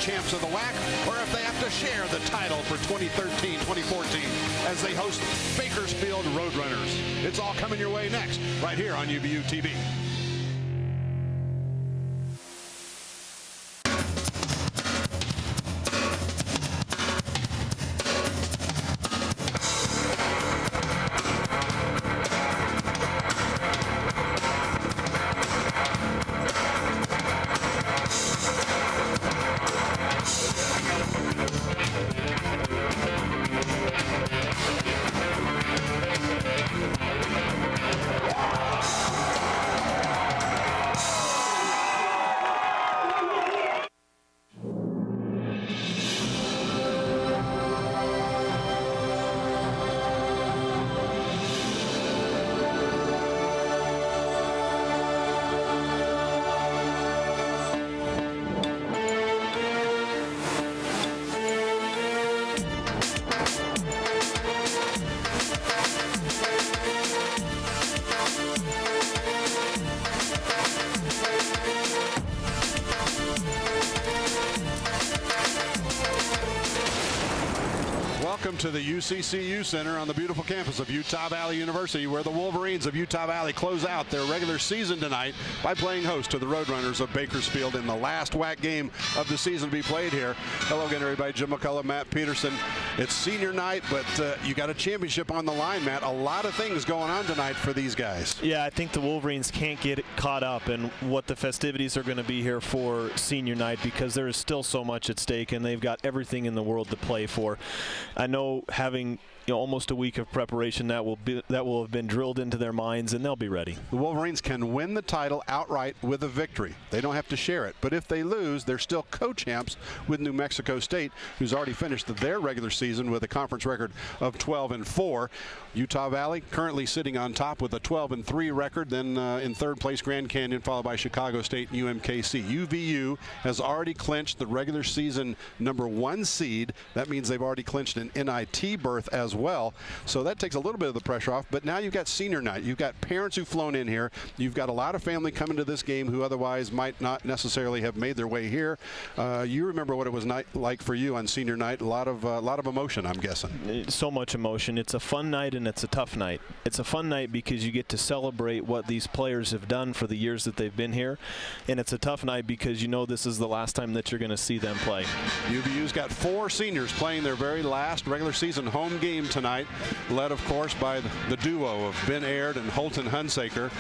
champs of the WAC, or if they have to share the title for 2013-2014 as they host Bakersfield Roadrunners. It's all coming your way next, right here on UVU TV. Welcome to the UCCU Center on the beautiful campus of Utah Valley University, where the Wolverines of Utah Valley close out their regular season tonight by playing host to the Roadrunners of Bakersfield in the last WAC game of the season to be played here. Hello again, everybody. Jim McCullough, Matt Peterson. It's senior night, but you got a championship on the line, Matt. A lot of things going on tonight for these guys. Yeah, I think the Wolverines can't get caught up in what the festivities are going to be here for senior night, because there is still so much at stake, and they've got everything in the world to play for. I know having almost a week of preparation that will have been drilled into their minds, and they'll be ready. The Wolverines can win the title outright with a victory. They don't have to share it. But if they lose, they're still co-champs with New Mexico State, who's already finished their regular season with a conference record of 12-4. Utah Valley currently sitting on top with a 12-3 record. Then in third place, Grand Canyon, followed by Chicago State and UMKC. UVU has already clinched the regular season #1 seed. That means they've already clinched an NIT berth as well. So that takes a little bit of the pressure off. But now you've got senior night. You've got parents who've flown in here. You've got a lot of family coming to this game who otherwise might not necessarily have made their way here. You remember what it was like for you on senior night. A lot of emotion, I'm guessing. So much emotion. It's a fun night and it's a tough night. It's a fun night because you get to celebrate what these players have done for the years that they've been here. And it's a tough night because you know this is the last time that you're going to see them play. UVU's got 4 seniors playing their very last regular season home game tonight, led, of course, by the duo of Ben Aird and Holton Hunsaker.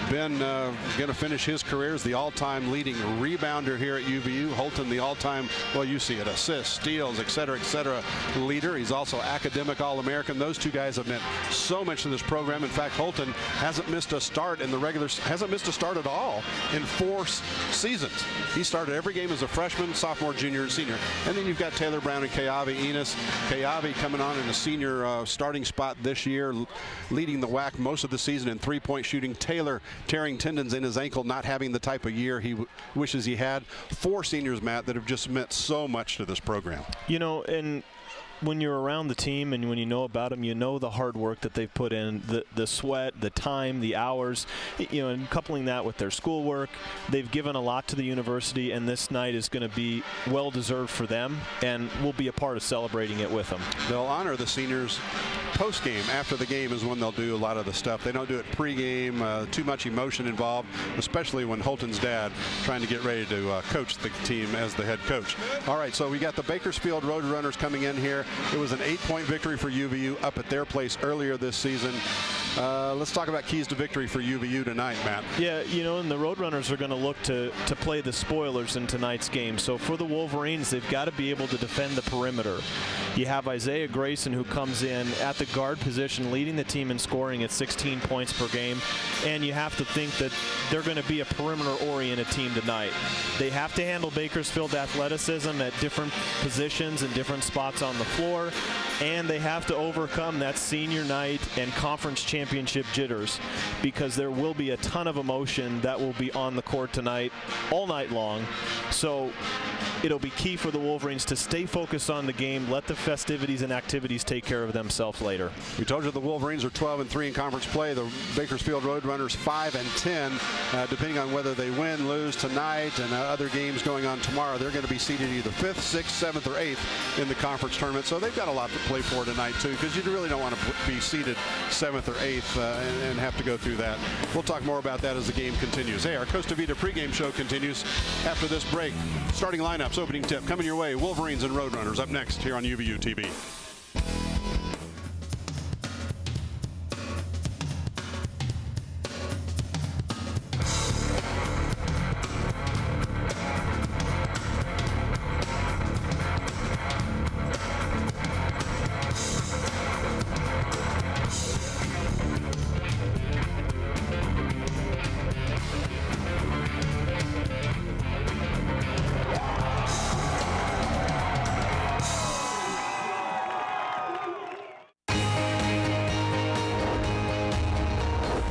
Ben going to finish his career as the all-time leading rebounder here at UVU. Holton, the all-time, well, you see it, assists, steals, et cetera, leader. He's also academic All-American. Those two guys have meant so much to this program. In fact, Holton hasn't missed a start in the hasn't missed a start at all in 4 seasons. He started every game as a freshman, sophomore, junior, and senior. And then you've got Taylor Brown and Keavi Enos. Keavi coming on in a senior starting spot this year, leading the WAC most of the season in three-point shooting. Taylor tearing tendons in his ankle, not having the type of year he wishes he had. 4 seniors, Matt, that have just meant so much to this program. You know, and when you're around the team and when you know about them, you know the hard work that they've put in, the sweat, the time, the hours, and coupling that with their schoolwork. They've given a lot to the university, and this night is going to be well-deserved for them, and we'll be a part of celebrating it with them. They'll honor the seniors post-game. After the game is when they'll do a lot of the stuff. They don't do it pre-game, too much emotion involved, especially when Holton's dad trying to get ready to coach the team as the head coach. All right, so we got the Bakersfield Roadrunners coming in here. It was an 8-point victory for UVU up at their place earlier this season. Let's talk about keys to victory for UVU tonight, Matt. Yeah, and the Roadrunners are going to look to play the spoilers in tonight's game. So for the Wolverines, they've got to be able to defend the perimeter. You have Isaiah Grayson, who comes in at the guard position, leading the team in scoring at 16 points per game. And you have to think that they're going to be a perimeter-oriented team tonight. They have to handle Bakersfield athleticism at different positions and different spots on the floor. And they have to overcome that senior night and conference championship championship jitters, because there will be a ton of emotion that will be on the court tonight, all night long. So it'll be key for the Wolverines to stay focused on the game, let the festivities and activities take care of themselves later. We told you the Wolverines are 12-3 in conference play. The Bakersfield Roadrunners 5-10. Depending on whether they win, lose tonight, and other games going on tomorrow, they're going to be seeded either 5th, 6th, 7th, or 8th in the conference tournament. So they've got a lot to play for tonight, too, because you really don't want to be seeded 7th or 8th and have to go through that. We'll talk more about that as the game continues. Hey, our Costa Vida pregame show continues after this break. Starting lineups, opening tip, coming your way. Wolverines and Roadrunners up next here on UVU TV.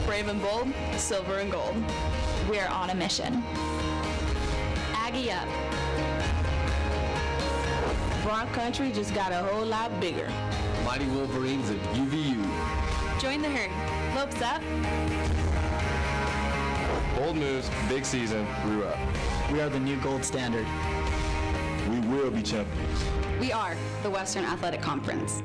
Brave and bold, silver and gold. We're on a mission. Aggie up. Bronx Country just got a whole lot bigger. Mighty Wolverines of UVU. Join the herd. Lopes up. Bold moves, big season, grew up. We are the new gold standard. We will be champions. We are the Western Athletic Conference.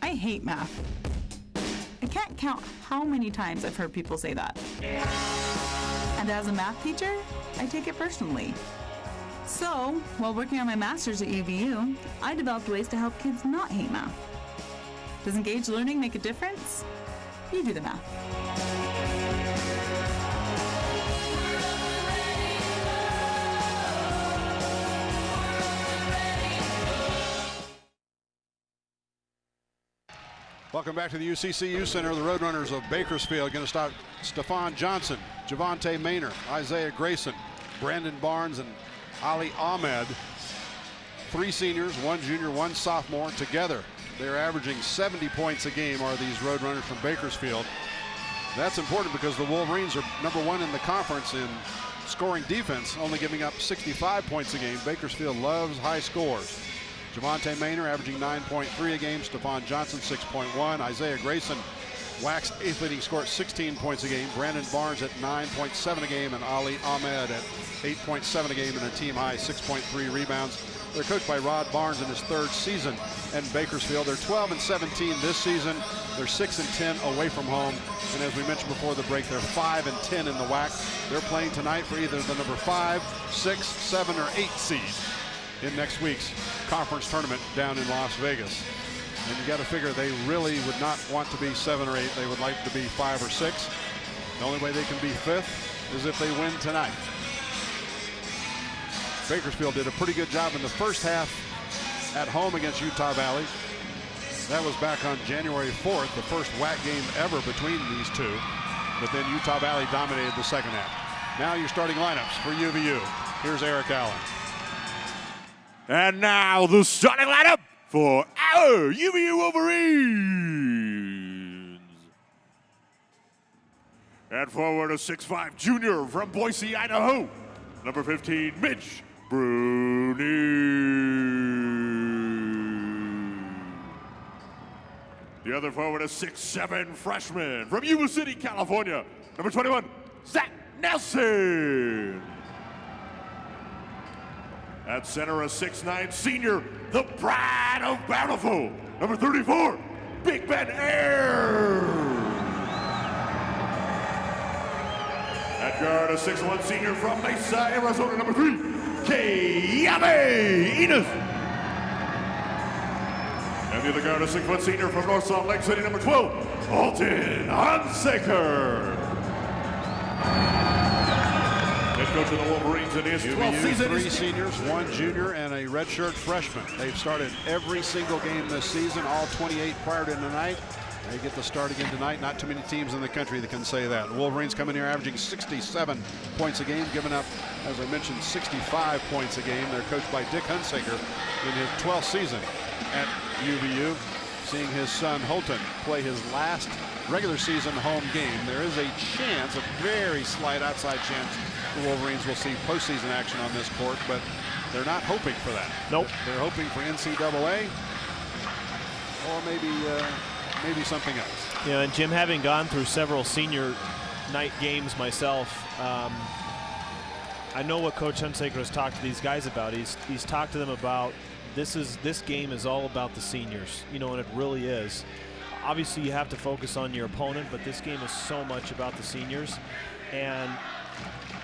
I hate math. I can't count how many times I've heard people say that. And as a math teacher, I take it personally. So, while working on my master's at UVU, I developed ways to help kids not hate math. Does engaged learning make a difference? You do the math. Welcome back to the UCCU Center. The Roadrunners of Bakersfield going to start Stephon Johnson, Javante Maynor, Isaiah Grayson, Brandon Barnes, and Ali Ahmed. 3 seniors, 1 junior, 1 sophomore. Together, they're averaging 70 points a game, are these Roadrunners from Bakersfield. That's important because the Wolverines are #1 in the conference in scoring defense, only giving up 65 points a game. Bakersfield loves high scores. Javante Maynor averaging 9.3 a game. Stephon Johnson 6.1. Isaiah Grayson waxed 8th leading scorer at 16 points a game. Brandon Barnes at 9.7 a game, and Ali Ahmed at 8.7 a game, and a team high 6.3 rebounds. They're coached by Rod Barnes in his 3rd season in Bakersfield. They're 12-17 this season. They're 6-10 away from home. And as we mentioned before the break, they're 5-10 in the WAC. They're playing tonight for either the number 5, 6, 7, or 8 seed in next week's conference tournament down in Las Vegas. And you got to figure they really would not want to be 7 or 8. They would like to be 5 or 6. The only way they can be 5th is if they win tonight. Bakersfield did a pretty good job in the first half at home against Utah Valley. That was back on January 4th, the first WAC game ever between these two. But then Utah Valley dominated the second half. Now your starting lineups for UVU. Here's Eric Allen. And now the starting lineup for our UVU Wolverines. At forward, a 6'5" junior from Boise, Idaho. Number 15, Mitch Bruni. The other forward, a 6'7" freshman from Yuba City, California. Number 21, Zach Nelson. At center, a 6'9" senior, the pride of Bountiful. Number 34, Big Ben Air. At guard, a 6'1" senior from Mesa, Arizona. Number 3, Kayame Enos. And And near the guard, a 6-foot senior from North Salt Lake City, number 12, Holton Hunsaker. Head coach of the Wolverines in his 12th season. 3 seniors, 1 junior, and a redshirt freshman. They've started every single game this season, all 28 prior to tonight. They get the start again tonight. Not too many teams in the country that can say that. The Wolverines come in here averaging 67 points a game, giving up, as I mentioned, 65 points a game. They're coached by Dick Hunsaker in his 12th season at UVU, seeing his son Holton play his last regular season home game. There is a chance, a very slight outside chance, the Wolverines will see postseason action on this court, but they're not hoping for that. Nope. They're hoping for NCAA or maybe something else. Yeah, and Jim, having gone through several senior night games myself, I know what Coach Hunsaker has talked to these guys about. He's talked to them about this game is all about the seniors, you know, and it really is. Obviously, you have to focus on your opponent, but this game is so much about the seniors, and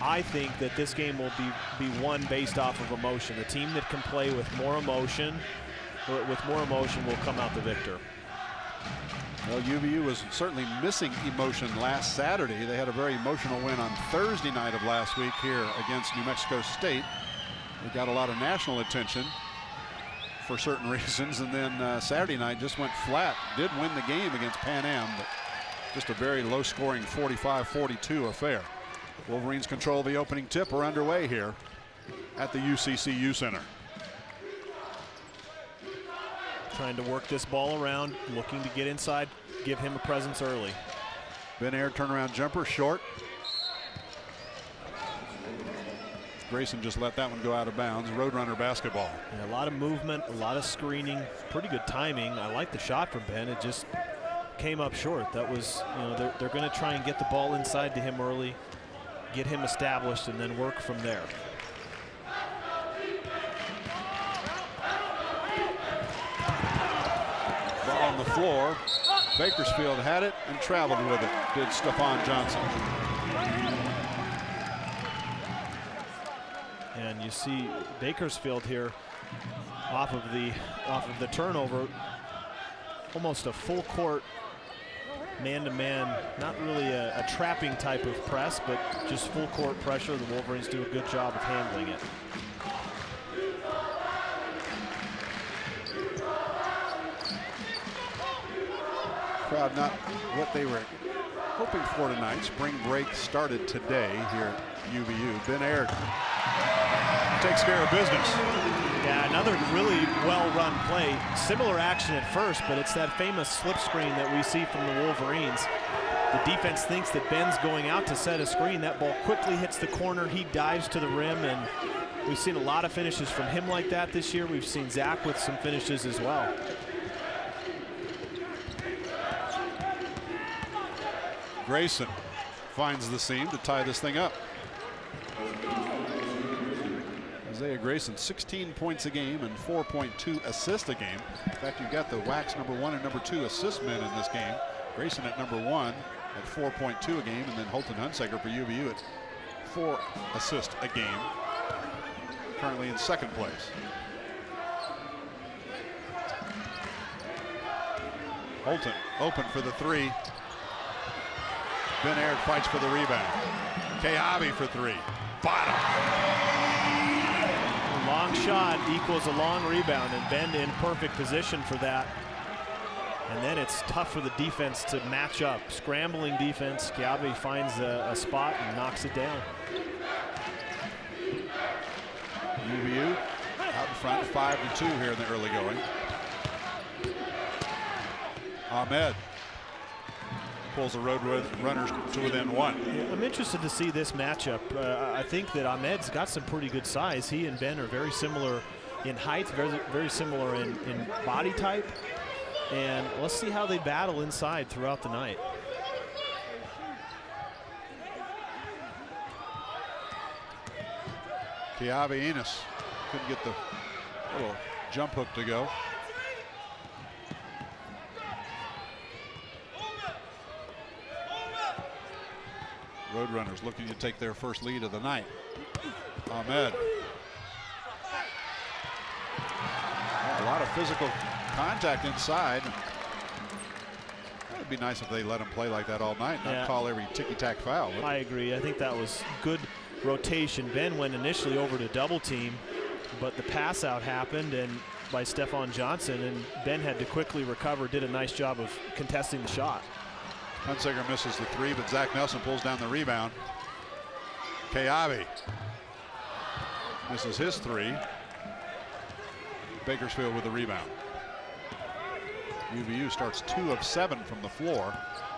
I think that this game will be won based off of emotion. The team that can play with more emotion will come out the victor. Well, UVU was certainly missing emotion last Saturday. They had a very emotional win on Thursday night of last week here against New Mexico State. They got a lot of national attention for certain reasons, and then Saturday night just went flat. Did win the game against Pan Am, but just a very low-scoring 45-42 affair. Wolverines control the opening tip. We're underway here at the UCCU Center. Trying to work this ball around, looking to get inside, give him a presence early. Ben Air turnaround jumper, short. Grayson just let that one go out of bounds. Roadrunner basketball. Yeah, a lot of movement, a lot of screening, pretty good timing. I like the shot from Ben. It just came up short. That was, you know, they're going to try and get the ball inside to him early, get him established, and then work from there. Ball on the floor. Bakersfield had it and traveled with it, did Stephon Johnson. And you see Bakersfield here off of the turnover, almost a full court man-to-man, not really a trapping type of press, but just full court pressure. The Wolverines do a good job of handling it. Crowd not what they were hoping for tonight. Spring break started today here at UVU. Ben Aird takes care of business. Yeah, another really well-run play. Similar action at first, but it's that famous slip screen that we see from the Wolverines. The defense thinks that Ben's going out to set a screen. That ball quickly hits the corner. He dives to the rim, and we've seen a lot of finishes from him like that this year. We've seen Zach with some finishes as well. Grayson finds the seam to tie this thing up. Isaiah Grayson, 16 points a game and 4.2 assists a game. In fact, you've got the Wax #1 and #2 assist men in this game. Grayson at #1 at 4.2 a game, and then Holton Hunsaker for UVU at 4 assists a game. Currently in second place. Holton open for the three. Ben Aird fights for the rebound. Keavi for three. Bottom. A long shot equals a long rebound, and Ben in perfect position for that. And then it's tough for the defense to match up. Scrambling defense. Keavi finds a spot and knocks it down. UVU out in front, 5-2 here in the early going. Ahmed pulls the road runners to within 1. I'm interested to see this matchup. I think that Ahmed's got some pretty good size. He and Ben are very similar in height, very similar in body type. And let's see how they battle inside throughout the night. Keavi Enos couldn't get the little jump hook to go. Roadrunners looking to take their first lead of the night. Ahmed. A lot of physical contact inside. It'd be nice if they let him play like that all night, not call every ticky-tack foul. I agree. I think that was good rotation. Ben went initially over to double team, but the pass out happened and by Stephon Johnson, and Ben had to quickly recover, did a nice job of contesting the shot. Hunsaker misses the three, but Zach Nelson pulls down the rebound. Keavi misses his three. Bakersfield with the rebound. UVU starts 2 of 7 from the floor.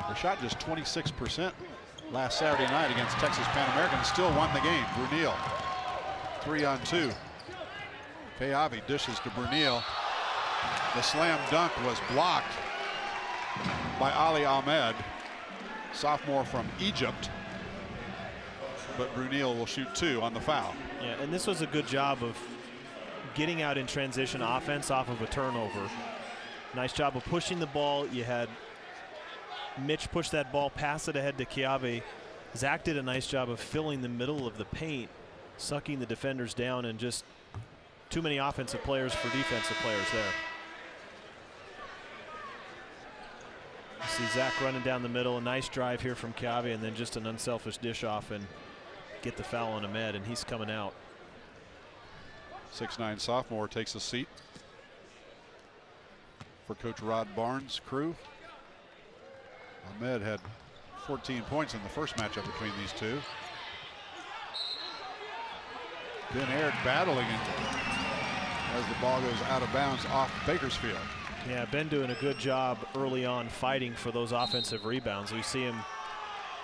They shot just 26% last Saturday night against Texas Pan American. Still won the game. Brunel 3-on-2. Keavi dishes to Brunel. The slam dunk was blocked by Ali Ahmed, sophomore from Egypt. But Brunel will shoot 2 on the foul. Yeah, and this was a good job of getting out in transition offense off of a turnover. Nice job of pushing the ball. You had Mitch push that ball, pass it ahead to Keavi. Zach did a nice job of filling the middle of the paint, sucking the defenders down, and just too many offensive players for defensive players there. You see Zach running down the middle, a nice drive here from Keavi, and then just an unselfish dish off and get the foul on Ahmed, and he's coming out. 6'9" sophomore takes a seat for Coach Rod Barnes' crew. Ahmed had 14 points in the first matchup between these two. Ben Aird battling it as the ball goes out of bounds off Bakersfield. Yeah, Ben doing a good job early on fighting for those offensive rebounds. We see him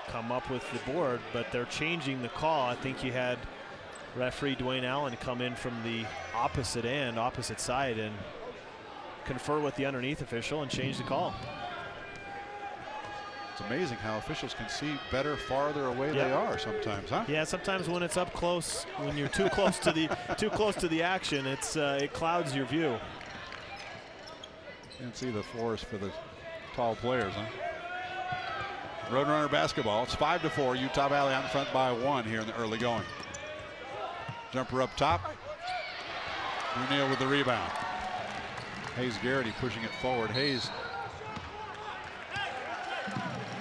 come up with the board, but they're changing the call. I think you had referee Dwayne Allen come in from the opposite end, opposite side, and confer with the underneath official and change the call. It's amazing how officials can see better farther away they are sometimes, huh? Yeah, sometimes when it's up close, when you're too close to the action, it clouds your view. Can't see the forest for the tall players, huh? Roadrunner basketball. It's 5-4. Utah Valley out in front by 1 here in the early going. Jumper up top. Brunel with the rebound. Hayes Garrity pushing it forward. Hayes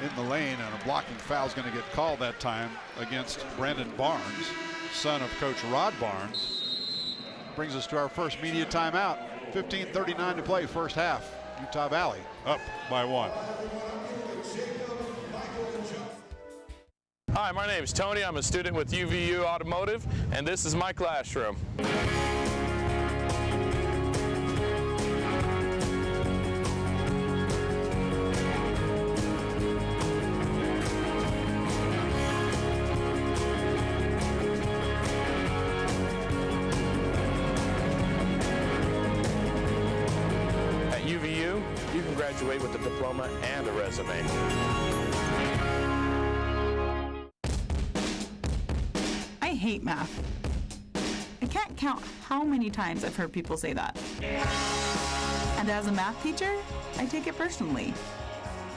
in the lane, and a blocking foul is going to get called that time against Brandon Barnes, son of Coach Rod Barnes. Brings us to our first media timeout. 15:39 to play, first half. Utah Valley up by 1. Hi, my name is Tony. I'm a student with UVU Automotive, and this is my classroom. At UVU, you can graduate with a diploma and a resume. I hate math. I can't count how many times I've heard people say that. And as a math teacher, I take it personally.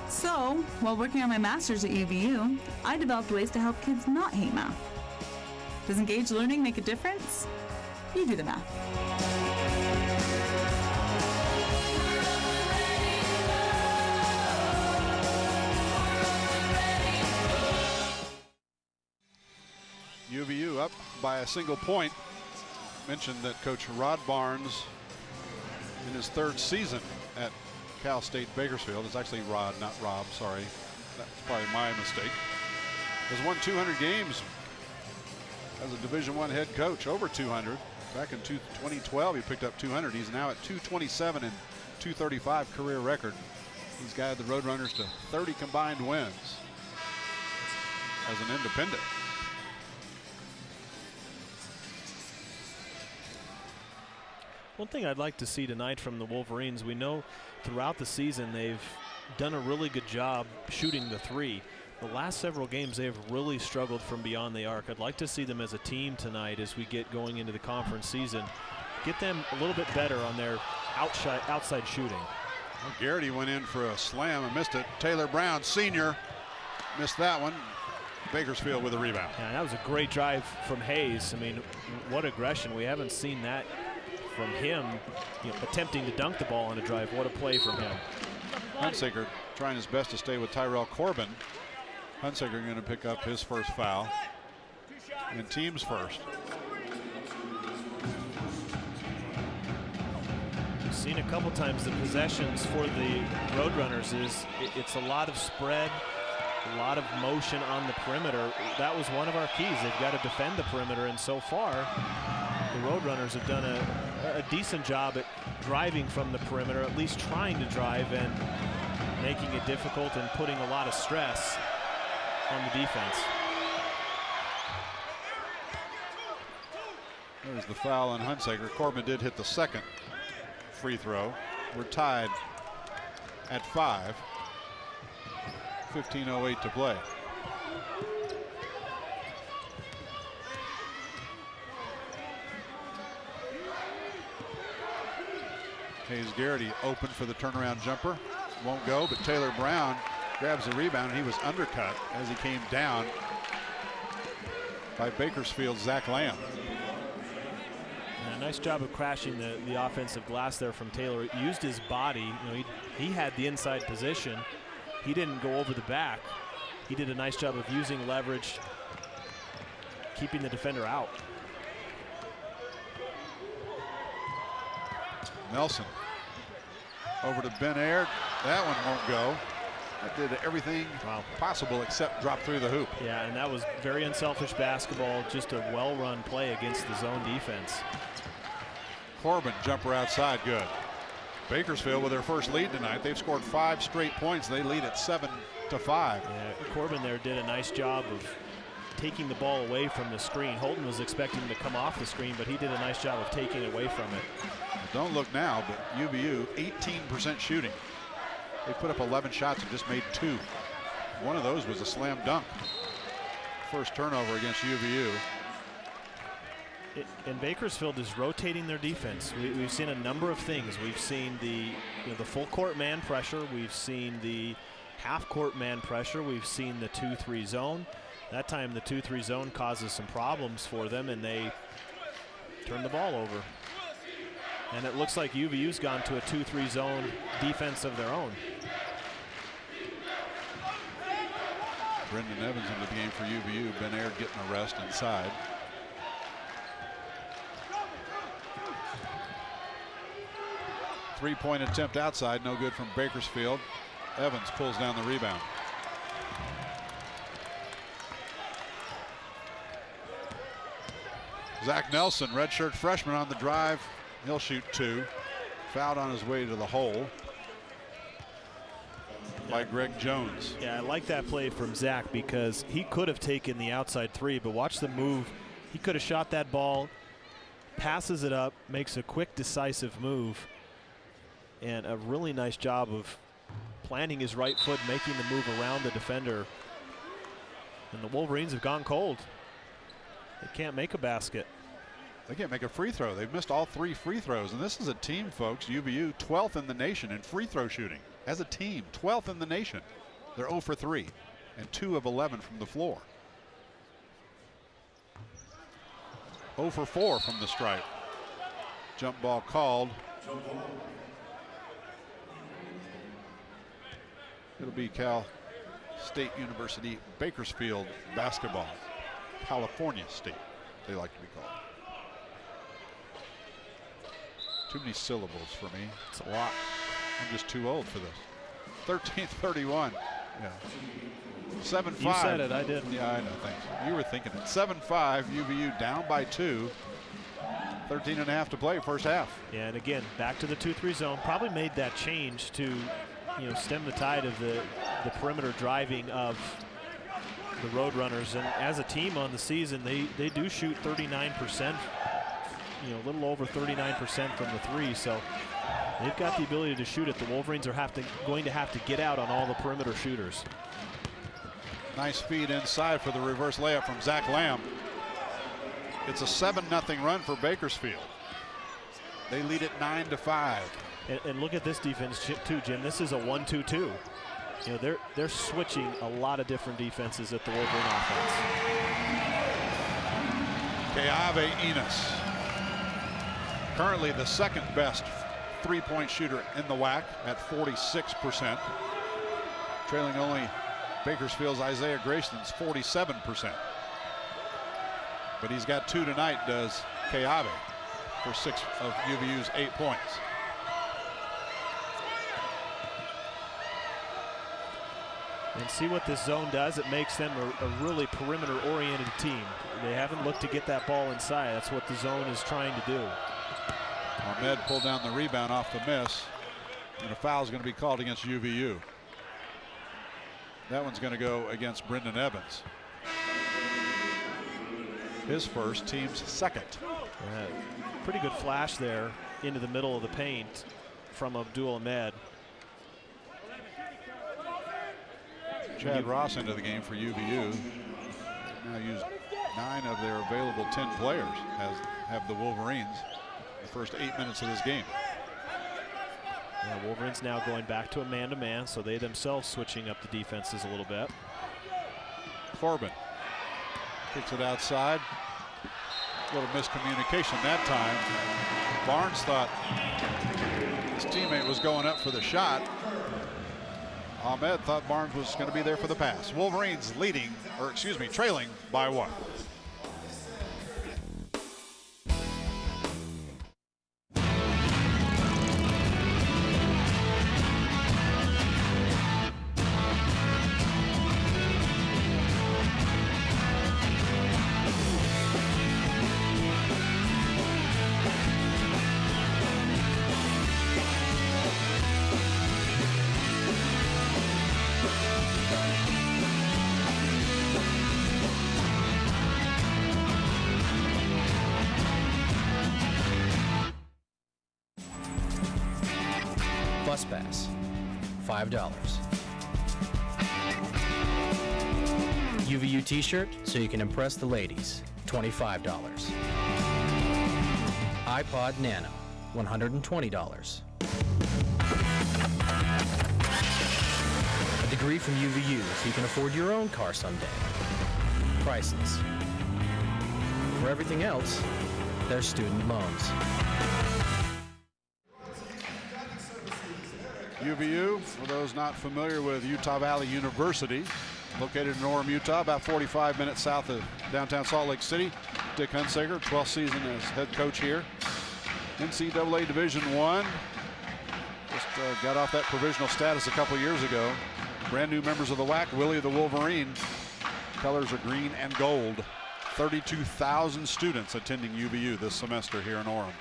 So, while working on my master's at UVU, I developed ways to help kids not hate math. Does engaged learning make a difference? You do the math. UVU up by a single point. Mentioned that Coach Rod Barnes, in his 3rd season at Cal State Bakersfield, it's actually Rod, not Rob, sorry. That's probably my mistake. Has won 200 games as a Division I head coach, over 200. Back in 2012, he picked up 200. He's now at 227 and 235 career record. He's guided the Roadrunners to 30 combined wins as an independent. One thing I'd like to see tonight from the Wolverines, we know throughout the season they've done a really good job shooting the three. The last several games they've really struggled from beyond the arc. I'd like to see them as a team tonight as we get going into the conference season. Get them a little bit better on their outside shooting. Well, Garrity went in for a slam and missed it. Taylor Brown, senior, missed that one. Bakersfield with a rebound. Yeah, that was a great drive from Hayes. I mean, what aggression. We haven't seen that from him, attempting to dunk the ball on a drive. What a play from him. Hunsaker trying his best to stay with Tyrell Corbin. Hunsaker going to pick up his first foul. And team's first. We've seen a couple times the possessions for the Roadrunners is it's a lot of spread, a lot of motion on the perimeter. That was one of our keys. They've got to defend the perimeter, and so far the Roadrunners have done a decent job at driving from the perimeter, at least trying to drive and making it difficult and putting a lot of stress on the defense. There's the foul on Hunsaker. Corbin did hit the second free throw. We're tied at 5. 15:08 to play. Hayes Garrity open for the turnaround jumper. Won't go, but Taylor Brown grabs the rebound. He was undercut as he came down by Bakersfield's Zach Lamb. A nice job of crashing the offensive glass there from Taylor. He used his body. He had the inside position. He didn't go over the back. He did a nice job of using leverage, keeping the defender out. Nelson over to Ben Aird. That one won't go. That did everything possible except drop through the hoop. Yeah, and that was very unselfish basketball. Just a well-run play against the zone defense. Corbin jumper outside, good. Bakersfield with their first lead tonight. They've scored 5 straight points. They lead at 7-5. Yeah, Corbin there did a nice job of taking the ball away from the screen. Holton was expecting him to come off the screen, but he did a nice job of taking it away from it. Don't look now, but UVU 18% shooting. They put up 11 shots and just made 2. One of those was a slam dunk. First turnover against UVU. And Bakersfield is rotating their defense. We've seen a number of things. We've seen the full court man pressure. We've seen the half court man pressure. We've seen the 2-3 zone. That time the 2-3 zone causes some problems for them, and they turn the ball over. And it looks like UVU's gone to a 2-3 zone defense of their own. Brendan Evans into the game for UVU. Ben Aird getting a rest inside. Three-point attempt outside, no good from Bakersfield. Evans pulls down the rebound. Zach Nelson, redshirt freshman on the drive. He'll shoot 2. Fouled on his way to the hole by Greg Jones. Yeah, I like that play from Zach because he could have taken the outside 3, but watch the move. He could have shot that ball, passes it up, makes a quick, decisive move, and a really nice job of planting his right foot, making the move around the defender. And the Wolverines have gone cold. They can't make a basket. They can't make a free throw. They've missed all 3 free throws, and this is a team, folks. UVU 12th in the nation in free throw shooting. As a team, 12th in the nation. They're 0 for 3 and 2 of 11 from the floor. 0 for 4 from the stripe. Jump ball called. It'll be Cal State University Bakersfield basketball. California State, they like to be called. Too many syllables for me. It's a lot. I'm just too old for this. 13:31. Yeah. 7-5. You said it, I didn't. Yeah, I know, thanks. You were thinking it. 7-5, UVU down by 2. 13.5 to play, first half. Yeah, and again, back to the 2-3 zone. Probably made that change to, stem the tide of the perimeter driving of the Roadrunners. And as a team on the season, they do shoot 39%, a little over 39% from the 3. So they've got the ability to shoot it. The Wolverines are going to have to get out on all the perimeter shooters. Nice feed inside for the reverse layup from Zach Lamb. It's a 7-0 run for Bakersfield. They lead it 9-5. And look at this defense too, Jim. This is a 1-2-2. They're switching a lot of different defenses at the Wolverine offense. Keave Enos Currently the second best three-point shooter in the WAC at 46%. Trailing only Bakersfield's Isaiah Grayson's 47%. But he's got 2 tonight, does Keave, for 6 of UVU's 8 points. And see what this zone does. It makes them a really perimeter-oriented team. They haven't looked to get that ball inside. That's what the zone is trying to do. Ahmed pulled down the rebound off the miss, and a foul is going to be called against UVU. That one's going to go against Brendan Evans. His first, team's second. Pretty good flash there into the middle of the paint from Abdul Ahmed. Chad Ross into the game for UVU. Now used 9 of their available 10 players have the Wolverines the first 8 minutes of this game. Yeah, Wolverines now going back to a man-to-man, so they themselves switching up the defenses a little bit. Corbin kicks it outside. A little miscommunication that time. Barnes thought his teammate was going up for the shot. Ahmed thought Barnes was going to be there for the pass. Wolverines trailing by 1. Bus pass, $5. UVU t-shirt so you can impress the ladies, $25. iPod Nano, $120. A degree from UVU so you can afford your own car someday. Priceless. For everything else, there's student loans. UVU, for those not familiar with Utah Valley University, located in Orem, Utah, about 45 minutes south of downtown Salt Lake City. Dick Hunsaker, 12th season as head coach here. NCAA Division I. Just got off that provisional status a couple years ago. Brand new members of the WAC, Willie the Wolverine. Colors are green and gold. 32,000 students attending UVU this semester here in Orem.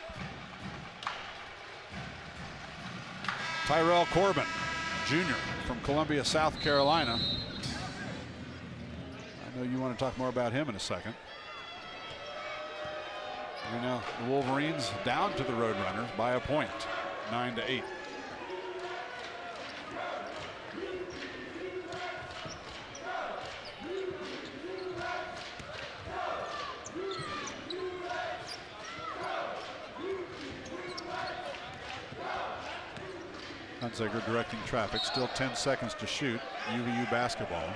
Tyrell Corbin, junior from Columbia, South Carolina. I know you want to talk more about him in a second. And now the Wolverines down to the Roadrunners by a point, 9-8. Hunsaker directing traffic. Still 10 seconds to shoot. UVU basketball.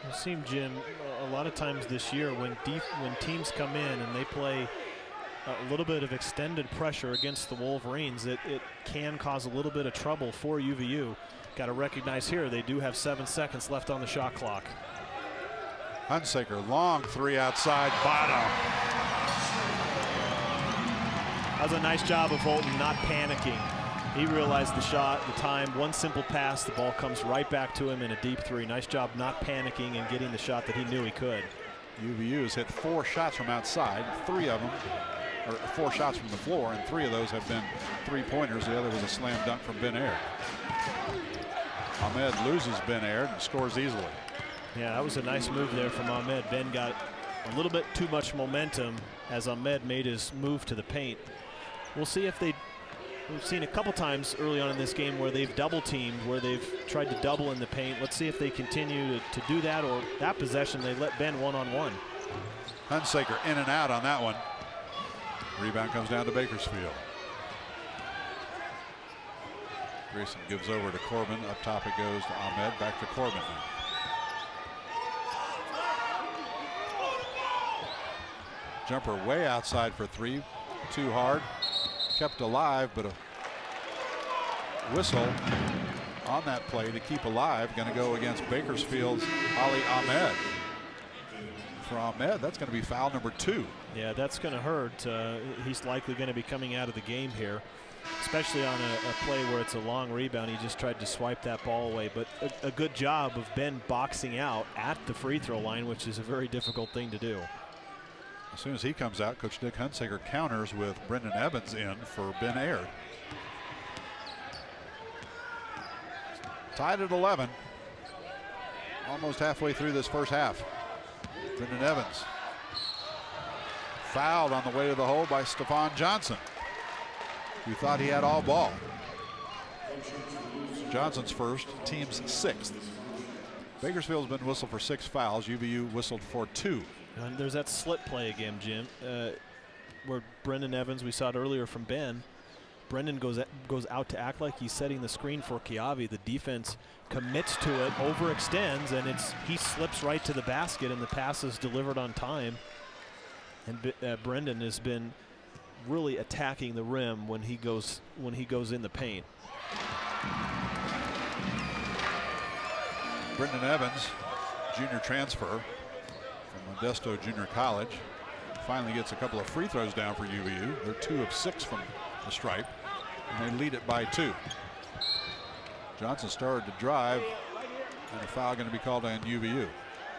It seemed, Jim, a lot of times this year when teams come in and they play a little bit of extended pressure against the Wolverines, it can cause a little bit of trouble for UVU. Got to recognize here they do have 7 seconds left on the shot clock. Hunsaker, long three outside, bottom. That was a nice job of Holton not panicking. He realized the shot, the time, one simple pass, the ball comes right back to him in a deep three. Nice job not panicking and getting the shot that he knew he could. UVU has hit 4 shots from outside, 3 of them, or 4 shots from the floor, and 3 of those have been three-pointers. The other was a slam dunk from Ben Aird. Ahmed loses Ben Aird and scores easily. Yeah, that was a nice move there from Ahmed. Ben got a little bit too much momentum as Ahmed made his move to the paint. We'll see if we've seen a couple times early on in this game where they've double teamed, where they've tried to double in the paint. Let's see if they continue to do that, or that possession they let Ben one-on-one. Hunsaker in and out on that one. Rebound comes down to Bakersfield. Grayson gives over to Corbin. Up top it goes to Ahmed. Back to Corbin. Jumper way outside for three. Too hard. Kept alive, but a whistle on that play to keep alive. Going to go against Bakersfield's Ali Ahmed. For Ahmed, that's going to be foul number 2. Yeah, that's going to hurt. He's likely going to be coming out of the game here, especially on a play where it's a long rebound. He just tried to swipe that ball away, but a good job of Ben boxing out at the free throw line, which is a very difficult thing to do. As soon as he comes out, Coach Dick Hunsaker counters with Brendan Evans in for Ben Aird. Tied at 11. Almost halfway through this first half. Brendan Evans fouled on the way to the hole by Stephon Johnson, who thought he had all ball. Johnson's first, team's 6th. Bakersfield's been whistled for 6 fouls. UVU whistled for 2. And there's that slip play again, Jim, where Brendan Evans, we saw it earlier from Ben. Brendan goes out to act like he's setting the screen for Kiavi. The defense commits to it, overextends, and he slips right to the basket, and the pass is delivered on time. And Brendan has been really attacking the rim when he goes in the paint. Brendan Evans, junior transfer from Modesto Junior College, finally gets a couple of free throws down for UVU. They're 2 of 6 from the stripe, and they lead it by 2. Johnson started to drive, and a foul going to be called on UVU.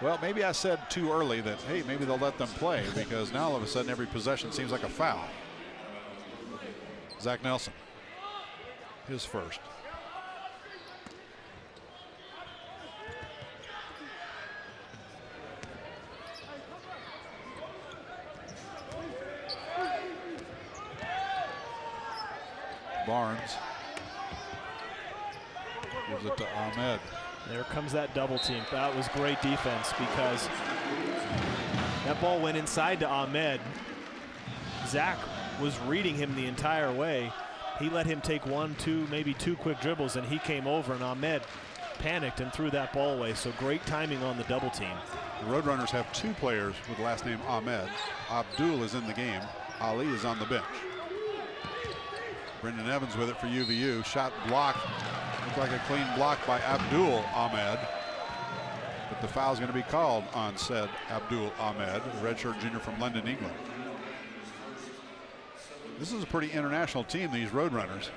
Well, maybe I said too early that, hey, maybe they'll let them play, because now all of a sudden every possession seems like a foul. Zach Nelson, his first. Barnes gives it to Ahmed. There comes that double team. That was great defense because that ball went inside to Ahmed. Zach was reading him the entire way. He let him take 1, 2, maybe 2 quick dribbles, and he came over, and Ahmed panicked and threw that ball away. So great timing on the double team. The Roadrunners have 2 players with the last name Ahmed. Abdul is in the game. Ali is on the bench. Brendan Evans with it for UVU. Shot blocked. Looked like a clean block by Abdul Ahmed. But the foul's going to be called on said Abdul Ahmed, the redshirt junior from London, England. This is a pretty international team, these Roadrunners.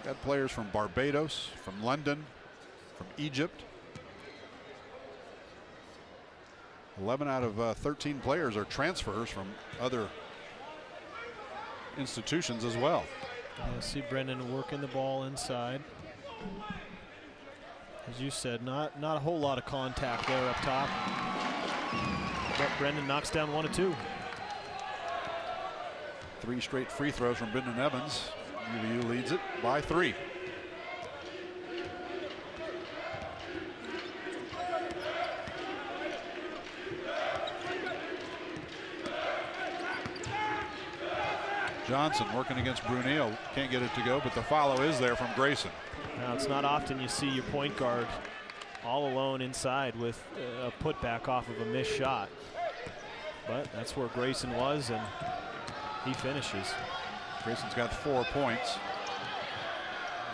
Got players from Barbados, from London, from Egypt. 11 out of 13 players are transfers from other institutions as well. See Brendan working the ball inside. As you said, not a whole lot of contact there up top. But Brendan knocks down 1 of 2. 3 straight free throws from Brendan Evans. UVU leads it by 3. Johnson working against Brunel. Can't get it to go, but the follow is there from Grayson. Now, it's not often you see your point guard all alone inside with a putback off of a missed shot. But that's where Grayson was, and he finishes. Grayson's got 4 points.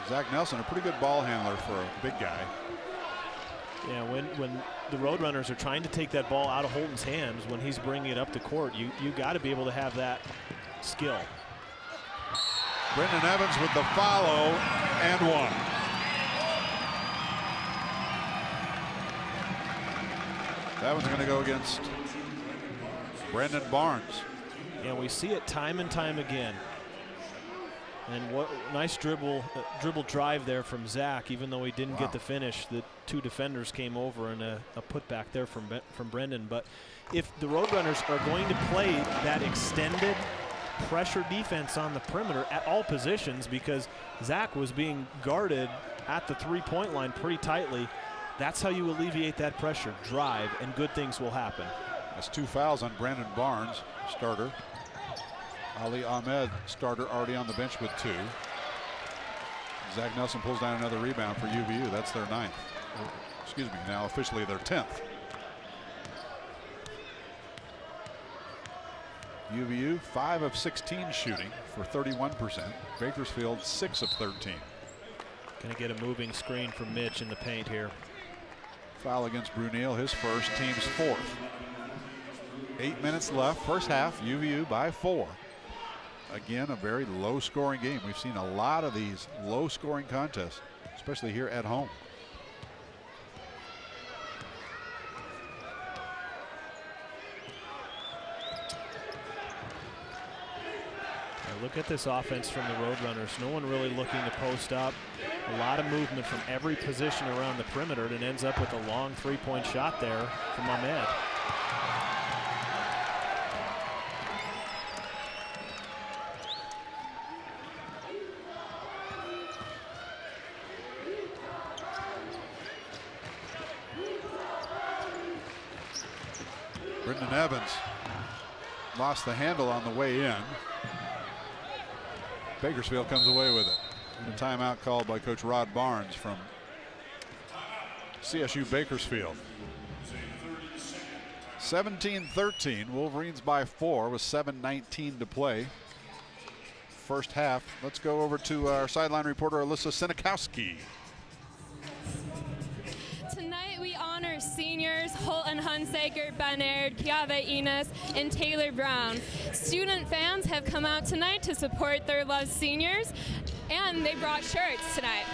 Zach Nelson, a pretty good ball handler for a big guy. Yeah, when the Roadrunners are trying to take that ball out of Holton's hands, when he's bringing it up the court, you got to be able to have that skill. Brendan Evans with the follow and 1. That one's going to go against Brandon Barnes. Yeah, we see it time and time again. And what nice dribble drive there from Zach. Even though he didn't get the finish, the 2 defenders came over, and a putback there from Brendan. But if the Roadrunners are going to play that extended pressure defense on the perimeter at all positions, because Zach was being guarded at the 3-point line pretty tightly, that's how you alleviate that pressure. Drive, and good things will happen. That's 2 fouls on Brandon Barnes, starter. Ali Ahmed, starter, already on the bench with 2. Zach Nelson pulls down another rebound for UVU. That's their 9th. Excuse me, now officially their 10th. UVU 5 of 16 shooting for 31%. Bakersfield 6 of 13. Going to get a moving screen from Mitch in the paint here. Foul against Brunel, his first, team's fourth. 8 minutes left, first half, UVU by 4. Again, a very low scoring game. We've seen a lot of these low scoring contests, especially here at home. Look at this offense from the Roadrunners. No one really looking to post up. A lot of movement from every position around the perimeter, and ends up with a long three-point shot there from Ahmed. Brendan Evans lost the handle on the way in. Bakersfield comes away with it. And a timeout called by Coach Rod Barnes from CSU Bakersfield. 17-13, Wolverines by 4 with 7:19 to play. First half. Let's go over to our sideline reporter, Alyssa Sinikowski. Tonight we honor seniors Holton Hunsaker, Ben Aird, Kiave Enos, and Taylor Brown. Student fans have come out tonight to support their loved seniors, and they brought shirts tonight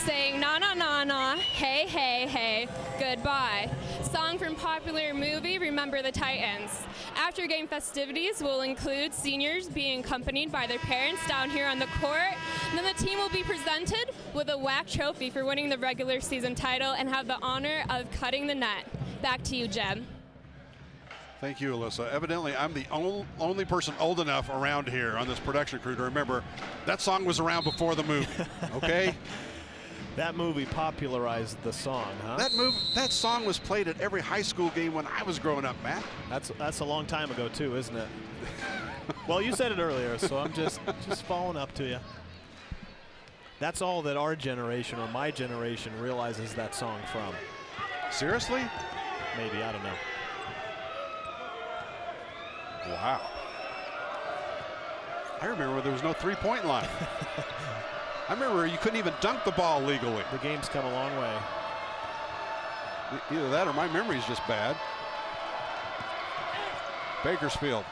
saying na na na na, hey hey hey, goodbye. Song from popular movie Remember the Titans. After game festivities will include seniors being accompanied by their parents down here on the court. And then the team will be presented with a WAC trophy for winning the regular season title and have the honor of cutting the net. Back to you, Jeb. Thank you, Alyssa. Evidently, I'm the only person old enough around here on this production crew to remember that song was around before the movie, okay? That movie popularized the song, huh? That song was played at every high school game when I was growing up, Matt. That's a long time ago too, isn't it? Well, you said it earlier, so I'm just following up to you. That's all that our generation or my generation realizes that song from. Seriously? Maybe, I don't know. Wow. I remember there was no three-point line. I remember you couldn't even dunk the ball legally. The game's come a long way. Either that or my memory's just bad. Bakersfield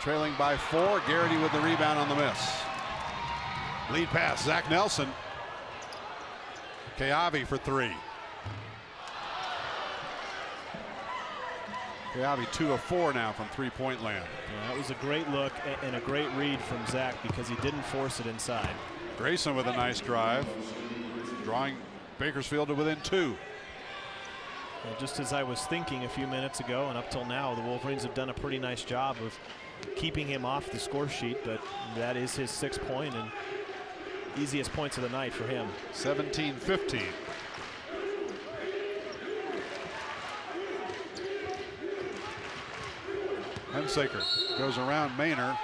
trailing by 4. Garrity with the rebound on the miss. Lead pass, Zach Nelson. Kiave for 3. Kiave 2 of 4 now from three-point land. Yeah, that was a great look and a great read from Zach because he didn't force it inside. Grayson with a nice drive, drawing Bakersfield to within 2. Well, just as I was thinking a few minutes ago and up till now, the Wolverines have done a pretty nice job of keeping him off the score sheet, but that is his 6th point and easiest points of the night for him. 17-15. Hunsaker goes around Maynor,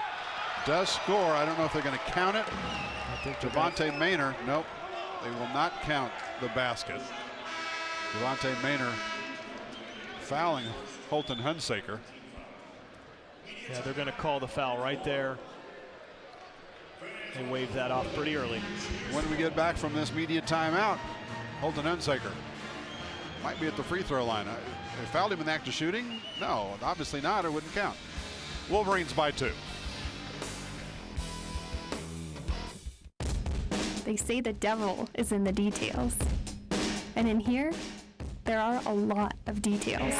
does score. I don't know if they're going to count it. Javante Maynor, nope, they will not count the basket. Javante Maynor fouling Holton Hunsaker. Yeah, they're going to call the foul right there and wave that off pretty early. When we get back from this media timeout, Holton Hunsaker might be at the free throw line. They fouled him in the act of shooting? No, obviously not. It wouldn't count. Wolverines by 2. They say the devil is in the details. And in here, there are a lot of details.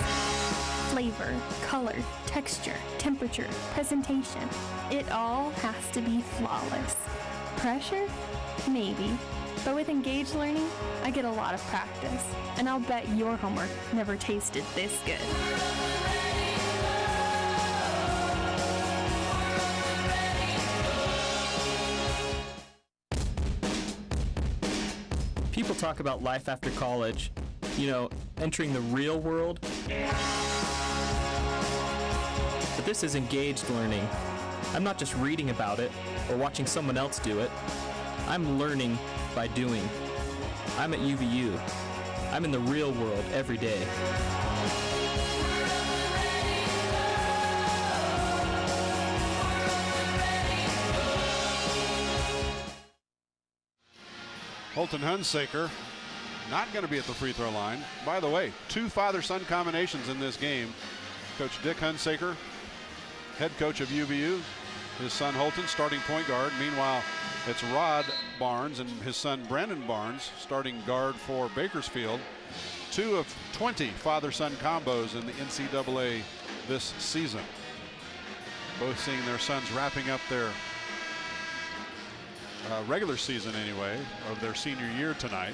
Flavor, color, texture, temperature, presentation. It all has to be flawless. Pressure? Maybe. But with engaged learning, I get a lot of practice. And I'll bet your homework never tasted this good. People talk about life after college, you know, entering the real world. But this is engaged learning. I'm not just reading about it or watching someone else do it. I'm learning by doing. I'm at UVU. I'm in the real world every day. Holton Hunsaker not going to be at the free throw line. By the way, 2 father-son combinations in this game. Coach Dick Hunsaker, head coach of UVU, his son Holton, starting point guard. Meanwhile, it's Rod Barnes and his son Brandon Barnes, starting guard for Bakersfield. 2 of 20 father-son combos in the NCAA this season. Both seeing their sons wrapping up their regular season anyway of their senior year tonight.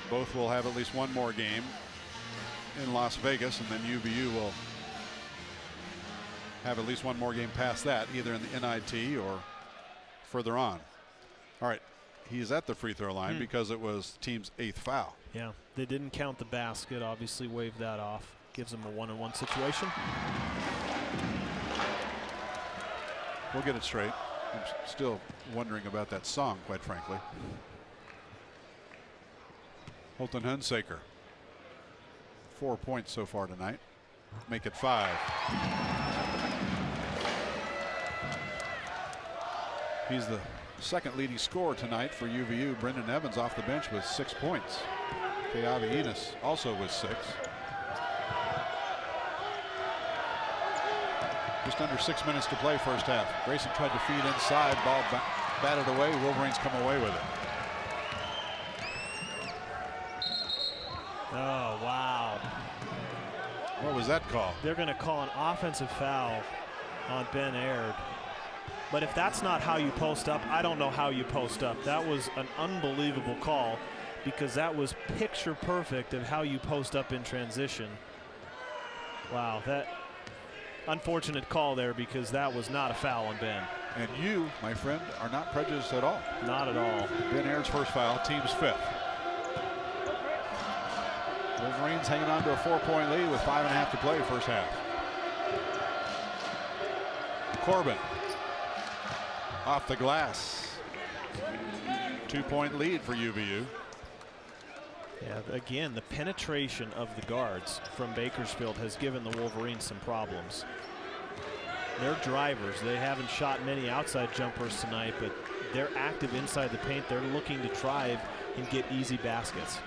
Both will have at least one more game in Las Vegas, and then UVU will have at least one more game past that, either in the NIT or further on. All right, he's at the free throw line because it was team's 8th foul. Yeah, they didn't count the basket, obviously waved that off. Gives them a 1-on-1 situation. We'll get it straight. I'm still wondering about that song, quite frankly. Holton Hunsaker, 4 points so far tonight. Make it 5. He's the second leading scorer tonight for UVU. Brendan Evans off the bench with 6 points. Keavi Enos also with 6. Just under 6 minutes to play first half. Grayson tried to feed inside, ball batted away. Wolverines come away with it. Oh, wow. What was that call? They're going to call an offensive foul on Ben Aird. But if that's not how you post up, I don't know how you post up. That was an unbelievable call because that was picture perfect of how you post up in transition. Wow, that unfortunate call there because that was not a foul on Ben. And you, my friend, are not prejudiced at all. Not at all. Ben Aird's first foul, team's 5th. Wolverines hanging on to a 4-point lead with 5.5 to play first half. Corbin off the glass. 2-point lead for UVU. Yeah, again, the penetration of the guards from Bakersfield has given the Wolverines some problems. They're drivers. They haven't shot many outside jumpers tonight, but they're active inside the paint. They're looking to drive and get easy baskets.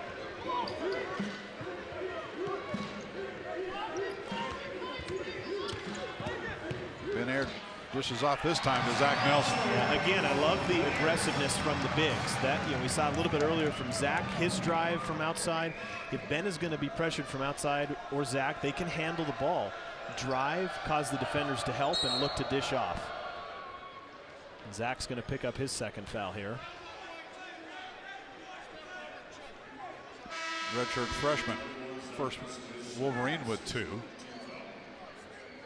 Ben Aird dishes off this time to Zach Nelson. Yeah, again, I love the aggressiveness from the bigs. That, you know, we saw a little bit earlier from Zach, his drive from outside. If Ben is going to be pressured from outside or Zach, they can handle the ball. Drive, cause the defenders to help, and look to dish off. And Zach's going to pick up his 2nd foul here. Redshirt freshman, first Wolverine with 2.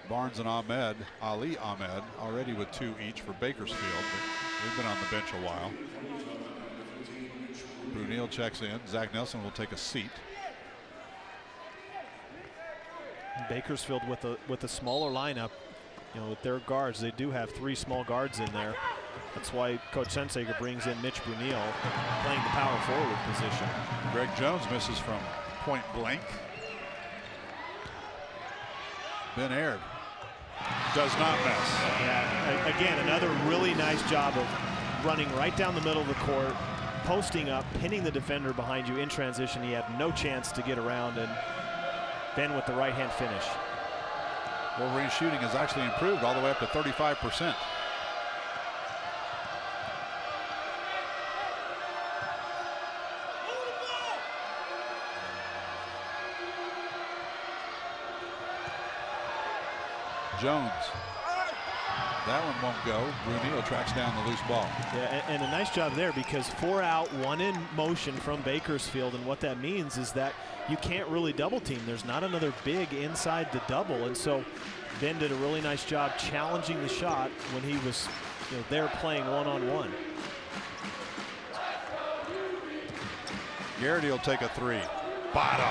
Barnes and Ali Ahmed, already with 2 each for Bakersfield. They've been on the bench a while. Brunel checks in. Zach Nelson will take a seat. Bakersfield with a smaller lineup, you know, with their guards, they do have 3 small guards in there. That's why Coach Hunsaker brings in Mitch Brunel, playing the power forward position. Greg Jones misses from point blank. Ben Aird does not miss. Yeah, again, another really nice job of running right down the middle of the court, posting up, pinning the defender behind you in transition. He had no chance to get around, and Ben with the right-hand finish. Wolverine shooting has actually improved all the way up to 35%. Jones. That one won't go. Brunel tracks down the loose ball. Yeah, and a nice job there because 4 out, 1 in motion from Bakersfield, and what that means is that you can't really double team. There's not another big inside the double, and so Ben did a really nice job challenging the shot when he was, you know, there playing one-on-one. Garrity will take a 3. Bottom.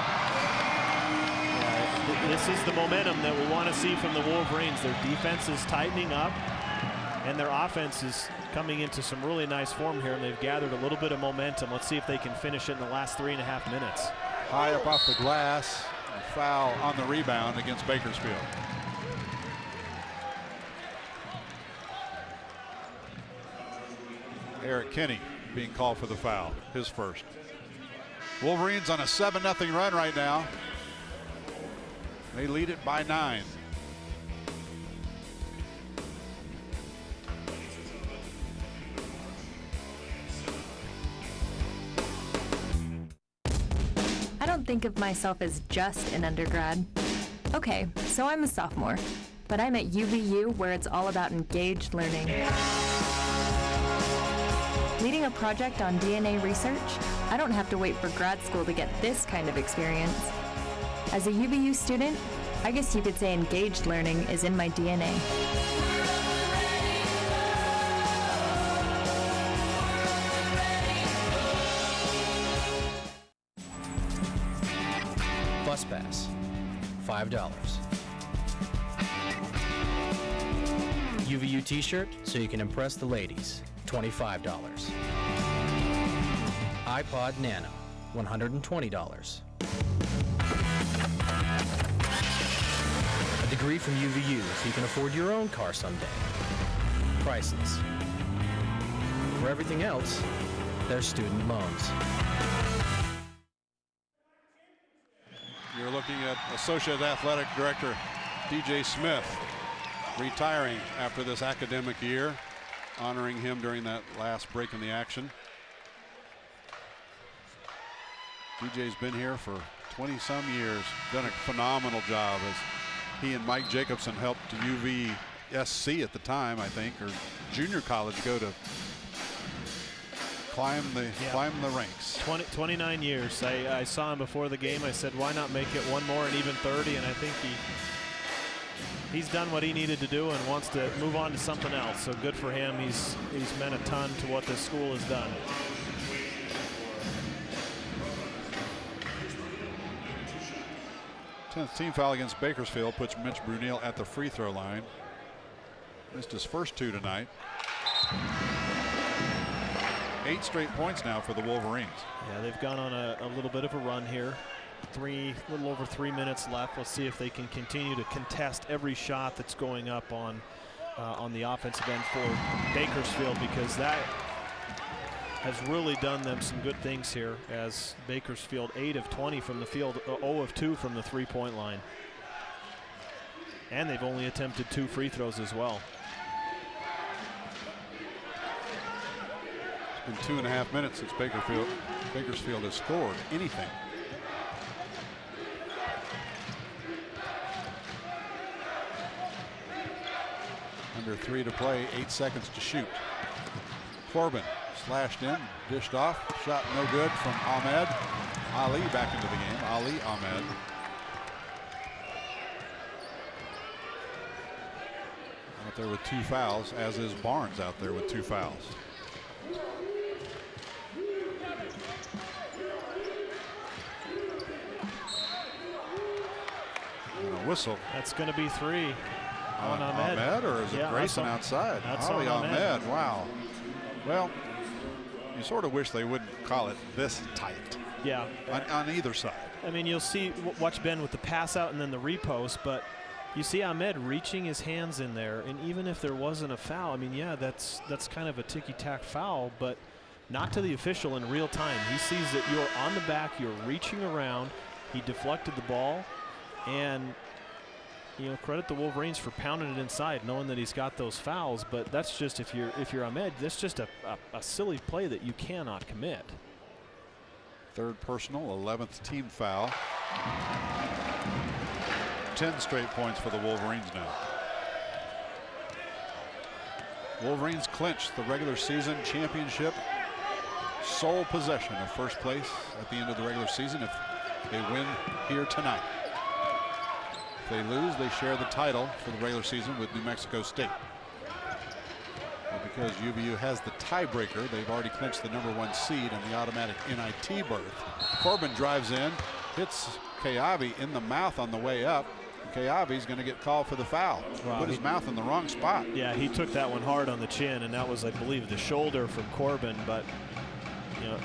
This is the momentum that we want to see from the Wolverines. Their defense is tightening up, and their offense is coming into some really nice form here, and they've gathered a little bit of momentum. Let's see if they can finish it in the last 3.5 minutes. High up off the glass, foul on the rebound against Bakersfield. Eric Kinney being called for the foul, his first. Wolverines on a 7-0 run right now. They lead it by 9. I don't think of myself as just an undergrad. Okay, so I'm a sophomore, but I'm at UVU where it's all about engaged learning. Leading a project on DNA research, I don't have to wait for grad school to get this kind of experience. As a UVU student, I guess you could say engaged learning is in my DNA. Bus pass, $5. UVU t-shirt so you can impress the ladies, $25. iPod Nano, $120. A degree from UVU so you can afford your own car someday. Priceless. For everything else, there's student loans. You're looking at Associate Athletic Director DJ Smith retiring after this academic year, honoring him during that last break in the action. DJ's been here for 20-some years, done a phenomenal job as he and Mike Jacobson helped UVSC at the time, I think, or junior college go to climb the ranks. 29 years. I saw him before the game. I said, why not make it one more and even 30? And I think he's done what he needed to do and wants to move on to something else. So good for him. He's meant a ton to what this school has done. Tenth team foul against Bakersfield puts Mitch Brunel at the free throw line. Missed his first 2 tonight. 8 straight points now for the Wolverines. Yeah, they've gone on a little bit of a run here. Little over 3 minutes left. We'll see if they can continue to contest every shot that's going up on the offensive end for Bakersfield, because that has really done them some good things here, as Bakersfield 8 of 20 from the field, 0 of 2 from the three-point line. And they've only attempted 2 free throws as well. It's been 2.5 minutes since Bakersfield has scored anything. Under 3 to play, 8 seconds to shoot. Corbin slashed in, dished off, shot no good from Ahmed. Ali back into the game. Ali Ahmed. Out there with 2 fouls, as is Barnes out there with 2 fouls. And a whistle. That's going to be 3 on Ahmed. Ahmed, or is it Grayson outside? Ali Ahmed. Wow. Well, you sort of wish they wouldn't call it this tight. Yeah. On either side. I mean, you'll see, watch Ben with the pass out and then the repost, but you see Ahmed reaching his hands in there, and even if there wasn't a foul, I mean, yeah, that's kind of a ticky-tack foul, but not to the official in real time. He sees that you're on the back, you're reaching around, he deflected the ball, and you know, credit the Wolverines for pounding it inside, knowing that he's got those fouls. But that's just, if you're Ahmed, that's just a silly play that you cannot commit. 3rd personal, 11th team foul. 10 straight points for the Wolverines now. Wolverines clinch the regular season championship. Sole possession of first place at the end of the regular season if they win here tonight. If they lose, they share the title for the regular season with New Mexico State. And because UVU has the tiebreaker, they've already clinched the #1 seed and the automatic NIT berth. Corbin drives in, hits Kayavi in the mouth on the way up. Kayavi's going to get called for the foul. Wow, put his mouth in the wrong spot. Yeah, he took that one hard on the chin, and that was, I believe, the shoulder from Corbin. But you know,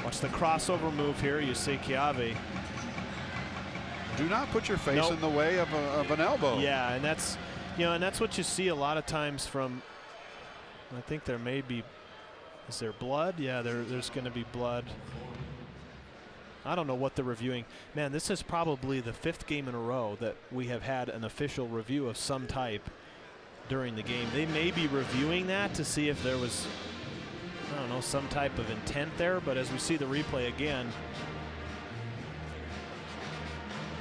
watch the crossover move here. You see Kayavi. Do not put your face in the way of an elbow. Yeah, and that's, you know, and that's what you see a lot of times from, I think there may be Is there blood? Yeah, there's going to be blood. I don't know what they're reviewing. Man, this is probably the 5th game in a row that we have had an official review of some type during the game. They may be reviewing that to see if there was, I don't know, some type of intent there, but as we see the replay again,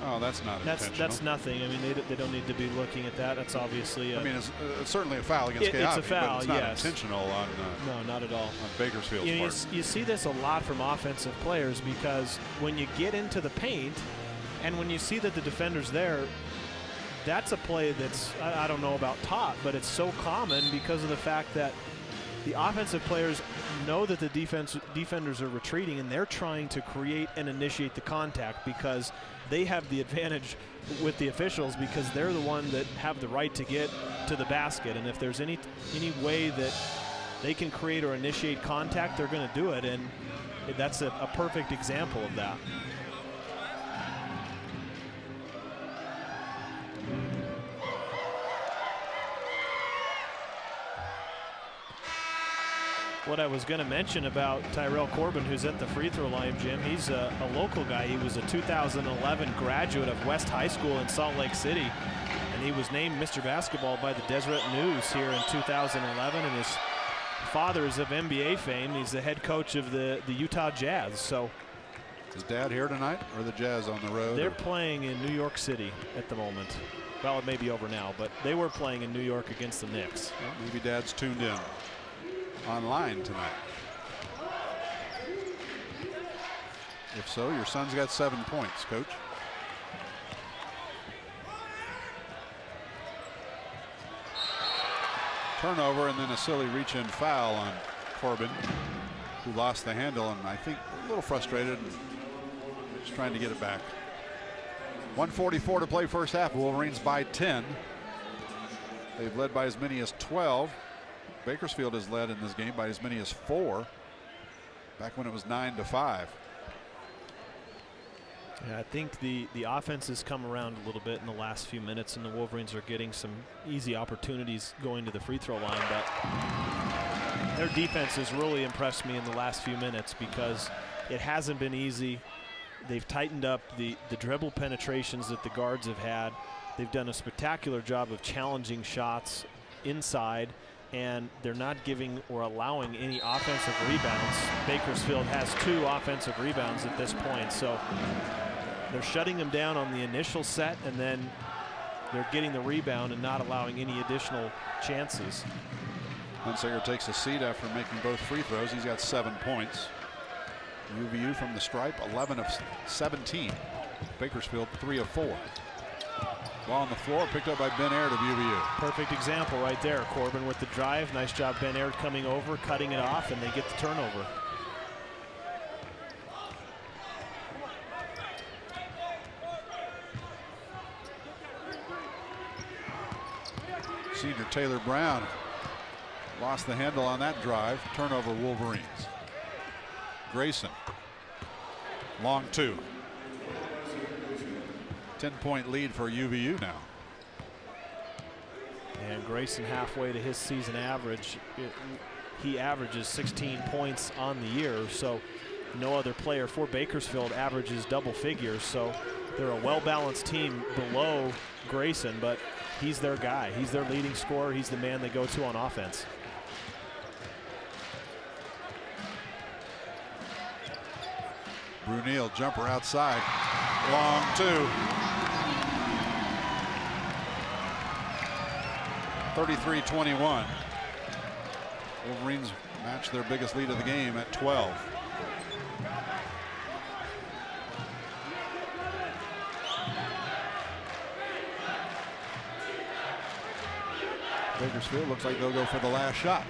oh, that's not intentional. That's nothing. I mean, they don't need to be looking at that. That's obviously. I mean, it's certainly a foul against Keawe. It's a foul, but it's not yes. intentional on. No, not at all. On Bakersfield's part. You see this a lot from offensive players because when you get into the paint, and when you see that the defender's there, that's a play that's I don't know about taught, but it's so common because of the fact that the offensive players know that the defenders are retreating, and they're trying to create and initiate the contact because they have the advantage with the officials because they're the one that have the right to get to the basket. And if there's any way that they can create or initiate contact, they're going to do it. And that's a perfect example of that. What I was going to mention about Tyrell Corbin, who's at the free throw line, Jim, he's a local guy. He was a 2011 graduate of West High School in Salt Lake City, and he was named Mr. Basketball by the Deseret News here in 2011, and his father is of NBA fame. He's the head coach of the Utah Jazz. So, is Dad here tonight, or the Jazz on the road? They're playing in New York City at the moment. Well, it may be over now, but they were playing in New York against the Knicks. Well, maybe Dad's tuned in online tonight. If so, your son's got 7 points, Coach. Turnover and then a silly reach-in foul on Corbin, who lost the handle and I think a little frustrated and just trying to get it back. 1:44 to play first half. Wolverines by 10. They've led by as many as 12. Bakersfield has led in this game by as many as 4 back when it was 9-5. Yeah, I think the offense has come around a little bit in the last few minutes, and the Wolverines are getting some easy opportunities going to the free throw line, but their defense has really impressed me in the last few minutes because it hasn't been easy. They've tightened up the dribble penetrations that the guards have had. They've done a spectacular job of challenging shots inside, and they're not giving or allowing any offensive rebounds. Bakersfield has 2 offensive rebounds at this point, so they're shutting them down on the initial set, and then they're getting the rebound and not allowing any additional chances. Hunsaker takes a seat after making both free throws. He's got 7 points. UVU from the stripe, 11 of 17. Bakersfield, 3 of 4. Ball on the floor, picked up by Ben Aird of UVU. Perfect example right there. Corbin with the drive. Nice job, Ben Aird coming over, cutting it off, and they get the turnover. Senior Taylor Brown lost the handle on that drive. Turnover Wolverines. Grayson, long 2. 10-point lead for UVU now. And Grayson halfway to his season average. He averages 16 points on the year, so no other player for Bakersfield averages double figures. So they're a well-balanced team below Grayson, but he's their guy. He's their leading scorer. He's the man they go to on offense. Brunel jumper outside. Long 2. 33-21. Wolverines match their biggest lead of the game at 12. Bakersfield looks like they'll go for the last shot.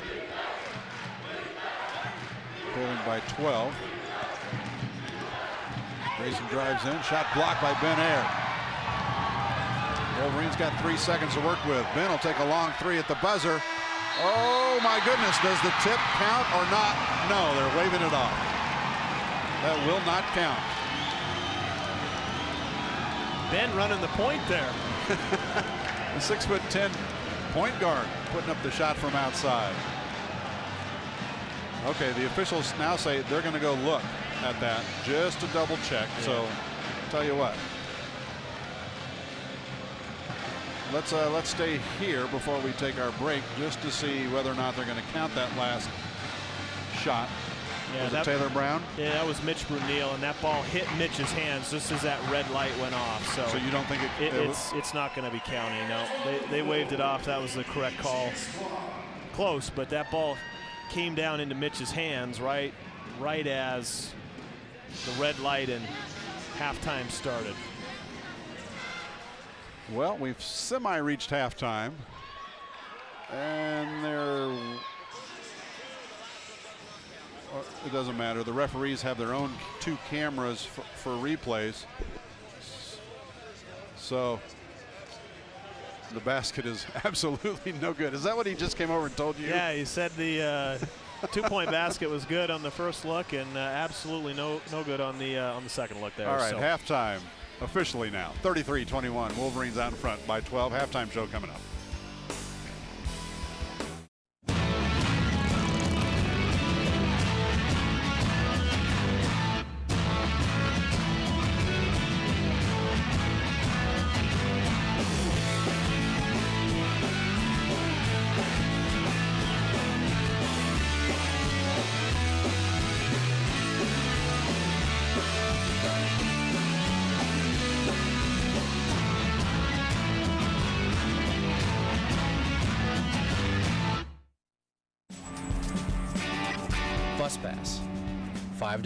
Trailing by 12. Grayson drives in, shot blocked by Ben Aird. Wolverines got 3 seconds to work with. Ben will take a long 3 at the buzzer. Oh my goodness, does the tip count or not? No, they're waving it off. That will not count. Ben running the point there. The 6'10" point guard putting up the shot from outside. Okay, the officials now say they're going to go look at that just to double check. Yeah. So, tell you what. Let's stay here before we take our break just to see whether or not they're going to count that last shot. Yeah, was it Taylor Brown? Yeah, that was Mitch Brunel, and that ball hit Mitch's hands just as that red light went off. So you don't think it's not going to be counting? No, they waved it off. That was the correct call. Close, but that ball came down into Mitch's hands right as the red light and halftime started. Well, we've semi-reached halftime, and it doesn't matter. The referees have their own 2 cameras for replays. So the basket is absolutely no good. Is that what he just came over and told you? Yeah, he said the 2-point basket was good on the first look and absolutely no good on the second look there. All right, halftime officially now. 33-21. Wolverines out in front by 12. Halftime show coming up. Bus pass, $5.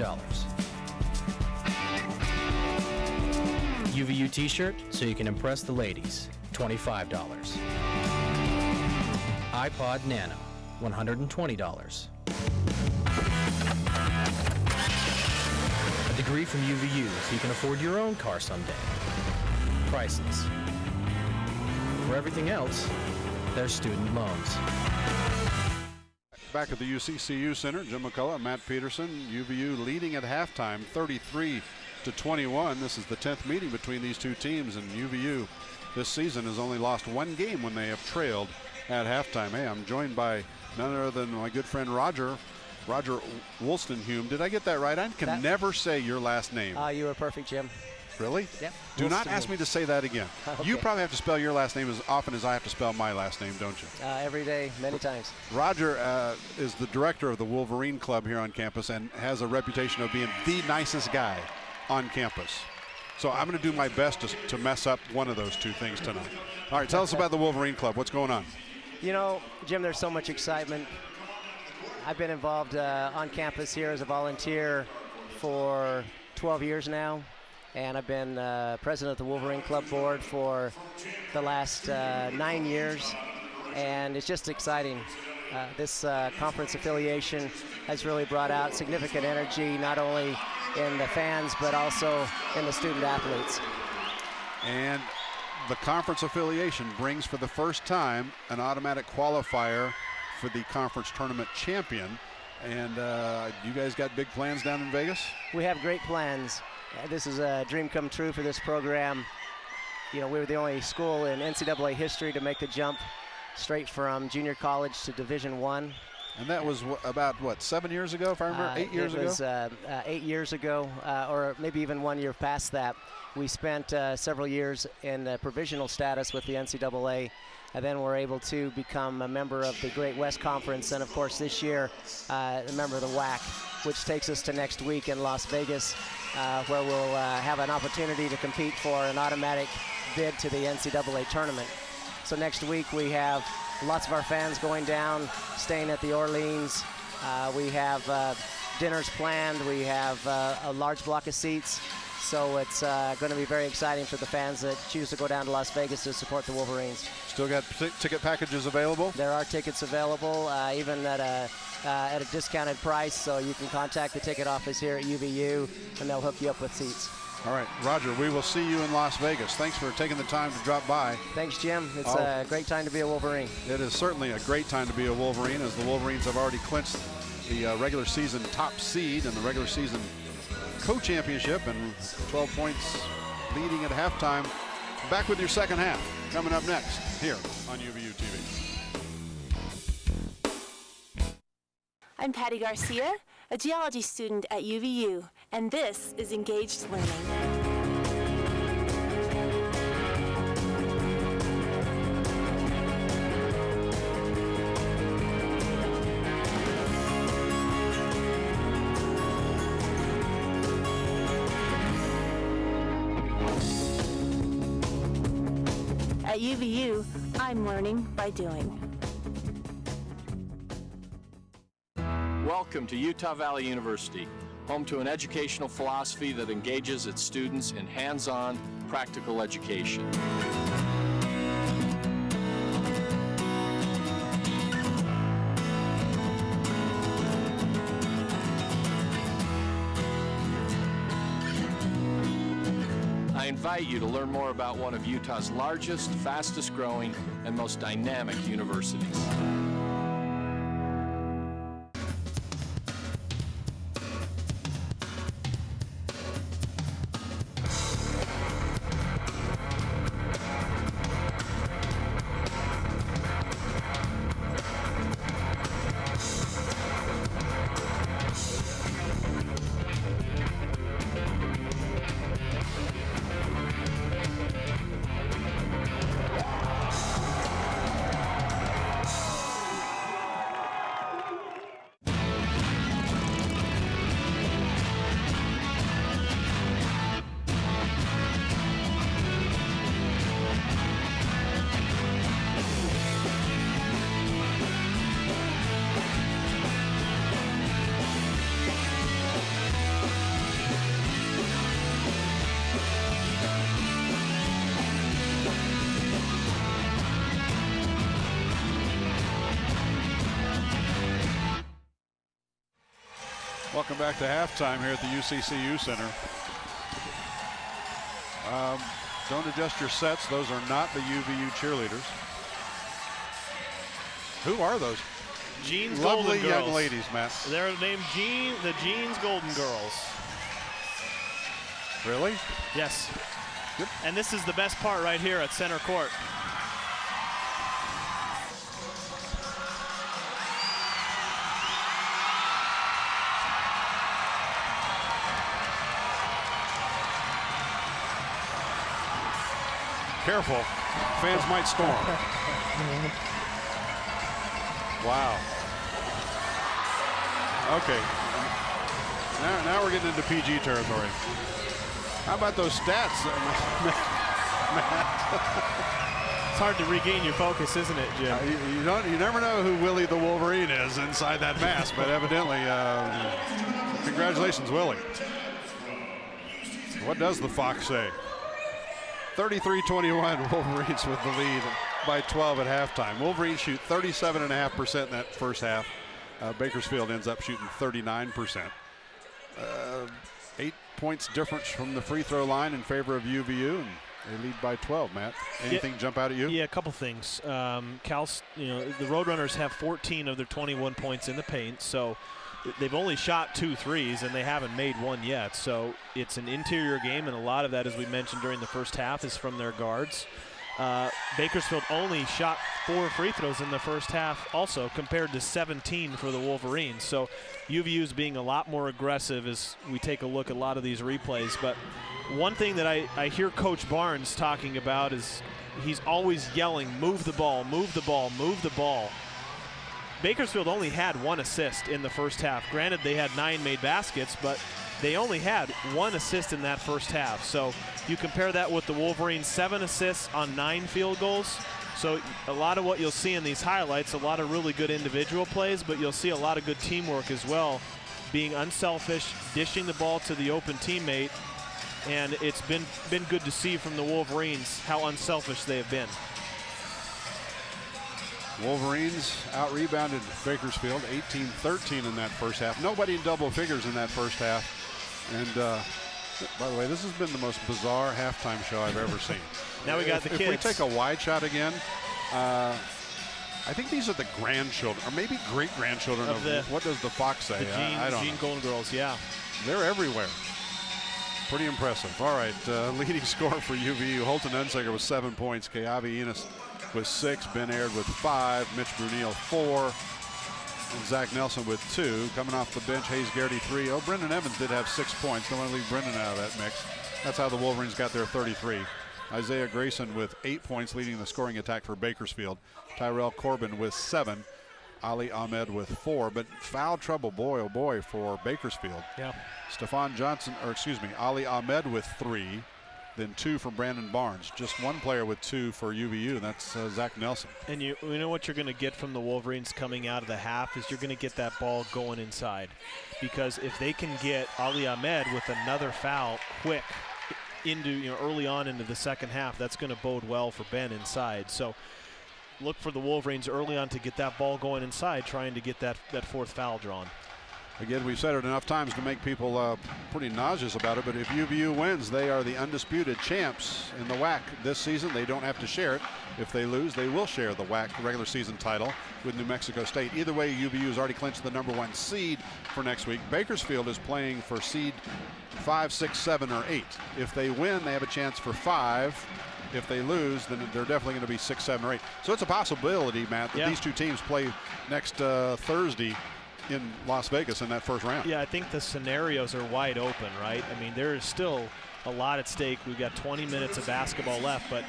UVU t-shirt so you can impress the ladies, $25. iPod Nano, $120. A degree from UVU so you can afford your own car someday. Priceless. For everything else, there's student loans. Back at the UCCU Center, Jim McCullough and Matt Peterson. UVU leading at halftime, 33-21. This is the 10th meeting between these two teams, and UVU this season has only lost 1 game when they have trailed at halftime. Hey, I'm joined by none other than my good friend Roger Woolstenhume. Did I get that right? I can never say your last name. You were perfect, Jim. Really? Yep. Do not ask me to say that again. Okay. You probably have to spell your last name as often as I have to spell my last name, don't you? Every day, many times. Roger is the director of the Wolverine Club here on campus and has a reputation of being the nicest guy on campus. So I'm going to do my best to mess up one of those two things tonight. All right, tell us about the Wolverine Club. What's going on? You know, Jim, there's so much excitement. I've been involved on campus here as a volunteer for 12 years now. And I've been president of the Wolverine Club board for the last 9 years. And it's just exciting. This conference affiliation has really brought out significant energy, not only in the fans, but also in the student athletes. And the conference affiliation brings for the first time an automatic qualifier for the conference tournament champion. And you guys got big plans down in Vegas? We have great plans. This is a dream come true for this program. You know, we were the only school in NCAA history to make the jump straight from junior college to Division I. And that was about, 7 years ago, if I remember? 8 years ago? It was 8 years ago, or maybe even 1 year past that. We spent several years in provisional status with the NCAA, and then we're able to become a member of the Great West Conference, and of course this year, a member of the WAC, which takes us to next week in Las Vegas, where we'll have an opportunity to compete for an automatic bid to the NCAA tournament. So next week we have lots of our fans going down, staying at the Orleans. We have dinners planned. We have a large block of seats. So it's going to be very exciting for the fans that choose to go down to Las Vegas to support the Wolverines. Still got ticket packages available? There are tickets available, even at a discounted price. So you can contact the ticket office here at UVU, and they'll hook you up with seats. All right, Roger, we will see you in Las Vegas. Thanks for taking the time to drop by. Thanks, Jim. It's a great time to be a Wolverine. It is certainly a great time to be a Wolverine, as the Wolverines have already clinched the regular season top seed and the regular season co-championship, and 12 points leading at halftime. Back with your second half coming up next here on UVU TV. I'm Patty Garcia, a geology student at UVU, and this is Engaged Learning. At UVU, I'm learning by doing. Welcome to Utah Valley University, home to an educational philosophy that engages its students in hands-on, practical education. I invite you to learn more about one of Utah's largest, fastest growing, and most dynamic universities. Welcome back to halftime here at the UCCU Center. Don't adjust your sets. Those are not the UVU cheerleaders. Who are those? Jeans Lovely Golden Girls. young ladies, Matt. They're named the Jeans Golden Girls. Really? Yes. Good. And this is the best part right here at center court. Careful, fans might storm. Wow. Okay. Now we're getting into PG territory. How about those stats? It's hard to regain your focus, isn't it, Jim? You never know who Willie the Wolverine is inside that mask, but evidently, congratulations, Willie. What does the Fox say? 33-21, Wolverines with the lead by 12 at halftime. Wolverines shoot 37.5% in that first half. Bakersfield ends up shooting 39%. 8 points difference from the free throw line in favor of UVU, and they lead by 12, Matt. Anything jump out at you? Yeah, a couple things. The Roadrunners have 14 of their 21 points in the paint, so they've only shot 2 threes, and they haven't made one yet. So it's an interior game, and a lot of that, as we mentioned during the first half, is from their guards. Bakersfield only shot 4 free throws in the first half also, compared to 17 for the Wolverines. So UVU is being a lot more aggressive as we take a look at a lot of these replays. But one thing that I hear Coach Barnes talking about is he's always yelling, move the ball, move the ball, move the ball. Bakersfield only had 1 assist in the first half. Granted, they had 9 made baskets, but they only had 1 assist in that first half. So you compare that with the Wolverines' 7 assists on 9 field goals. So a lot of what you'll see in these highlights, a lot of really good individual plays, but you'll see a lot of good teamwork as well, being unselfish, dishing the ball to the open teammate, and it's been good to see from the Wolverines how unselfish they have been. Wolverines out-rebounded Bakersfield 18-13 in that first half. Nobody in double figures in that first half. And by the way, this has been the most bizarre halftime show I've ever seen. Now we got the kids. If we take a wide shot again, I think these are the grandchildren, or maybe great-grandchildren of what does the Fox say? I don't know. Golden Girls, yeah. They're everywhere. Pretty impressive. All right, leading scorer for UVU, Holton Hunsaker with 7 points, Keavi Enos with 6, Ben Aird with 5, Mitch Brunel 4. and Zach Nelson with 2. Coming off the bench, Hayes Garrity 3. Oh, Brendan Evans did have 6 points. Don't want to leave Brendan out of that mix. That's how the Wolverines got their 33. Isaiah Grayson with 8 points leading the scoring attack for Bakersfield. Tyrell Corbin with 7. Ali Ahmed with 4. But foul trouble, boy, oh boy, for Bakersfield. Yeah. Stephon Johnson, or excuse me, Ali Ahmed with 3. Then 2 from Brandon Barnes. Just one player with 2 for UVU, and that's Zach Nelson. And you know what you're going to get from the Wolverines coming out of the half is you're going to get that ball going inside. Because if they can get Ali Ahmed with another foul quick into, early on into the second half, that's going to bode well for Ben inside. So look for the Wolverines early on to get that ball going inside, trying to get that 4th foul drawn. Again, we've said it enough times to make people pretty nauseous about it, but if UVU wins, they are the undisputed champs in the WAC this season. They don't have to share it. If they lose, they will share the WAC regular season title with New Mexico State. Either way, UVU has already clinched the #1 seed for next week. Bakersfield is playing for seed 5, 6, 7, or 8. If they win, they have a chance for 5. If they lose, then they're definitely going to be 6, 7, or 8. So it's a possibility, Matt, that these two teams play next Thursday in Las Vegas in that first round. Yeah, I think the scenarios are wide open, right? I mean, there is still a lot at stake. We've got 20 minutes of basketball left, but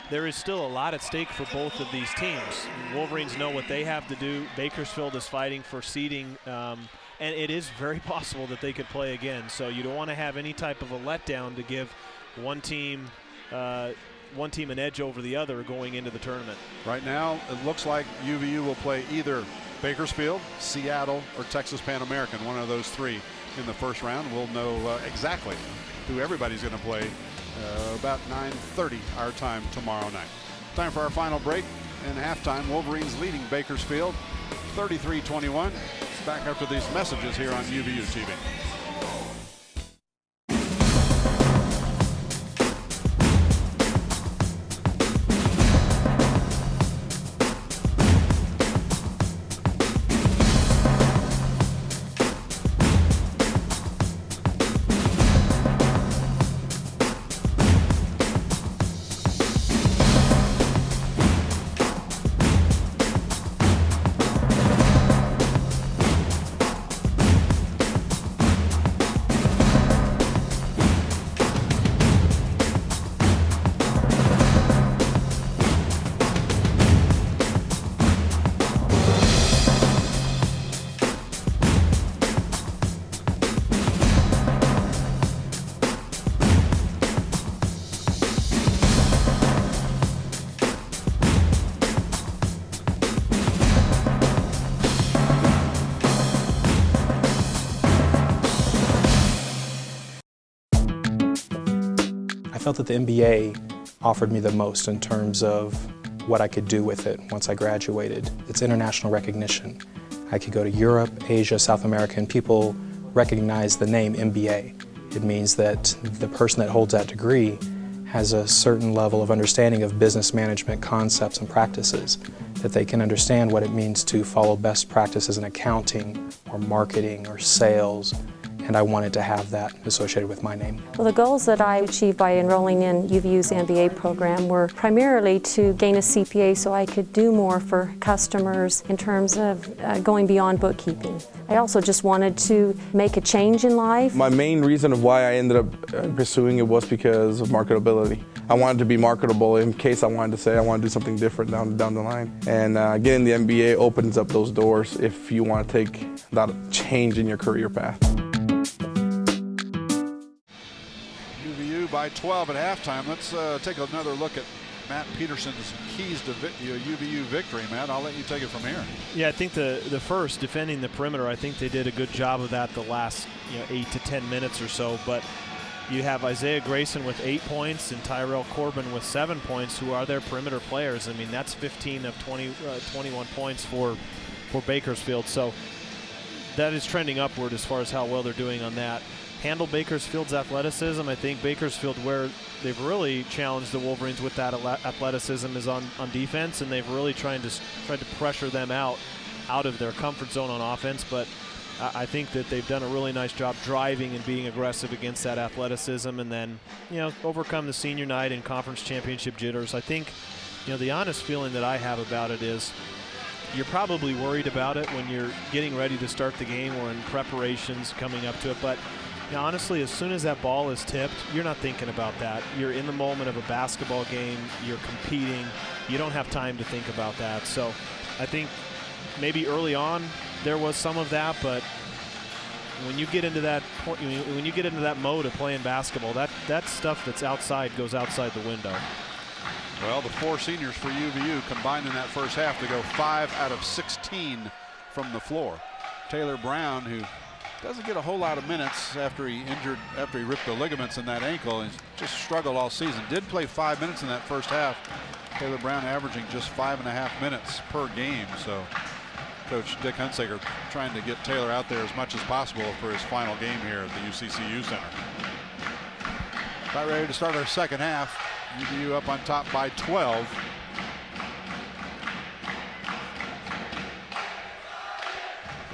there is still a lot at stake for both of these teams. Wolverines know what they have to do. Bakersfield is fighting for seeding, and it is very possible that they could play again. So you don't want to have any type of a letdown to give one team an edge over the other going into the tournament. Right now, it looks like UVU will play either Bakersfield, Seattle, or Texas Pan American, one of those 3 in the first round. We'll know exactly who everybody's going to play about 9:30 our time tomorrow night. Time for our final break and halftime. Wolverines leading Bakersfield 33-21. Back after these messages here on UVU TV. I felt that the MBA offered me the most in terms of what I could do with it once I graduated. It's international recognition. I could go to Europe, Asia, South America, and people recognize the name MBA. It means that the person that holds that degree has a certain level of understanding of business management concepts and practices, that they can understand what it means to follow best practices in accounting or marketing or sales. And I wanted to have that associated with my name. Well, the goals that I achieved by enrolling in UVU's MBA program were primarily to gain a CPA so I could do more for customers in terms of going beyond bookkeeping. I also just wanted to make a change in life. My main reason of why I ended up pursuing it was because of marketability. I wanted to be marketable in case I wanted to say I want to do something different down the line. And getting the MBA opens up those doors if you want to take that change in your career path. By 12 at halftime. Let's take another look at Matt Peterson's keys to UVU victory. Matt, I'll let you take it from here. Yeah, I think the first, defending the perimeter, I think they did a good job of that the last 8 to 10 minutes or so. But you have Isaiah Grayson with 8 points and Tyrell Corbin with 7 points, who are their perimeter players. I mean, that's 15 of 21 points for Bakersfield. So that is trending upward as far as how well they're doing on that. Handle Bakersfield's athleticism. I think Bakersfield, where they've really challenged the Wolverines with that athleticism, is on defense, and they've really tried to pressure them out of their comfort zone on offense. But I think that they've done a really nice job driving and being aggressive against that athleticism, and then overcome the senior night and conference championship jitters. I think the honest feeling that I have about it is you're probably worried about it when you're getting ready to start the game or in preparations coming up to it. But you know, honestly, as soon as that ball is tipped, you're not thinking about that. You're in the moment of a basketball game. You're competing. You don't have time to think about that. So I think maybe early on there was some of that, but when you get into that when you get into that mode of playing basketball, that stuff that's outside goes outside the window. Well, the 4 seniors for UVU combined in that first half to go 5 out of 16 from the floor. Taylor Brown, who doesn't get a whole lot of minutes after he ripped the ligaments in that ankle and just struggled all season, did play 5 minutes in that first half. Taylor Brown averaging just 5.5 minutes per game. So Coach Dick Hunsaker trying to get Taylor out there as much as possible for his final game here at the UCCU Center. About ready to start our second half. UVU up on top by 12.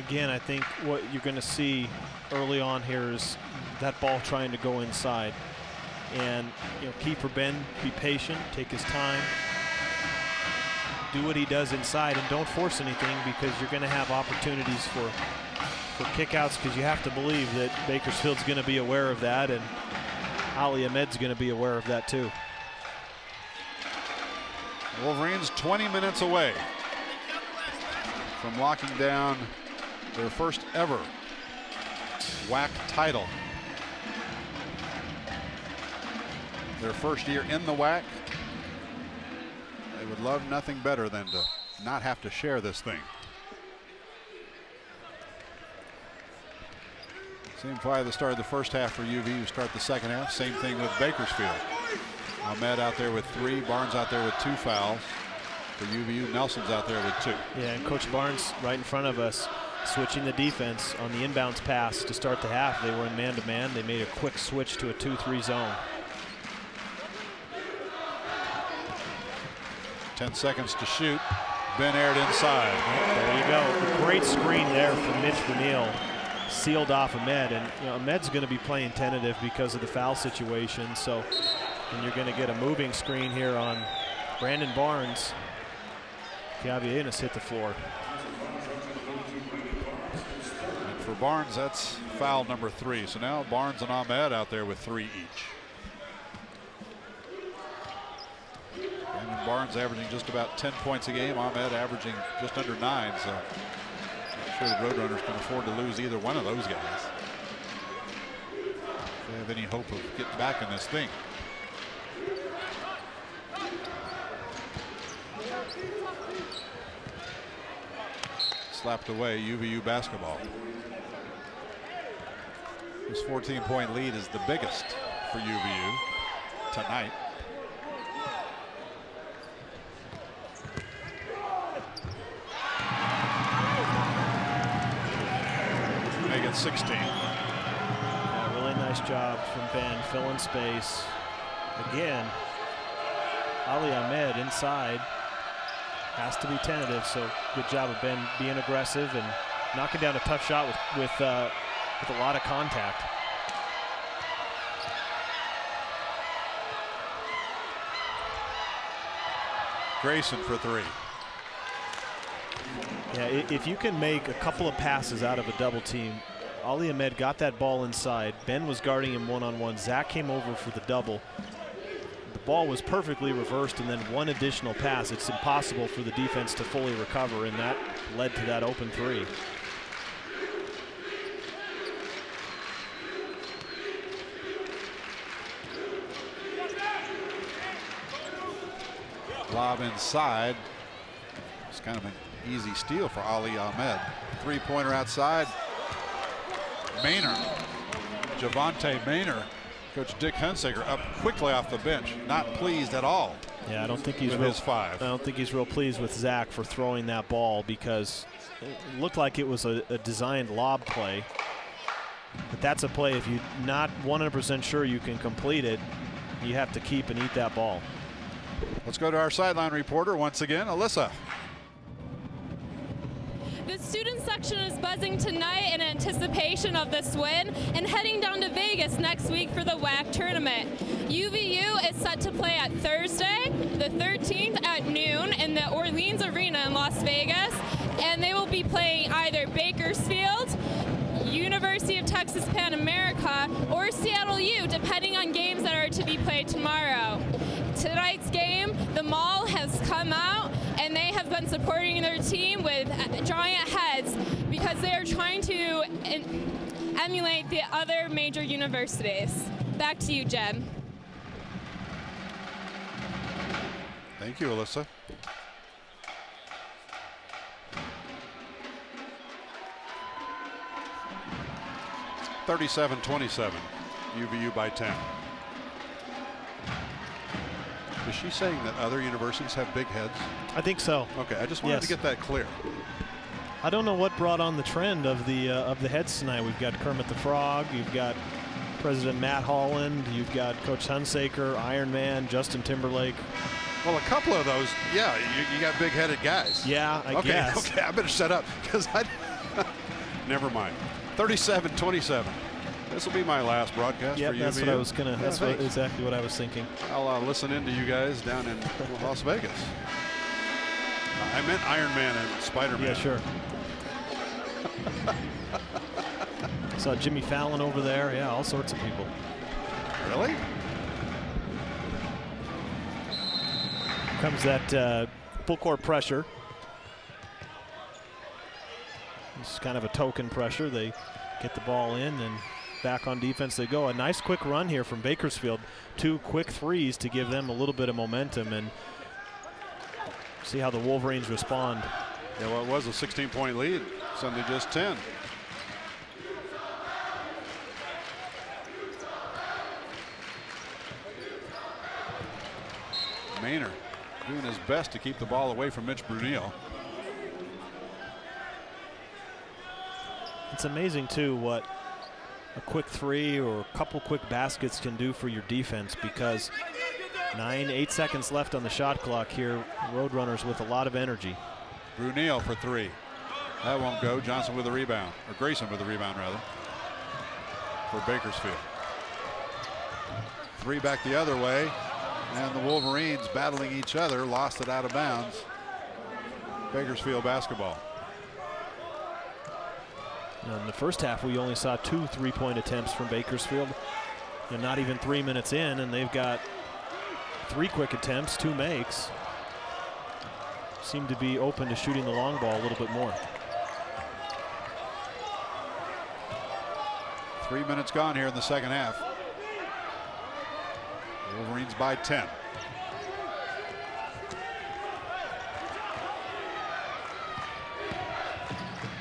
Again, I think what you're going to see early on here is that ball trying to go inside. And key for Ben, be patient, take his time, do what he does inside, and don't force anything, because you're going to have opportunities for kickouts, because you have to believe that Bakersfield's going to be aware of that, and Ali Ahmed's going to be aware of that too. Wolverines 20 minutes away from locking down their first ever WAC title. Their first year in the WAC. They would love nothing better than to not have to share this thing. Same play at the start of the first half for UVU. Start the second half. Same thing with Bakersfield. Ahmed out there with 3. Barnes out there with 2 fouls. For UVU, Nelson's out there with 2. Yeah, and Coach Barnes right in front of us, switching the defense on the inbounds pass to start the half. They were in man-to-man. They made a quick switch to a 2-3 zone. 10 seconds to shoot. Ben Aird inside. There you go. Great screen there from Mitch Vanille. Sealed off Ahmed, and Ahmed's going to be playing tentative because of the foul situation. So, and you're going to get a moving screen here on Brandon Barnes. Chiavienas hit the floor. And for Barnes, that's foul number 3. So now Barnes and Ahmed out there with 3 each. And Barnes averaging just about 10 points a game. Ahmed averaging just under 9. So I'm sure the Roadrunners can afford to lose either one of those guys if they have any hope of getting back in this thing. Slapped away, UVU basketball. This 14-point lead is the biggest for UVU tonight. Make it 16. Yeah, really nice job from Ben, filling space. Again, Ali Ahmed inside. Has to be tentative, so good job of Ben being aggressive and knocking down a tough shot with a lot of contact. Grayson for 3. Yeah, if you can make a couple of passes out of a double team. Ali Ahmed got that ball inside. Ben was guarding him one-on-one. Zach came over for the double. The ball was perfectly reversed, and then one additional pass. It's impossible for the defense to fully recover, and that led to that open 3. Lob inside. It's kind of an easy steal for Ali Ahmed. 3-pointer outside. Maynard. Javante Maynard. Coach Dick Hunsaker up quickly off the bench. Not pleased at all. Yeah, I don't think he's with his 5. I don't think he's real pleased with Zach for throwing that ball, because it looked like it was a designed lob play. But that's a play, if you're not 100% sure you can complete it, you have to keep and eat that ball. Let's go to our sideline reporter once again, Alyssa. The student section is buzzing tonight in anticipation of this win and heading down to Vegas next week for the WAC tournament. UVU is set to play at Thursday, the 13th at noon in the Orleans Arena in Las Vegas, and they will be playing either Bakersfield, University of Texas Pan America, or Seattle U, depending on games that are to be played tomorrow. Tonight's game, the Mall has come out and they have been supporting their team with giant heads because they are trying to emulate the other major universities. Back to you, Jeb. Thank you, Alyssa. (37-27), UVU by 10. Is she saying that other universities have big heads? I think so. Okay, I just wanted to get that clear. I don't know what brought on the trend of the heads tonight. We've got Kermit the Frog, you've got President Matt Holland, you've got Coach Hunsaker, Iron Man, Justin Timberlake. Well, a couple of those, yeah, you got big-headed guys. Yeah, I guess. Okay, I better shut up because I. Never mind. 37-27. This will be my last broadcast for UVU. That's what I was gonna. That's exactly what I was thinking. I'll listen in to you guys down in Las Vegas. I meant Iron Man and Spider-Man. Yeah, sure. Saw Jimmy Fallon over there. Yeah, all sorts of people. Really? Comes that full court pressure. It's kind of a token pressure. They get the ball in and back on defense they go. A nice quick run here from Bakersfield. 2 quick threes to give them a little bit of momentum and see how the Wolverines respond. Yeah, well, it was a 16-point lead. Suddenly just 10. Maynard doing his best to keep the ball away from Mitch Brunel. It's amazing, too, what a quick three or a couple quick baskets can do for your defense because 8 seconds left on the shot clock here. Roadrunners with a lot of energy. Brunel for 3. That won't go. Johnson with a rebound, or Grayson with a rebound, rather, for Bakersfield. 3 back the other way, and the Wolverines battling each other, lost it out of bounds. Bakersfield basketball. In the first half, we only saw 2 3-point attempts from Bakersfield. They're not even 3 minutes in, and they've got 3 quick attempts, 2 makes. Seem to be open to shooting the long ball a little bit more. 3 minutes gone here in the second half. Wolverines by 10.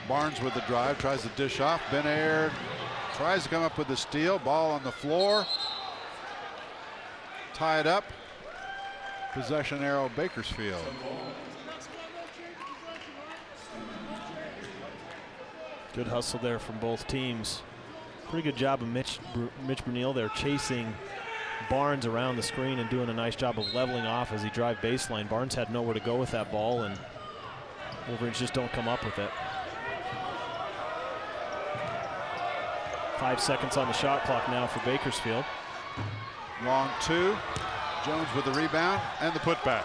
Barnes with the drive, tries to dish off. Ben Aird tries to come up with the steal. Ball on the floor. Tied up. Possession arrow, Bakersfield. Good hustle there from both teams. Pretty good job of Mitch Brunel there chasing Barnes around the screen and doing a nice job of leveling off as he drive baseline. Barnes had nowhere to go with that ball, and Wolverines just don't come up with it. 5 seconds on the shot clock now for Bakersfield. Long 2. Jones with the rebound and the putback.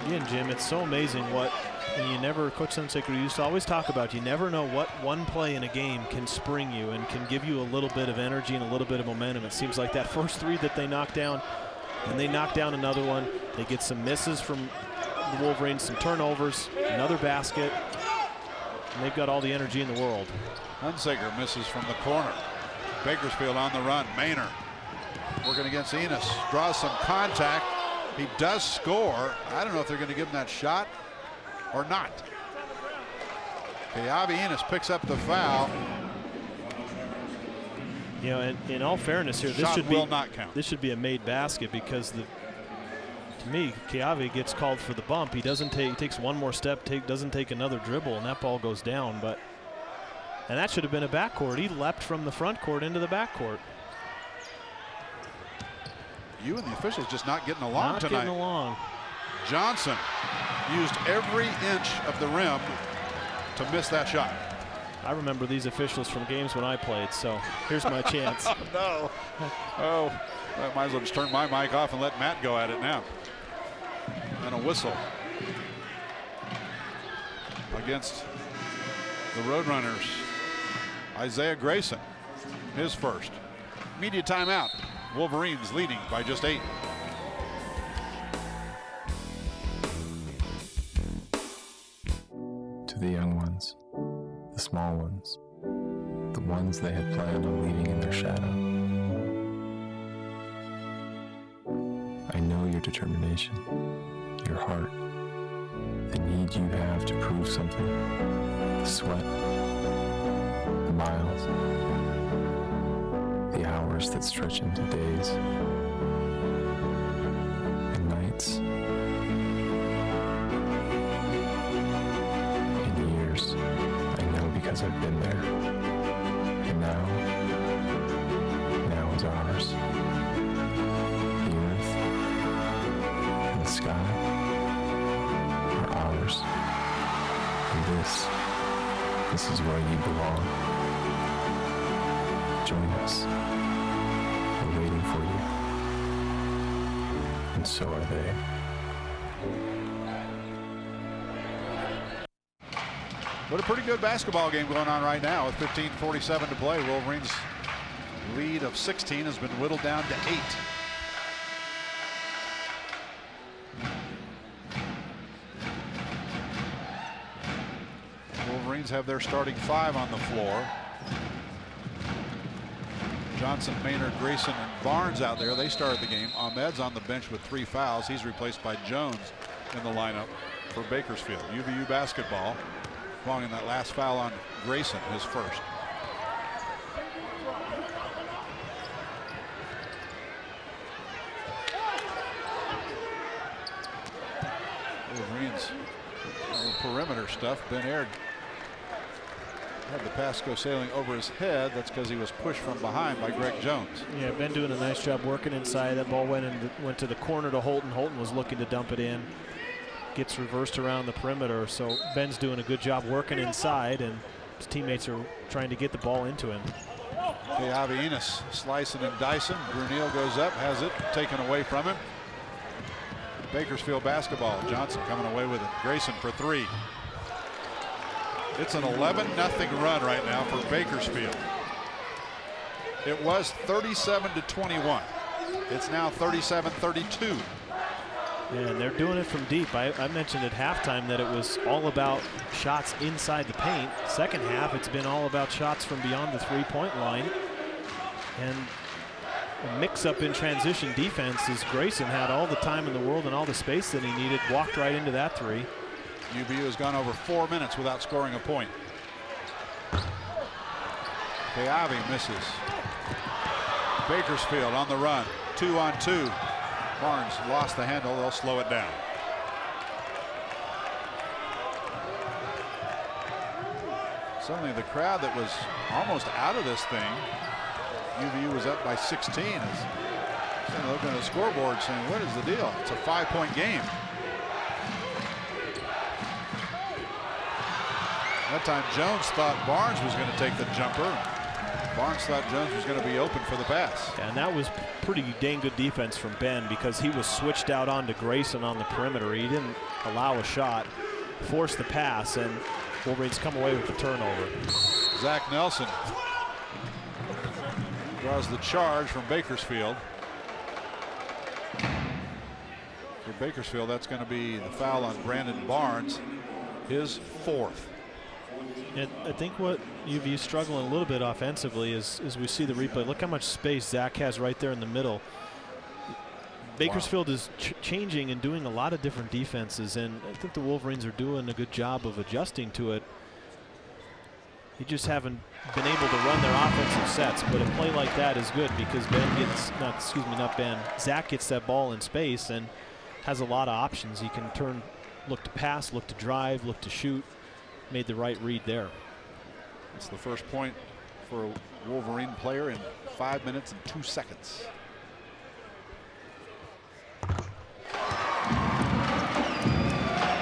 Again, Jim, it's so amazing what Coach Hunsaker used to always talk about. You never know what one play in a game can spring you and can give you a little bit of energy and a little bit of momentum. It seems like that first 3 that they knocked down, and they knocked down another one. They get some misses from the Wolverines, some turnovers, another basket, and they've got all the energy in the world. Hunsaker misses from the corner. Bakersfield on the run. Maynard working against Enos. Draws some contact. He does score. I don't know if they're going to give him that shot or not. Keavi Enos picks up the foul. You know, and in all fairness here, this will not count. This should be a made basket because to me, Keavi gets called for the bump. He takes one more step, doesn't take another dribble, and that ball goes down. And that should have been a backcourt. He leapt from the front court into the backcourt. You and the officials just not getting along tonight. Not getting along. Johnson used every inch of the rim to miss that shot. I remember these officials from games when I played, so here's my chance. Oh, no. Oh, I might as well just turn my mic off and let Matt go at it now. And a whistle against the Roadrunners. Isaiah Grayson, his first. Media timeout. Wolverines leading by just 8. To the young ones, the small ones, the ones they had planned on leaving in their shadow. I know your determination, your heart, the need you have to prove something, the sweat, the miles, the hours that stretch into days and nights and years. I know because I've been there. And now is ours. The earth and the sky are ours. And this is where you belong. Join us. We're waiting for you. And so are they. But a pretty good basketball game going on right now with 15:47 to play. Wolverines' lead of 16 has been whittled down to 8. Wolverines have their starting 5 on the floor. Johnson, Maynard, Grayson, and Barnes out there. They started the game. Ahmed's on the bench with 3 fouls. He's replaced by Jones in the lineup for Bakersfield. UVU basketball. Long in that last foul on Grayson, his first. Wolverines perimeter stuff. Ben Aird had the pass go sailing over his head. That's because he was pushed from behind by Greg Jones. Yeah, Ben doing a nice job working inside. That ball went to the corner to Holton. Holton was looking to dump it in. Gets reversed around the perimeter, so Ben's doing a good job working inside, and his teammates are trying to get the ball into him. Keavi Enos slicing and dicing. Brunel goes up, has it taken away from him. Bakersfield basketball. Johnson coming away with it. Grayson for 3. It's an 11-0 run right now for Bakersfield. It was 37-21. It's now 37-32. And they're doing it from deep. I mentioned at halftime that it was all about shots inside the paint. Second half, it's been all about shots from beyond the three-point line. And a mix-up in transition defense as Grayson had all the time in the world and all the space that he needed. Walked right into that 3. UVU has gone over 4 minutes without scoring a point. Keavi misses. Bakersfield on the run. 2-on-2. Barnes lost the handle. They'll slow it down. Suddenly the crowd that was almost out of this thing, UVU was up by 16, is looking at the scoreboard saying, what is the deal? It's a 5-point game. That time Jones thought Barnes was going to take the jumper. Barnes thought Jones was going to be open for the pass. And that was pretty dang good defense from Ben because he was switched out onto Grayson on the perimeter. He didn't allow a shot, forced the pass, and Wolverines come away with the turnover. Zach Nelson draws the charge from Bakersfield. For Bakersfield, that's going to be the foul on Brandon Barnes, his 4th. And I think what UVU struggling a little bit offensively is we see the replay. Look how much space Zach has right there in the middle. Bakersfield is changing and doing a lot of different defenses, and I think the Wolverines are doing a good job of adjusting to it. You just haven't been able to run their offensive sets, but a play like that is good because Zach gets that ball in space and has a lot of options. He can look to pass, look to drive, look to shoot. Made the right read there. It's the first point for a Wolverine player in 5 minutes and 2 seconds.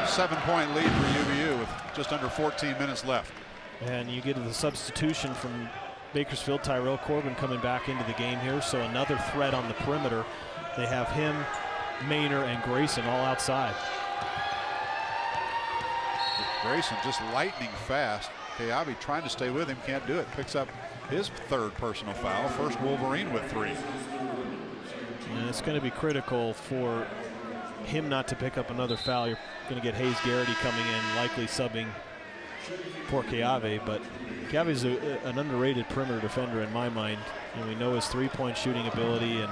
Seven-point lead for UVU with just under 14 minutes left. And you get the substitution from Bakersfield, Tyrell Corbin coming back into the game here. So another threat on the perimeter. They have him, Maynor, and Grayson all outside. Grayson just lightning fast. Kiabe trying to stay with him, can't do it. Picks up his third personal foul. First Wolverine with 3. And it's going to be critical for him not to pick up another foul. You're going to get Hayes Garrity coming in, likely subbing for Kiabe, but Kiabe is an underrated perimeter defender in my mind. And we know his three-point shooting ability, and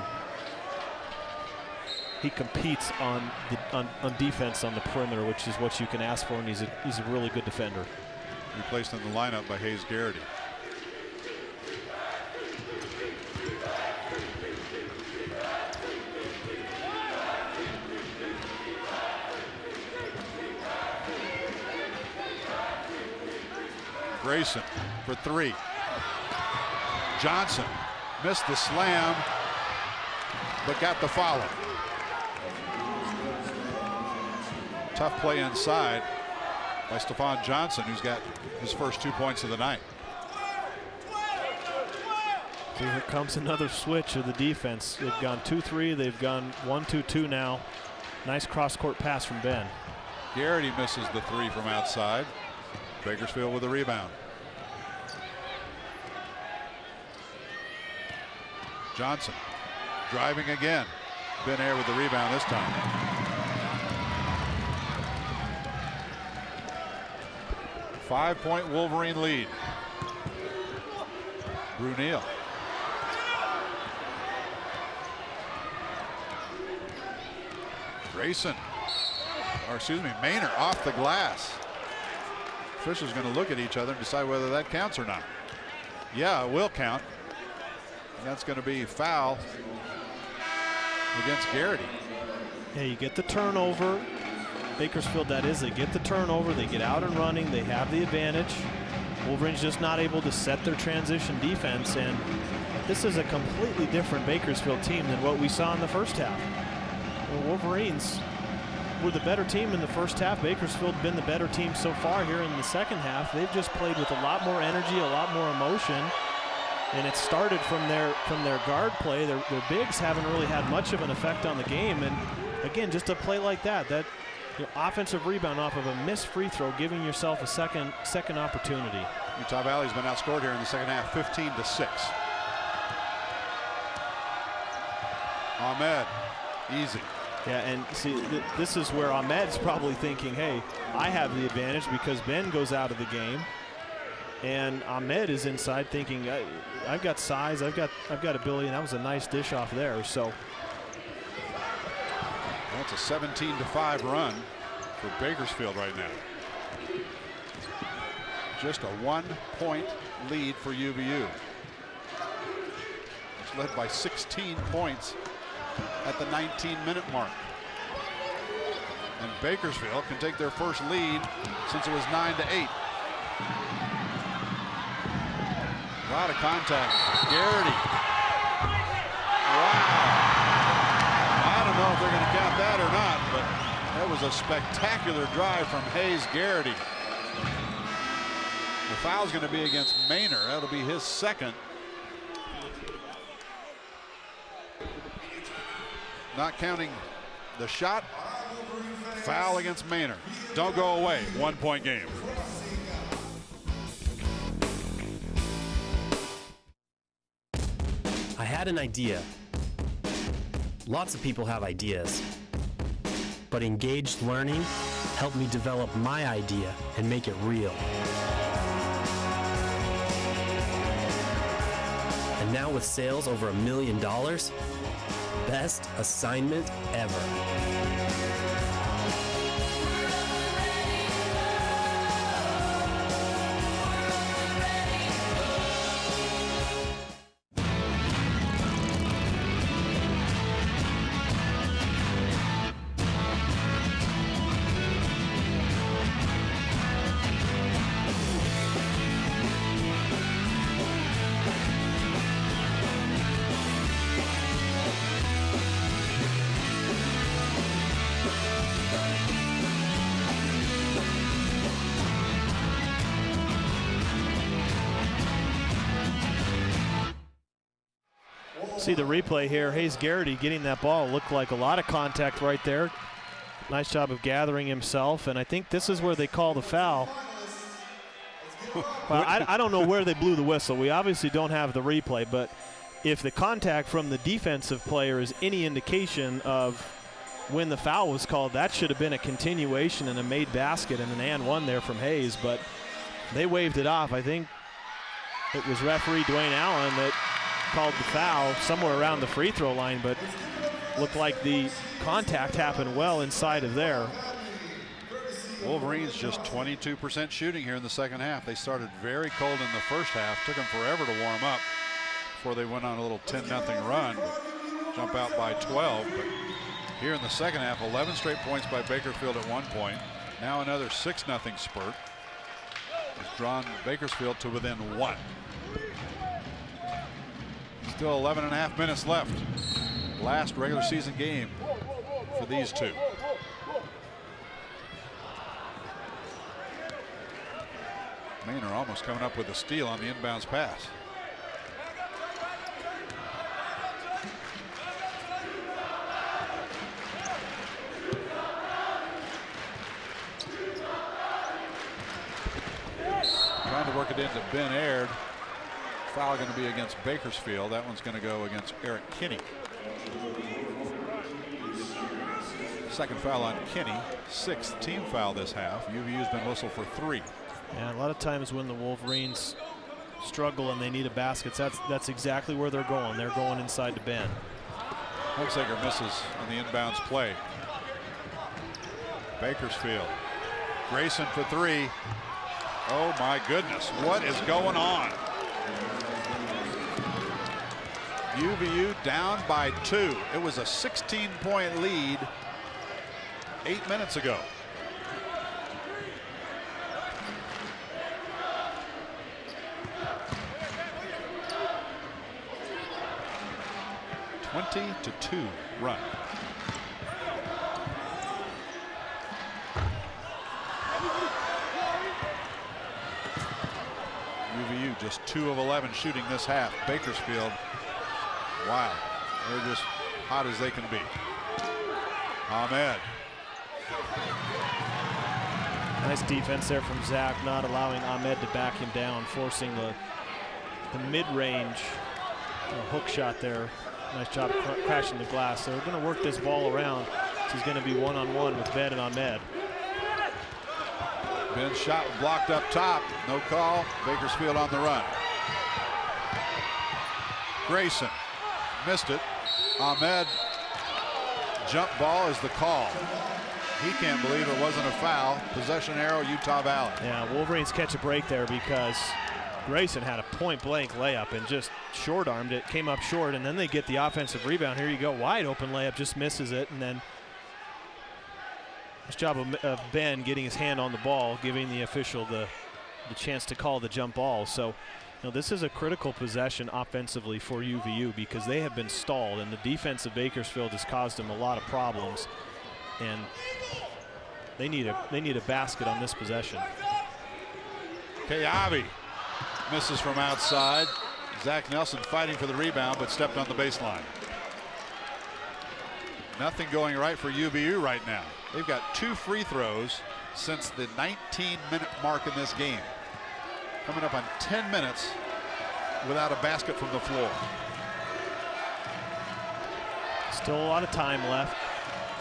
he competes on defense on the perimeter, which is what you can ask for, and he's a really good defender. Replaced in the lineup by Hayes Garrity. Grayson for 3. Johnson missed the slam, but got the follow. Tough play inside by Stephon Johnson, who's got his first 2 points of the night. So here comes another switch of the defense. They've gone 2-3. They've gone 1-2-2 now. Nice cross-court pass from Ben. Garrity misses the 3 from outside. Bakersfield with a rebound. Johnson driving again. Ben Air with the rebound this time. Five-point Wolverine lead. Brunel. Grayson, or excuse me, Maynor off the glass. Officials going to look at each other and decide whether that counts or not. Yeah, it will count. And that's going to be foul against Garrity. Yeah, you get the turnover. Bakersfield, that is, they get the turnover, they get out and running, they have the advantage. Wolverines just not able to set their transition defense, and this is a completely different Bakersfield team than what we saw in the first half. The Wolverines were the better team in the first half. Bakersfield been the better team so far here in the second half. They've just played with a lot more energy, a lot more emotion, and it started from their guard play. Their bigs haven't really had much of an effect on the game, and again, just a play like that offensive rebound off of a missed free throw, giving yourself a second opportunity. Utah Valley's been outscored here in the second half, 15-6. Ahmed, easy. Yeah, and see, this is where Ahmed's probably thinking, hey, I have the advantage because Ben goes out of the game. And Ahmed is inside thinking, I've got size, I've got ability, and that was a nice dish off there. So that's a 17-5 run for Bakersfield right now. Just a 1-point lead for UVU. It's led by 16 points at the 19-minute mark. And Bakersfield can take their first lead since it was 9-8. A lot of contact. Garrity. Wow. I don't know if they're going to count that or not, but that was a spectacular drive from Hayes Garrity. The foul's going to be against Maynor. That'll be his second. Not counting the shot. Foul against Maynor. Don't go away. 1-point game. I had an idea. Lots of people have ideas. But engaged learning helped me develop my idea and make it real. And now with sales over $1 million, best assignment ever. See the replay here. Hayes Garrity getting that ball. Looked like a lot of contact right there. Nice job of gathering himself, and I think this is where they call the foul. Well, I don't know where they blew the whistle. We obviously don't have the replay, but if the contact from the defensive player is any indication of when the foul was called, that should have been a continuation and a made basket and an and one there from Hayes, but they waved it off. I think it was referee Dwayne Allen that called the foul somewhere around the free throw line, but looked like the contact happened well inside of there. Wolverines just 22% shooting here in the second half. They started very cold in the first half. Took them forever to warm up before they went on a little 10-0 run. Jump out by 12. But here in the second half, 11 straight points by Bakersfield at one point. Now another 6-0 spurt has drawn Bakersfield to within 1. Still 11.5 minutes left. Last regular season game for these two. Maynard almost coming up with a steal on the inbounds pass. Trying to work it into Ben Aird. Foul going to be against Bakersfield. That one's going to go against Eric Kinney. Second foul on Kinney. 6th team foul this half. UVU's been whistled for 3. Yeah, a lot of times when the Wolverines struggle and they need a basket, that's exactly where they're going. They're going inside to Ben. Hunsaker misses on the inbounds play. Bakersfield. Grayson for 3. Oh my goodness, what is going on? UVU down by 2. It was a 16-point lead 8 minutes ago. to 2 run. UVU just 2 of 11 shooting this half. Bakersfield, wow, they're just hot as they can be. Ahmed. Nice defense there from Zach, not allowing Ahmed to back him down, forcing the mid-range hook shot there. Nice job crashing the glass. So we're going to work this ball around. He's going to be one-on-one with Ben and Ahmed. Ben's shot blocked up top. No call. Bakersfield on the run. Grayson missed it. Ahmed, jump ball is the call. He can't believe it wasn't a foul. Possession arrow, Utah Valley. Yeah, Wolverines catch a break there because Grayson had a point-blank layup and just short-armed it, came up short, and then they get the offensive rebound. Here you go, wide open layup, just misses it, and then nice job of Ben getting his hand on the ball, giving the official the chance to call the jump ball. So, this is a critical possession offensively for UVU because they have been stalled, and the defense of Bakersfield has caused them a lot of problems, and they need a basket on this possession. Kayabi misses from outside. Zach Nelson fighting for the rebound, but stepped on the baseline. Nothing going right for UVU right now. They've got 2 free throws since the 19-minute mark in this game. Coming up on 10 minutes without a basket from the floor. Still a lot of time left.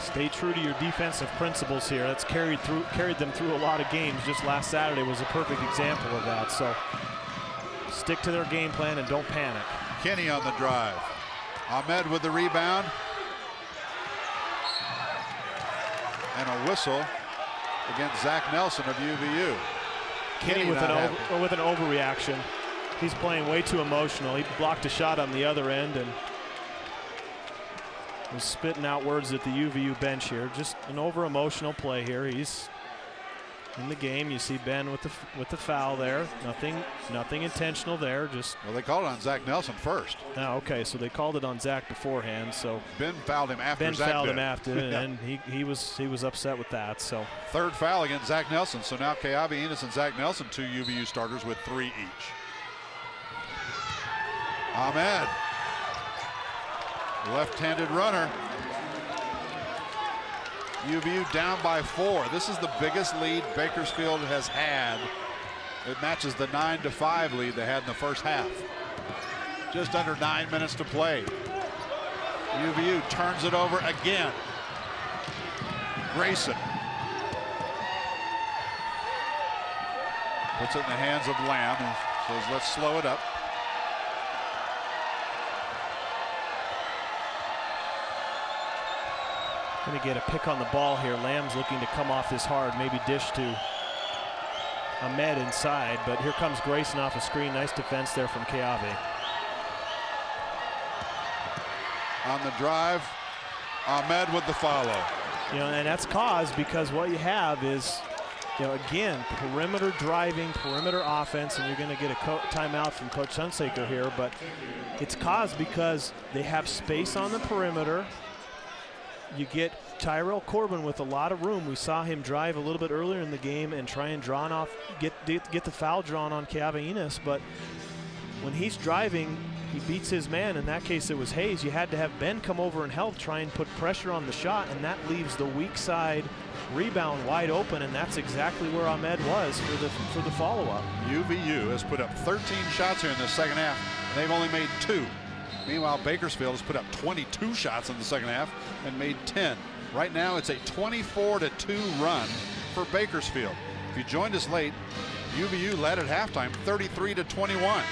Stay true to your defensive principles here. That's carried them through a lot of games. Just last Saturday was a perfect example of that. So stick to their game plan and don't panic. Kinney on the drive. Ahmed with the rebound. And a whistle against Zach Nelson of UVU. Kenny with an overreaction. He's playing way too emotional. He blocked a shot on the other end and was spitting out words at the UVU bench here. Just an over-emotional play here. He's in the game. You see Ben with the foul there. Nothing intentional there. Just well, they called it on Zach Nelson first. Oh, okay. So they called it on Zach beforehand. So Ben fouled him after. Ben Zach fouled did. him after, and he was upset with that. So 3rd foul against Zach Nelson. So now Kayabi Enos and Zach Nelson, 2 UVU starters with 3 each. Ahmed Left-handed runner. UVU down by 4. This is the biggest lead Bakersfield has had. It matches the 9-5 lead they had in the first half. Just under 9 minutes to play. UVU turns it over again. Grayson puts it in the hands of Lamb and says, let's slow it up. Going to get a pick on the ball here. Lamb's looking to come off this hard, maybe dish to Ahmed inside, but here comes Grayson off a screen. Nice defense there from Keawe. On the drive, Ahmed with the follow. You know, and that's caused because what you have is, you know, again, perimeter driving, perimeter offense, and you're going to get a timeout from Coach Hunsaker here, but it's caused because they have space on the perimeter. You get Tyrell Corbin with a lot of room. We saw him drive a little bit earlier in the game and try and draw off, get the foul drawn on Keawe, but when he's driving, he beats his man. In that case, it was Hayes. You had to have Ben come over and help try and put pressure on the shot, and that leaves the weak side rebound wide open, and that's exactly where Ahmed was for the follow-up. UVU has put up 13 shots here in the second half. They've only made 2. Meanwhile, Bakersfield has put up 22 shots in the second half and made 10. Right now, it's a 24-2 run for Bakersfield. If you joined us late, UVU led at halftime 33-21.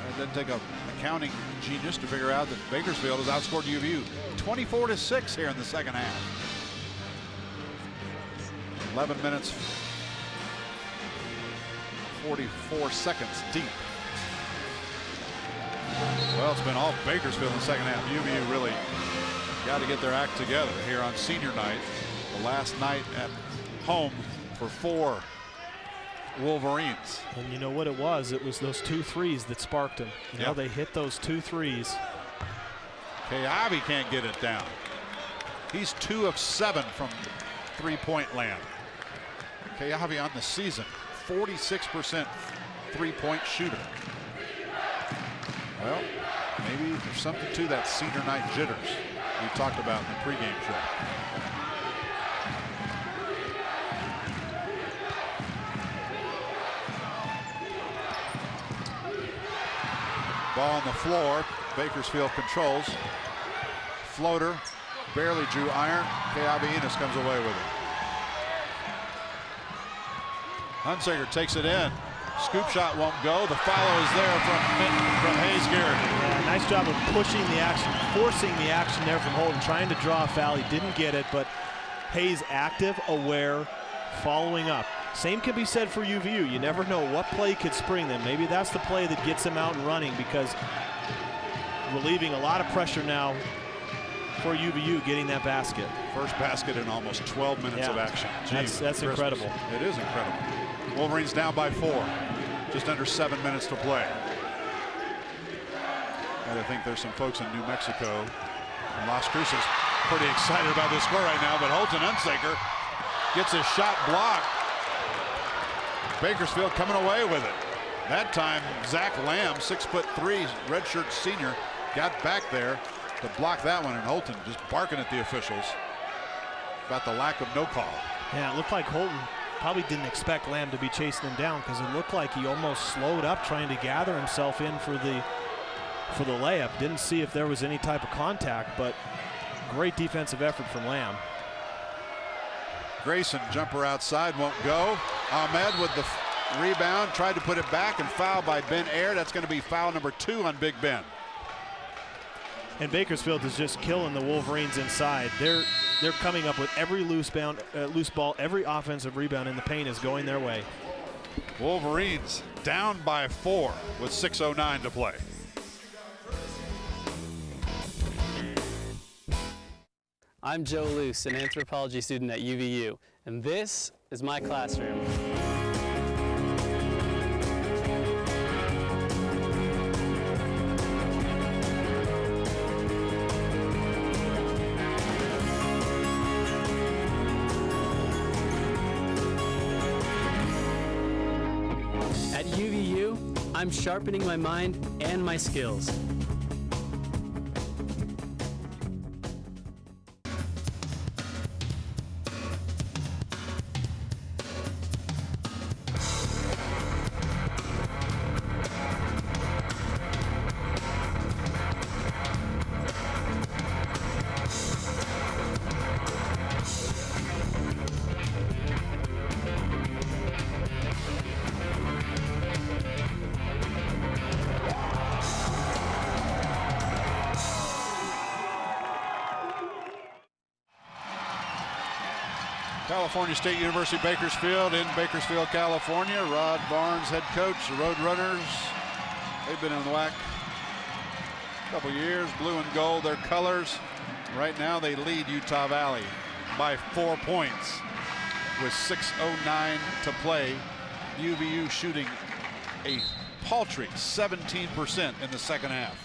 It doesn't take an accounting genius to figure out that Bakersfield has outscored UVU 24-6 here in the second half. 11 minutes, 44 seconds deep. Well, it's been all Bakersfield in the second half. UVU really got to get their act together here on senior night. The last night at home for 4 Wolverines. And you know what it was? It was those 2 threes that sparked him. You know, they hit those 2 threes. Keawe can't get it down. He's 2 of 7 from three-point land. Keawe on the season, 46% three-point shooter. Well, maybe there's something to that senior night jitters we talked about in the pregame show. Ball on the floor. Bakersfield controls. Floater. Barely drew iron. Keawe comes away with it. Hunsaker takes it in. Scoop shot won't go. The follow is there from Hayes Garrity. Yeah, nice job of pushing the action, forcing the action there from Holton, trying to draw a foul. He didn't get it, but Hayes active, aware, following up. Same can be said for UVU. You never know what play could spring them. Maybe that's the play that gets them out and running, because relieving a lot of pressure now for UVU getting that basket. First basket in almost 12 minutes of action. That's incredible. It is incredible. Wolverines down by 4. Just under 7 minutes to play. And I think there's some folks in New Mexico and Las Cruces pretty excited about this score right now, but Holton Hunsaker gets his shot blocked. Bakersfield coming away with it. That time, Zach Lamb, 6'3", redshirt senior, got back there to block that one, and Holton just barking at the officials about the lack of no call. Yeah, it looked like Holton probably didn't expect Lamb to be chasing him down, because it looked like he almost slowed up trying to gather himself in for the layup. Didn't see if there was any type of contact, but great defensive effort from Lamb. Grayson, jumper outside, won't go. Ahmed with the rebound, tried to put it back, and fouled by Ben Ayer. That's going to be foul number 2 on Big Ben. And Bakersfield is just killing the Wolverines inside. They're coming up with every loose ball, every offensive rebound in the paint is going their way. Wolverines down by 4 with 6:09 to play. I'm Joe Luce, an anthropology student at UVU, and this is my classroom. I'm sharpening my mind and my skills. California State University, Bakersfield in Bakersfield, California. Rod Barnes, head coach. The Roadrunners, they've been in the WAC a couple years. Blue and gold, their colors. Right now they lead Utah Valley by 4 points with 6:09 to play. UVU shooting a paltry 17% in the second half.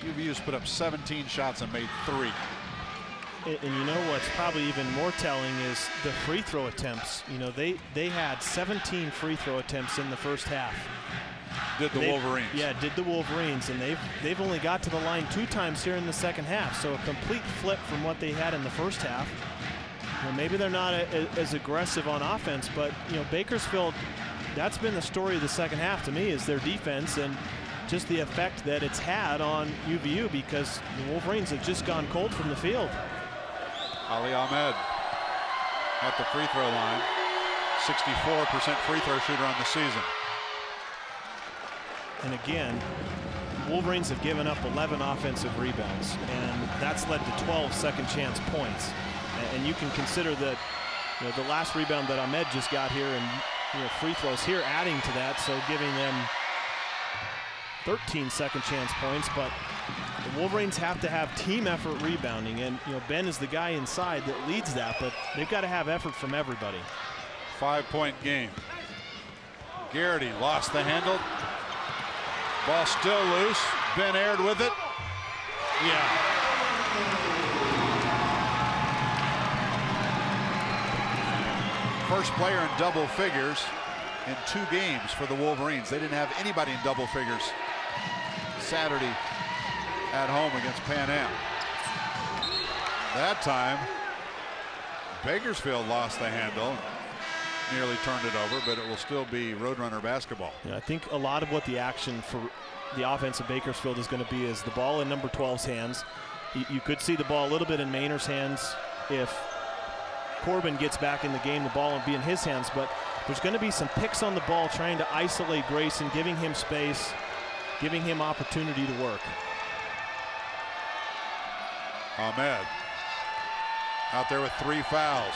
UVU's put up 17 shots and made 3. And you know what's probably even more telling is the free throw attempts. You know, they had 17 free throw attempts in the first half. Did the Wolverines. Yeah, did the Wolverines, and they've only got to the line 2 times here in the second half, so a complete flip from what they had in the first half. You know, maybe they're not as aggressive on offense, but you know, Bakersfield, that's been the story of the second half to me, is their defense and just the effect that it's had on UVU, because the Wolverines have just gone cold from the field. Ali Ahmed at the free throw line, 64% free throw shooter on the season. And again, Wolverines have given up 11 offensive rebounds, and that's led to 12 second chance points. And you can consider that, you know, the last rebound that Ahmed just got here, and you know, free throws here adding to that, so giving them 13 second chance points. But the Wolverines have to have team effort rebounding, and you know, Ben is the guy inside that leads that, but they've got to have effort from everybody. 5-point game. Garrity lost the handle. Ball still loose. Ben Aird with it. Yeah. First player in double figures in 2 games for the Wolverines. They didn't have anybody in double figures Saturday at home against Pan Am. That time, Bakersfield lost the handle, nearly turned it over, but it will still be Roadrunner basketball. Yeah, I think a lot of what the action for the offense of Bakersfield is going to be is the ball in number 12's hands. You could see the ball a little bit in Mainer's hands if Corbin gets back in the game, the ball will be in his hands, but there's going to be some picks on the ball trying to isolate Grayson, giving him space, giving him opportunity to work. Ahmed out there with 3 fouls.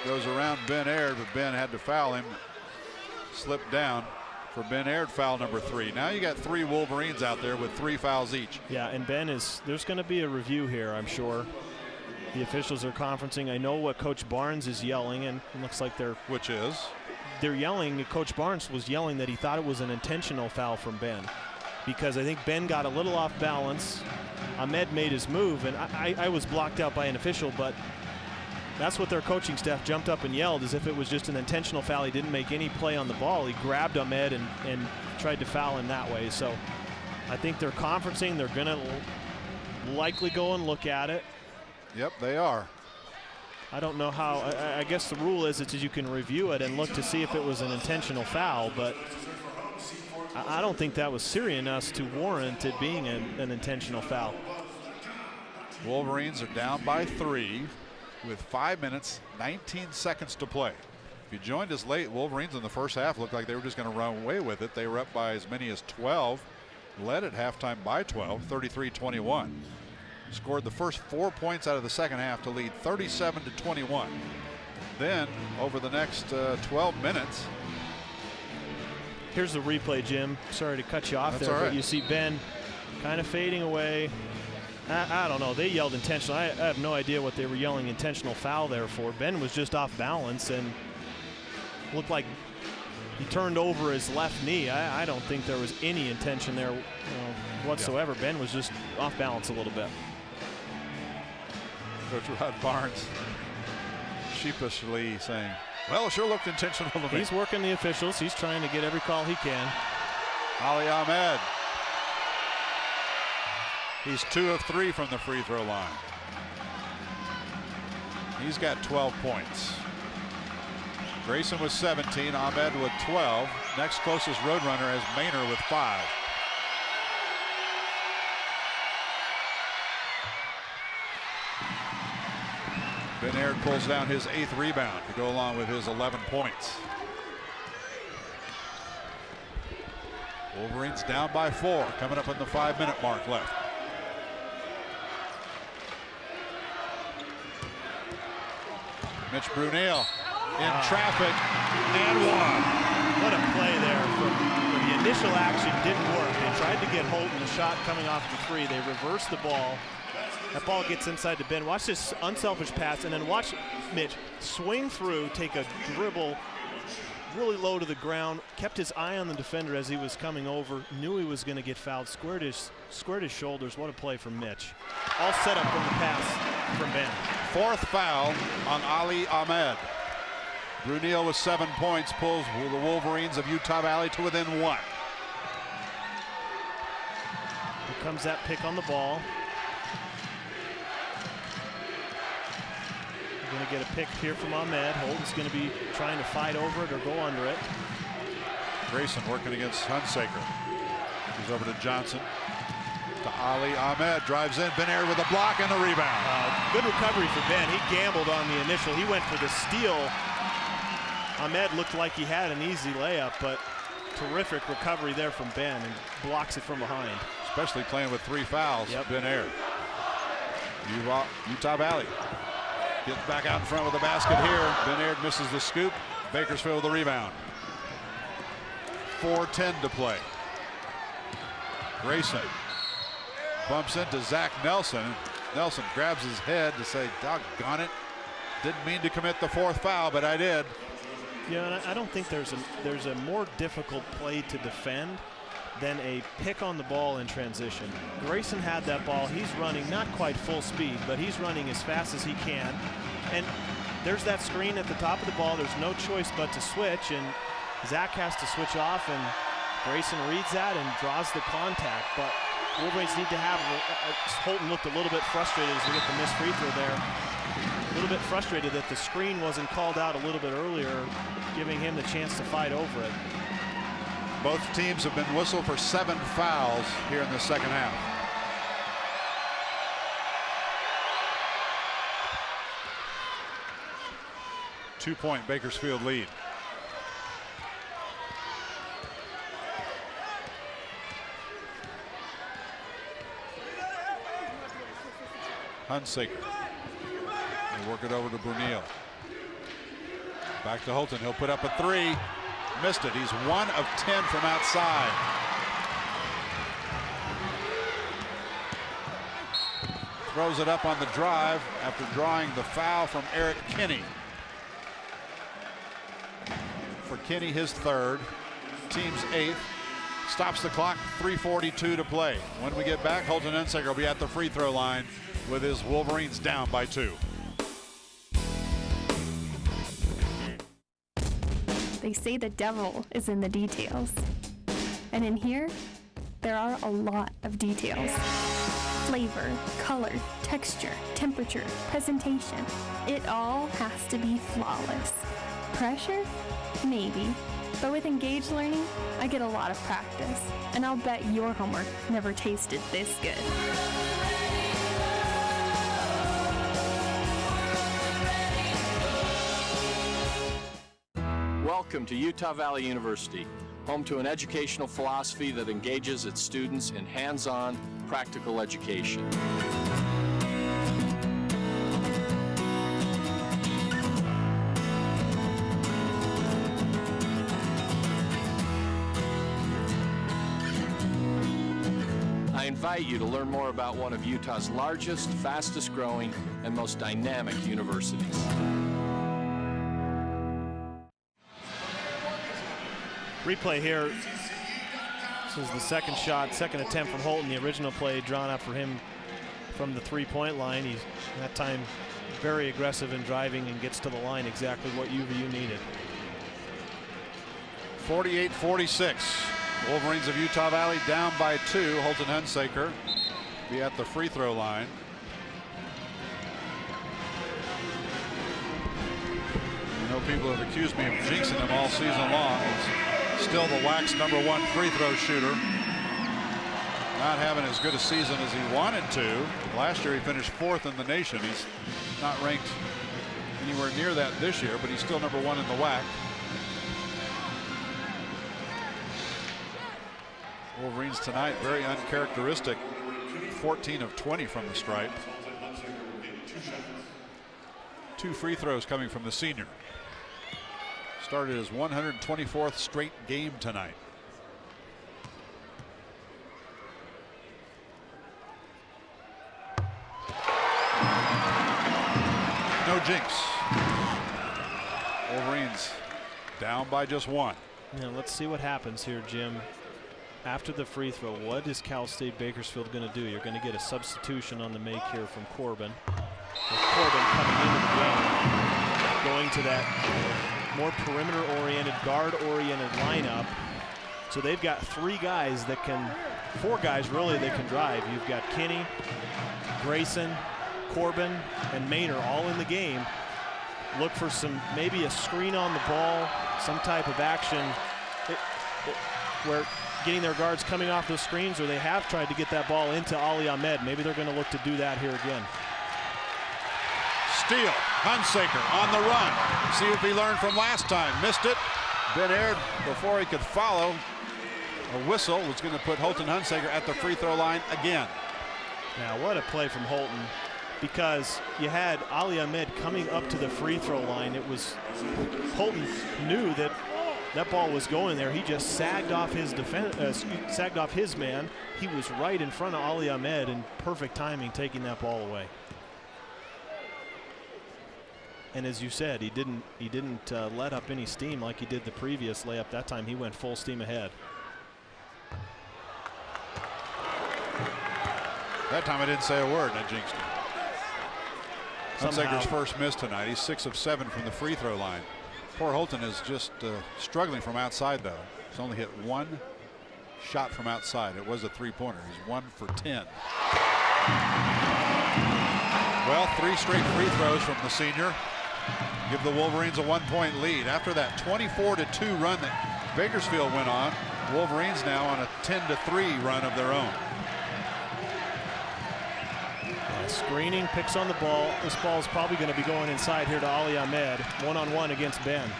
Goes around Ben Aird, but Ben had to foul him. Slipped down for Ben Aird, foul number 3. Now you got 3 Wolverines out there with 3 fouls each. Yeah, and Ben there's going to be a review here, I'm sure. The officials are conferencing. I know what Coach Barnes is yelling, and it looks like they're yelling. Coach Barnes was yelling that he thought it was an intentional foul from Ben, because I think Ben got a little off balance. Ahmed made his move, and I was blocked out by an official, but that's what their coaching staff jumped up and yelled, as if it was just an intentional foul. He didn't make any play on the ball. He grabbed Ahmed and tried to foul him that way. So I think they're conferencing. They're going to likely go and look at it. Yep, they are. I don't know how. I guess the rule is you can review it and look to see if it was an intentional foul, but I don't think that was serious enough to warrant it being an intentional foul. Wolverines are down by 3 with 5 minutes, 19 seconds to play. If you joined us late, Wolverines in the first half looked like they were just going to run away with it. They were up by as many as 12, led at halftime by 12, 33-21. Scored the first 4 points out of the second half to lead 37-21. Then over the next 12 minutes. Here's the replay, Jim. Sorry to cut you off. That's there, all right. But you see Ben kind of fading away. I don't know. They yelled intentional. I have no idea what they were yelling intentional foul there for. Ben was just off balance and looked like he turned over his left knee. I don't think there was any intention there whatsoever. Yeah. Ben was just off balance a little bit. Coach Rod Barnes sheepishly saying, well, it sure looked intentional to me. He's working the officials. He's trying to get every call he can. Ali Ahmed. He's 2 of 3 from the free throw line. He's got 12 points. Grayson with 17, Ahmed with 12. Next closest Roadrunner is Maynor with 5. Ben Aird pulls down his 8th rebound to go along with his 11 points. Wolverines down by 4, coming up on the 5-minute mark left. Mitch Brunel in traffic and one. What a play there. When the initial action didn't work. They tried to get Holton the shot coming off the 3. They reversed the ball. That ball gets inside to Ben. Watch this unselfish pass, and then watch Mitch swing through, take a dribble really low to the ground, kept his eye on the defender as he was coming over, knew he was going to get fouled, squared his shoulders. What a play from Mitch. All set up from the pass from Ben. 4th foul on Ali Ahmed. Brunel with 7 points pulls the Wolverines of Utah Valley to within 1. Here comes that pick on the ball. We're going to get a pick here from Ahmed. Holton's going to be trying to fight over it or go under it. Grayson working against Hunsaker. He's over to Johnson. To Ali Ahmed, drives in. Ben Aird with a block and a rebound. Good recovery for Ben. He gambled on the initial. He went for the steal. Ahmed looked like he had an easy layup, but terrific recovery there from Ben, and blocks it from behind. Especially playing with 3 fouls. Ben Aird. Utah Valley gets back out in front with a basket here. Ben Aird misses the scoop. Bakersfield with the rebound. 4:10 to play. Grayson bumps into Zach Nelson. Nelson grabs his head to say, doggone it. Didn't mean to commit the 4th foul, but I did. Yeah, and I don't think there's a more difficult play to defend than a pick on the ball in transition. Grayson had that ball. He's running not quite full speed, but he's running as fast as he can. And there's that screen at the top of the ball. There's no choice but to switch, and Zach has to switch off, and Grayson reads that and draws the contact. But Wolverines need to have, Holton looked a little bit frustrated as we get the missed free throw there. A little bit frustrated that the screen wasn't called out a little bit earlier, giving him the chance to fight over it. Both teams have been whistled for 7 fouls here in the second half. Two-point Bakersfield lead. Hunsaker. They work it over to Brunel. Back to Holton. He'll put up a 3. Missed it. He's 1 of 10 from outside. Throws it up on the drive after drawing the foul from Eric Kinney. For Kinney, his 3rd. Team's 8th. Stops the clock. 3:42 to play. When we get back, Holton Hunsaker will be at the free throw line with his Wolverines down by 2. They say the devil is in the details. And in here, there are a lot of details. Flavor, color, texture, temperature, presentation. It all has to be flawless. Pressure? Maybe. But with Engaged Learning, I get a lot of practice. And I'll bet your homework never tasted this good. Welcome to Utah Valley University, home to an educational philosophy that engages its students in hands-on, practical education. I invite you to learn more about one of Utah's largest, fastest growing, and most dynamic universities. Replay here. This is the second shot, second attempt from Holton. The original play drawn up for him from the 3-point line. That time very aggressive in driving and gets to the line, exactly what UVU needed. 48-46. Wolverines of Utah Valley down by 2. Holton Hunsaker be at the free throw line. I know people have accused me of jinxing him all season long. He's still the WAC's #1 free throw shooter. Not having as good a season as he wanted to. Last year he finished 4th in the nation. He's not ranked anywhere near that this year, but he's still #1 in the WAC. Wolverines tonight, very uncharacteristic. 14 of 20 from the stripe. 2 free throws coming from the senior. Started his 124th straight game tonight. No jinx. Wolverines down by just 1. Now let's see what happens here, Jim. After the free throw, what is Cal State Bakersfield going to do? You're going to get a substitution on the make here from Corbin. With Corbin coming into the game, going to that more perimeter-oriented, guard-oriented lineup. So they've got 3 guys that can, 4 guys really that can drive. You've got Kinney, Grayson, Corbin, and Maynor all in the game. Look for some, maybe a screen on the ball, some type of action where getting their guards coming off those screens, or they have tried to get that ball into Ali Ahmed. Maybe they're going to look to do that here again. Steal. Hunsaker on the run. See if he learned from last time. Missed it. Ben Aird, before he could follow, a whistle was going to put Holton Hunsaker at the free throw line again. Now what a play from Holton, because you had Ali Ahmed coming up to the free throw line. It was, Holton knew that that ball was going there. He just sagged off his sagged off his man. He was right in front of Ali Ahmed, and perfect timing taking that ball away. And as you said, he didn't let up any steam like he did the previous layup. That time he went full steam ahead. That time I didn't say a word, and I jinxed him. Hunsaker's first miss tonight. He's 6 of 7 from the free throw line. Poor Holton is just struggling from outside, though. He's only hit 1 shot from outside. It was a 3-pointer. He's 1 for 10. Well, 3 straight free throws from the senior give the Wolverines a 1-point lead. After that 24-2 run that Bakersfield went on, Wolverines now on a 10-3 run of their own. Screening, picks on the ball. This ball is probably going to be going inside here to Ali Ahmed. 1-on-1 against Ben.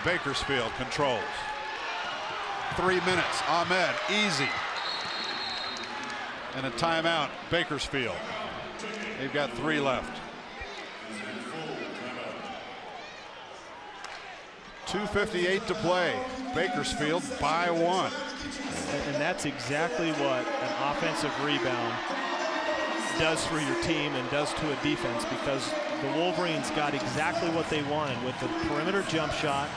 Bakersfield controls. 3 minutes. Ahmed, easy. And a timeout, Bakersfield. They've got 3 left. 2:58 to play. Bakersfield by 1. And that's exactly what an offensive rebound does for your team and does to a defense, because the Wolverines got exactly what they wanted with the perimeter jump shot.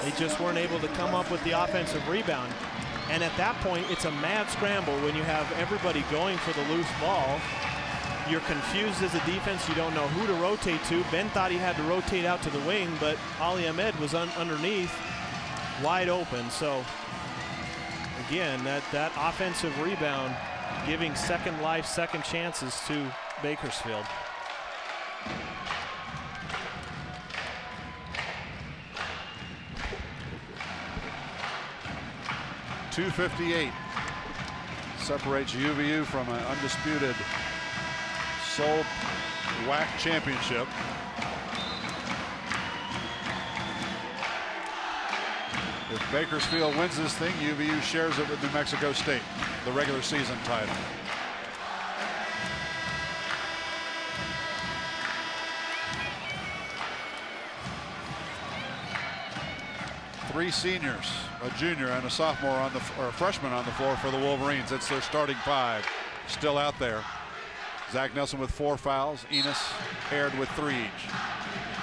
They just weren't able to come up with the offensive rebound. And at that point, it's a mad scramble when you have everybody going for the loose ball. You're confused as a defense. You don't know who to rotate to. Ben thought he had to rotate out to the wing, but Ali Ahmed was underneath, wide open. So again, that offensive rebound giving second life, second chances to Bakersfield. .258 separates UVU from an undisputed sole WAC championship. If Bakersfield wins this thing, UVU shares it with New Mexico State, the regular season title. Three seniors, a junior and a sophomore on the, or a freshman on the floor for the Wolverines. It's their starting 5 still out there. Zach Nelson with 4 fouls. Enos paired with 3 each.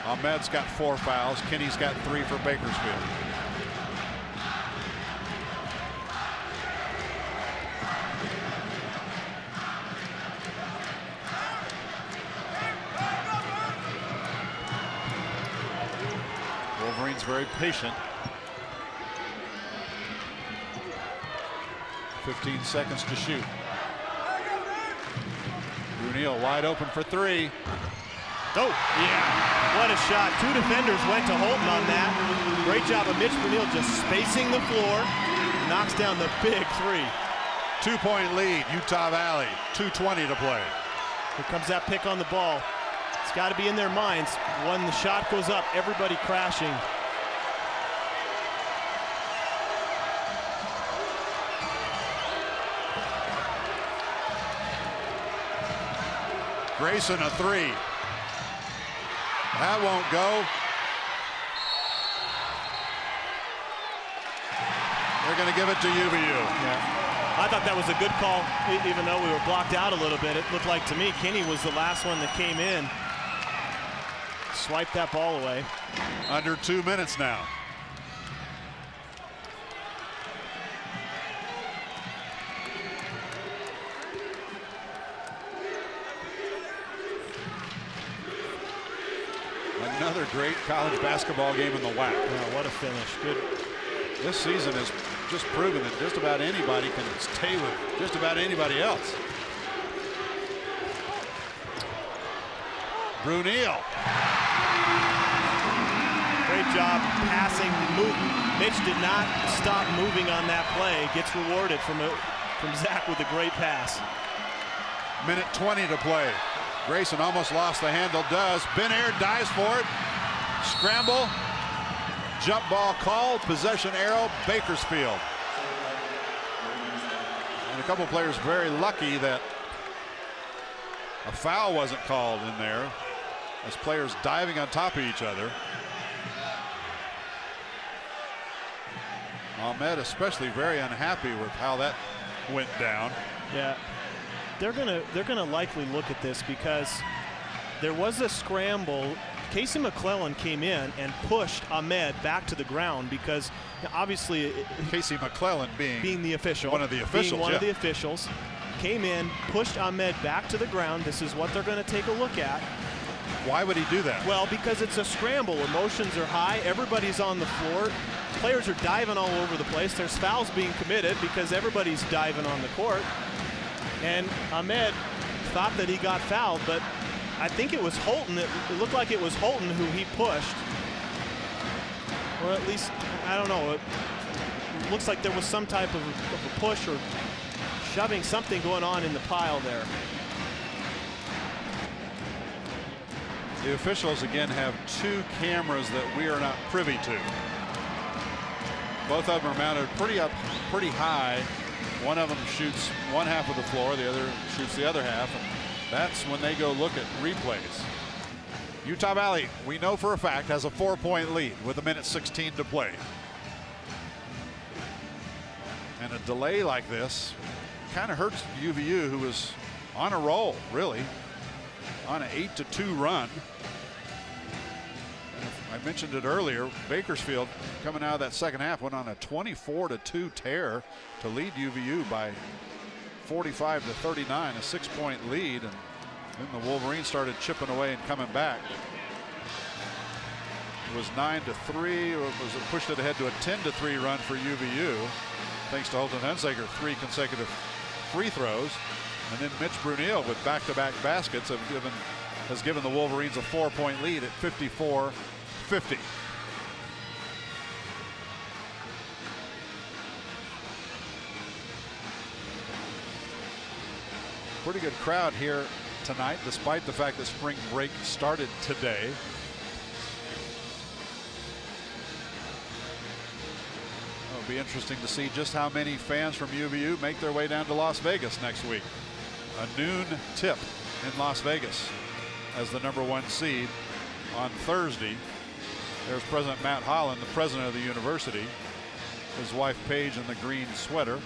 Ahmed's got 4 fouls. Kinney's got 3 for Bakersfield. Wolverines very patient. 15 seconds to shoot. Brunel wide open for three. Oh, yeah. What a shot. Two defenders went to Holton on that. Great job of Mitch Brunel just spacing the floor. Knocks down the big three. 2-point lead, Utah Valley. 2:20 to play. Here comes that pick on the ball. It's got to be in their minds. When the shot goes up, everybody crashing. Grayson a three. That won't go. They're going to give it to UVU. Yeah. I thought that was a good call, even though we were blocked out a little bit. It looked like to me Kinney was the last one that came in. Swiped that ball away. Under 2 minutes now. Another great college basketball game in the WAC. Oh, what a finish. Good. This season has just proven that just about anybody can stay with just about anybody else. Brunel. Great job passing, moving. Mitch did not stop moving on that play. Gets rewarded from Zach with a great pass. Minute 20 to play. Grayson almost lost the handle, does. Ben Aird dives for it. Scramble. Jump ball called. Possession arrow, Bakersfield. And a couple players very lucky that a foul wasn't called in there, as players diving on top of each other. Ahmed especially very unhappy with how that went down. Yeah. They're gonna likely look at this because there was a scramble. Casey McClellan came in and pushed Ahmed back to the ground because obviously Casey McClellan being the official, one of the officials, being one of the officials, came in, pushed Ahmed back to the ground. This is what they're going to take a look at. Why would he do that? Well, because it's a scramble. Emotions are high. Everybody's on the floor. Players are diving all over the place. There's fouls being committed because everybody's diving on the court. And Ahmed thought that he got fouled, but I think it was Holton. It looked like it was Holton who he pushed. Or at least, I don't know. It looks like there was some type of a push or shoving, something going on in the pile there. The officials again have two cameras that we are not privy to. Both of them are mounted pretty high. One of them shoots one half of the floor, the other shoots the other half, and that's when they go look at replays. Utah Valley, we know for a fact, has a 4-point lead with 1:16 to play. And a delay like this kind of hurts UVU, who was on a roll, really, on an 8-2 run. And I mentioned it earlier, Bakersfield, coming out of that second half, went on a 24-2 tear to lead UVU by 45-39, a 6-point lead, and then the Wolverines started chipping away and coming back. It was 9-3, or was it pushed it ahead to a 10-3 run for UVU, thanks to Holton Hunsaker, 3 consecutive free throws, and then Mitch Brunel with back-to-back baskets has given the Wolverines a 4-point lead at 54-50. Pretty good crowd here tonight, despite the fact that spring break started today. It'll be interesting to see just how many fans from UVU make their way down to Las Vegas next week. A noon tip in Las Vegas as the #1 seed on Thursday. There's President Matt Holland, the president of the university. His wife Paige in the green sweater.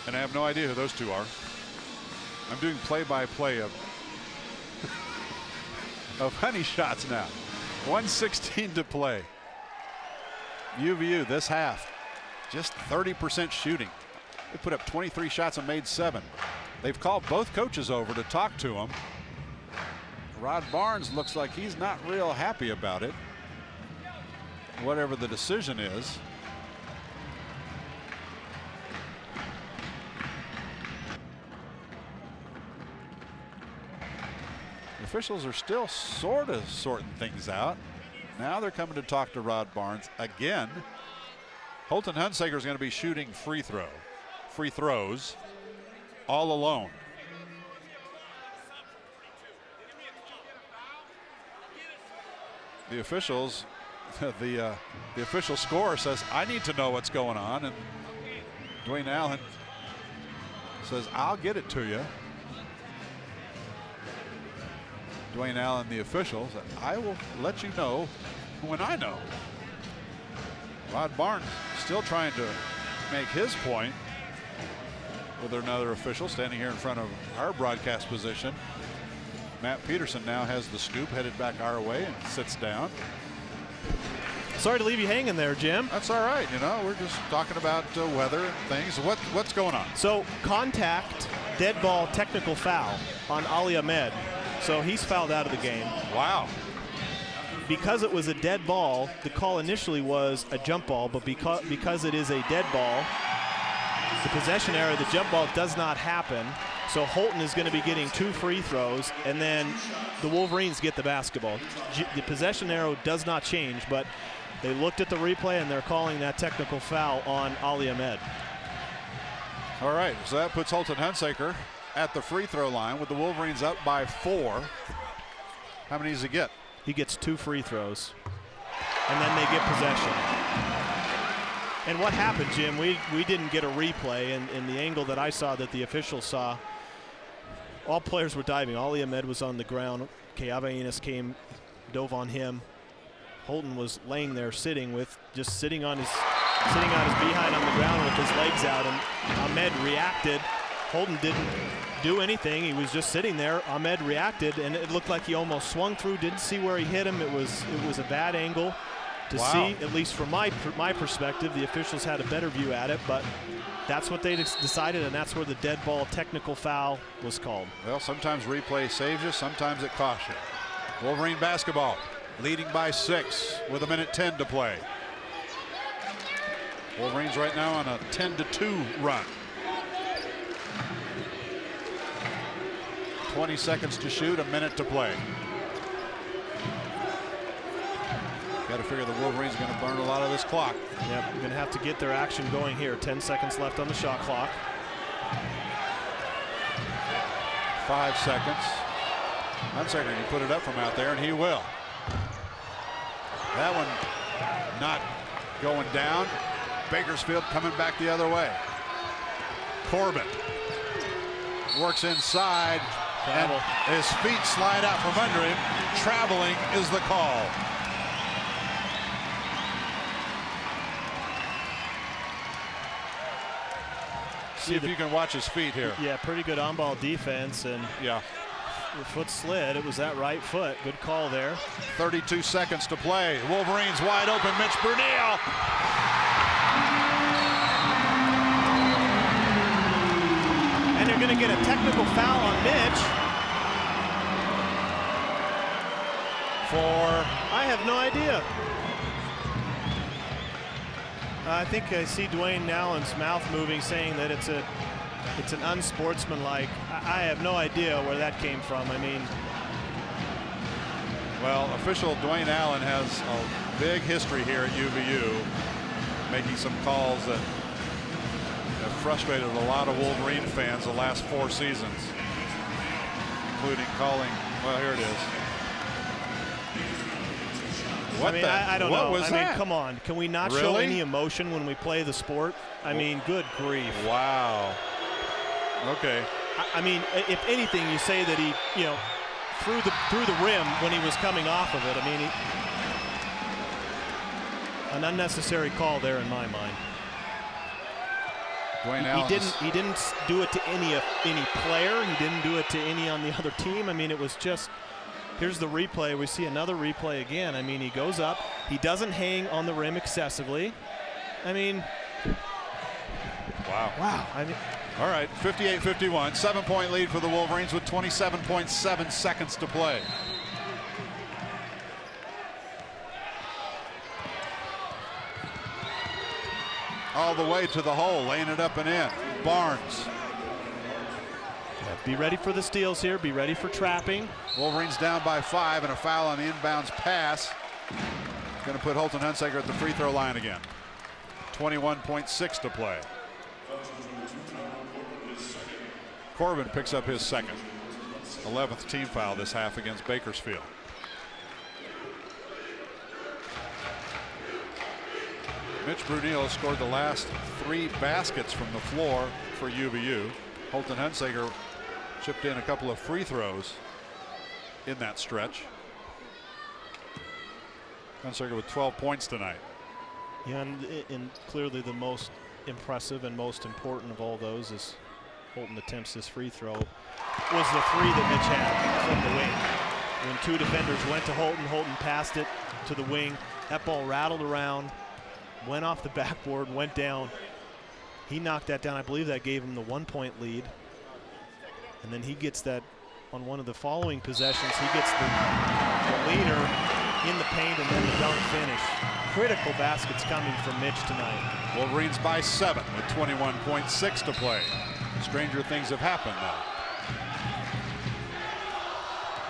And I have no idea who those two are. I'm doing play-by-play of Honey Shots now. 1:16 to play. UVU this half, just 30% shooting. They put up 23 shots and made 7. They've called both coaches over to talk to them. Rod Barnes looks like he's not real happy about it, whatever the decision is. The officials are still sort of sorting things out. Now they're coming to talk to Rod Barnes again. Holton Hunsaker is going to be shooting free throws all alone. The officials, the official scorer says, I need to know what's going on. And Dwayne Allen says, I'll get it to you. Dwayne Allen, the official, said, I will let you know when I know. Rod Barnes still trying to make his point with another official standing here in front of our broadcast position. Matt Peterson now has the scoop, headed back our way, and sits down. Sorry to leave you hanging there, Jim. That's all right. You know, we're just talking about weather and things. What's going on? So, contact, dead ball, technical foul on Ali Ahmed. So he's fouled out of the game. Wow. Because it was a dead ball, the call initially was a jump ball, but because it is a dead ball, the possession error, the jump ball does not happen. So Holton is going to be getting 2 free throws, and then the Wolverines get the basketball. The possession arrow does not change, but they looked at the replay and they're calling that technical foul on Ali Ahmed. All right, so that puts Holton Hunsaker at the free throw line with the Wolverines up by 4. How many does he get? He gets 2 free throws, and then they get possession. And what happened, Jim, we didn't get a replay, and in the angle that I saw that the officials saw, all players were diving. Ali Ahmed was on the ground. Keava Enos dove on him. Holton was laying there sitting on his behind on the ground with his legs out, and Ahmed reacted. Holton didn't do anything. He was just sitting there. Ahmed reacted, and it looked like he almost swung through, didn't see where he hit him. It was a bad angle to see, at least from my perspective. The officials had a better view at it, but that's what they decided, and that's where the dead ball technical foul was called. Well, sometimes replay saves you, sometimes it costs you. Wolverine basketball, leading by 6 with 1:10 to play. Wolverines right now on a 10-2 run. 20 seconds to shoot, 1 minute to play. Got to figure the Wolverines are going to burn a lot of this clock. Yep, we're going to have to get their action going here. 10 seconds left on the shot clock. 5 seconds. Hunsaker can put it up from out there, and he will. That one not going down. Bakersfield coming back the other way. Corbett works inside, and his feet slide out from under him. Traveling is the call. See if you can watch his feet here. Yeah, pretty good on-ball defense, and yeah, the foot slid. It was that right foot. Good call there. 32 seconds to play. Wolverines wide open. Mitch Brunel. And they're going to get a technical foul on Mitch. I have no idea. I think I see Dwayne Allen's mouth moving, saying that it's an unsportsmanlike. I have no idea where that came from. I mean, well, official Dwayne Allen has a big history here at UVU, making some calls that have frustrated a lot of Wolverine fans the last 4 seasons, including calling. Well, here it is. I don't know. What was that? I mean, come on. Can we not show any emotion when we play the sport? I mean, good grief. Wow. Okay. I mean, if anything, you say that he, through the rim when he was coming off of it. I mean, an unnecessary call there in my mind. Dwayne Allen. He didn't do it to any player. He didn't do it to any on the other team. I mean, it was just. Here's the replay. We see another replay again. I mean, he goes up. He doesn't hang on the rim excessively. I mean. Wow. I mean, all right, 58-51. 7-point lead for the Wolverines with 27.7 seconds to play. all the way to the hole, laying it up and in. Barnes. Yeah, be ready for the steals here. Be ready for trapping. Wolverines down by 5 and a foul on the inbounds pass. Going to put Holton Hunsaker at the free throw line again. 21.6 to play. Corbin picks up his second. 11th team foul this half against Bakersfield. Mitch Brunel scored the last 3 baskets from the floor for UVU. Holton Hunsaker chipped in a couple of free throws in that stretch. Hunsaker with 12 points tonight. Yeah, and clearly the most impressive and most important of all those is Holton attempts this free throw. Was the 3 that Mitch had from the wing. When 2 defenders went to Holton, Holton passed it to the wing. That ball rattled around, went off the backboard, went down. He knocked that down. I believe that gave him the 1-point lead. And then he gets that on one of the following possessions. He gets the leaner in the paint and then the dunk finish. Critical baskets coming from Mitch tonight. Wolverines by 7 with 21.6 to play. Stranger things have happened now.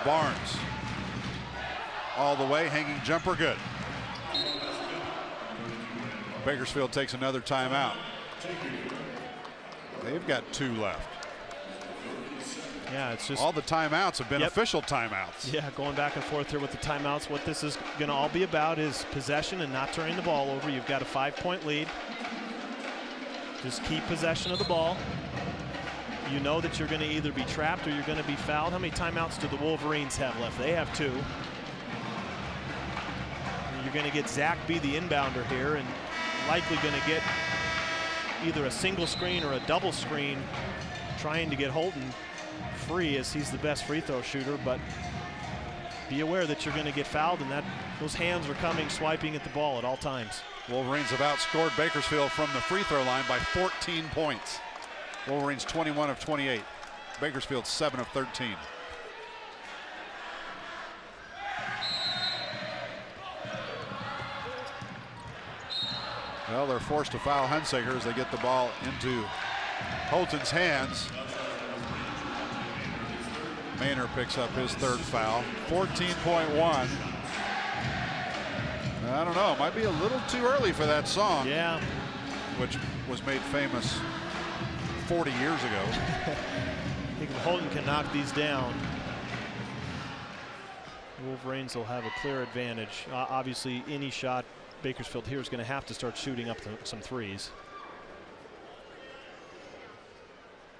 Barnes. All the way, hanging jumper good. Bakersfield takes another timeout. They've got 2 left. Yeah, it's just all the timeouts have been official timeouts. Yeah, going back and forth here with the timeouts. What this is going to all be about is possession and not turning the ball over. You've got a 5-point lead. Just keep possession of the ball. You know that you're going to either be trapped or you're going to be fouled. How many timeouts do the Wolverines have left? They have 2. You're going to get Zach be the inbounder here and likely going to get either a single screen or a double screen trying to get Holton free, as he's the best free throw shooter, but be aware that you're going to get fouled and that those hands are coming, swiping at the ball at all times. Wolverines have outscored Bakersfield from the free throw line by 14 points. Wolverines 21 of 28. Bakersfield 7 of 13. Well, they're forced to foul Hunsaker as they get the ball into Holton's hands. Maynard picks up his 3rd foul. 14.1. I don't know, might be a little too early for that song. Yeah. Which was made famous 40 years ago. I think if Holton can knock these down, Wolverines will have a clear advantage. Obviously, any shot Bakersfield here is going to have to start shooting up some threes.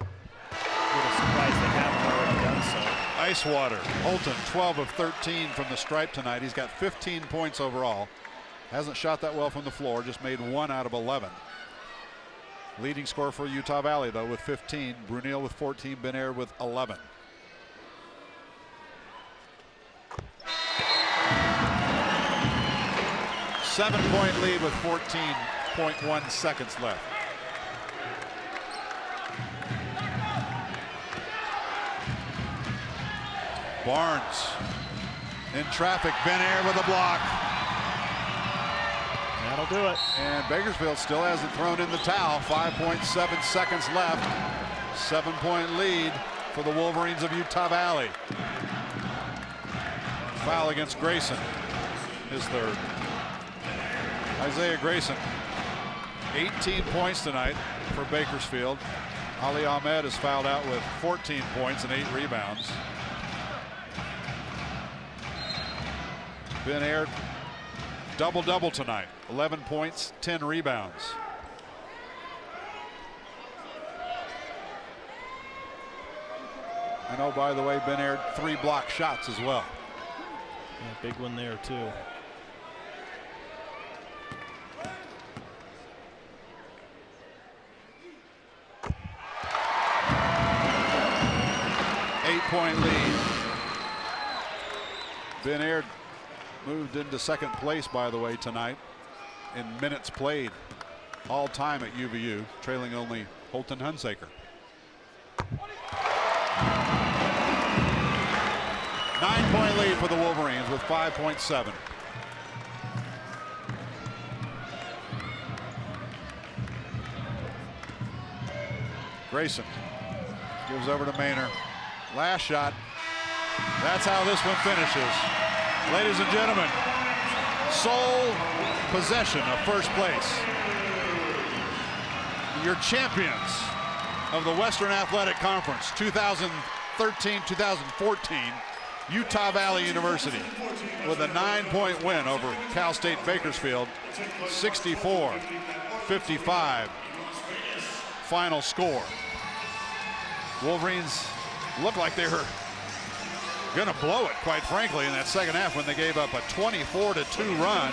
A little surprised they haven't already done so. Icewater. Holton 12 of 13 from the stripe tonight. He's got 15 points overall. Hasn't shot that well from the floor, just made 1 out of 11. Leading scorer for Utah Valley, though, with 15. Brunel with 14, Ben-Air with 11. Seven-point lead with 14.1 seconds left. Barnes in traffic. Ben-Air with a block. That'll do it. And Bakersfield still hasn't thrown in the towel. 5.7 seconds left. 7-point lead for the Wolverines of Utah Valley. Foul against Grayson, his 3rd. Isaiah Grayson, 18 points tonight for Bakersfield. Ali Ahmed is fouled out with 14 points and 8 rebounds. Ben-Air double-double tonight. 11 points, 10 rebounds. And oh, by the way, Ben-Air 3 block shots as well. Yeah, big one there too. Eight-point lead. Ben-Air moved into 2nd place, by the way, tonight in minutes played all time at UVU, trailing only Holton Hunsaker. 9-point lead for the Wolverines with 5.7. Grayson gives over to Maynor. Last shot. That's how this one finishes. Ladies and gentlemen, sole possession of first place. Your champions of the Western Athletic Conference 2013-2014, Utah Valley University, with a 9-point win over Cal State Bakersfield, 64-55 final score. Wolverines looked like they were gonna blow it, quite frankly, in that second half when they gave up a 24-2 run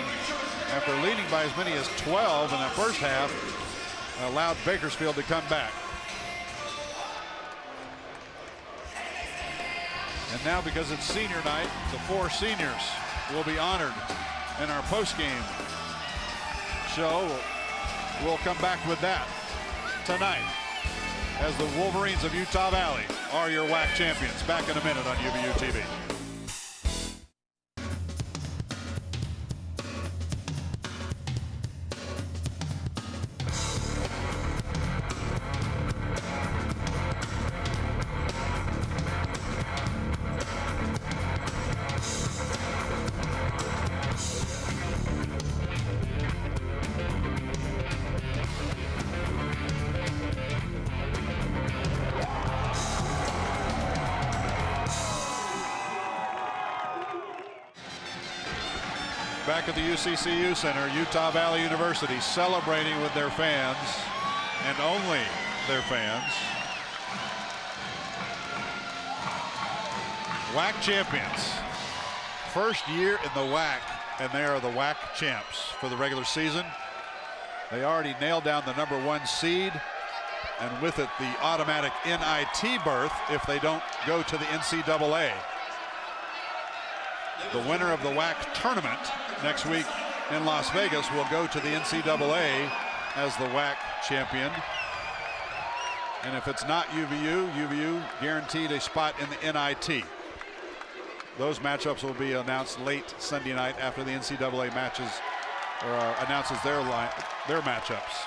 after leading by as many as 12 in that first half, allowed Bakersfield to come back. And now, because it's senior night, the 4 seniors will be honored in our post-game show. We'll come back with that tonight as the Wolverines of Utah Valley are your WAC champions. Back in a minute on UVU TV. Back at the UCCU Center, Utah Valley University celebrating with their fans, and only their fans. WAC champions. First year in the WAC, and they are the WAC champs for the regular season. They already nailed down the #1 seed, and with it the automatic NIT berth if they don't go to the NCAA. The winner of the WAC tournament next week in Las Vegas will go to the NCAA as the WAC champion. And if it's not UVU, UVU guaranteed a spot in the NIT. Those matchups will be announced late Sunday night after the NCAA matches or announces their matchups.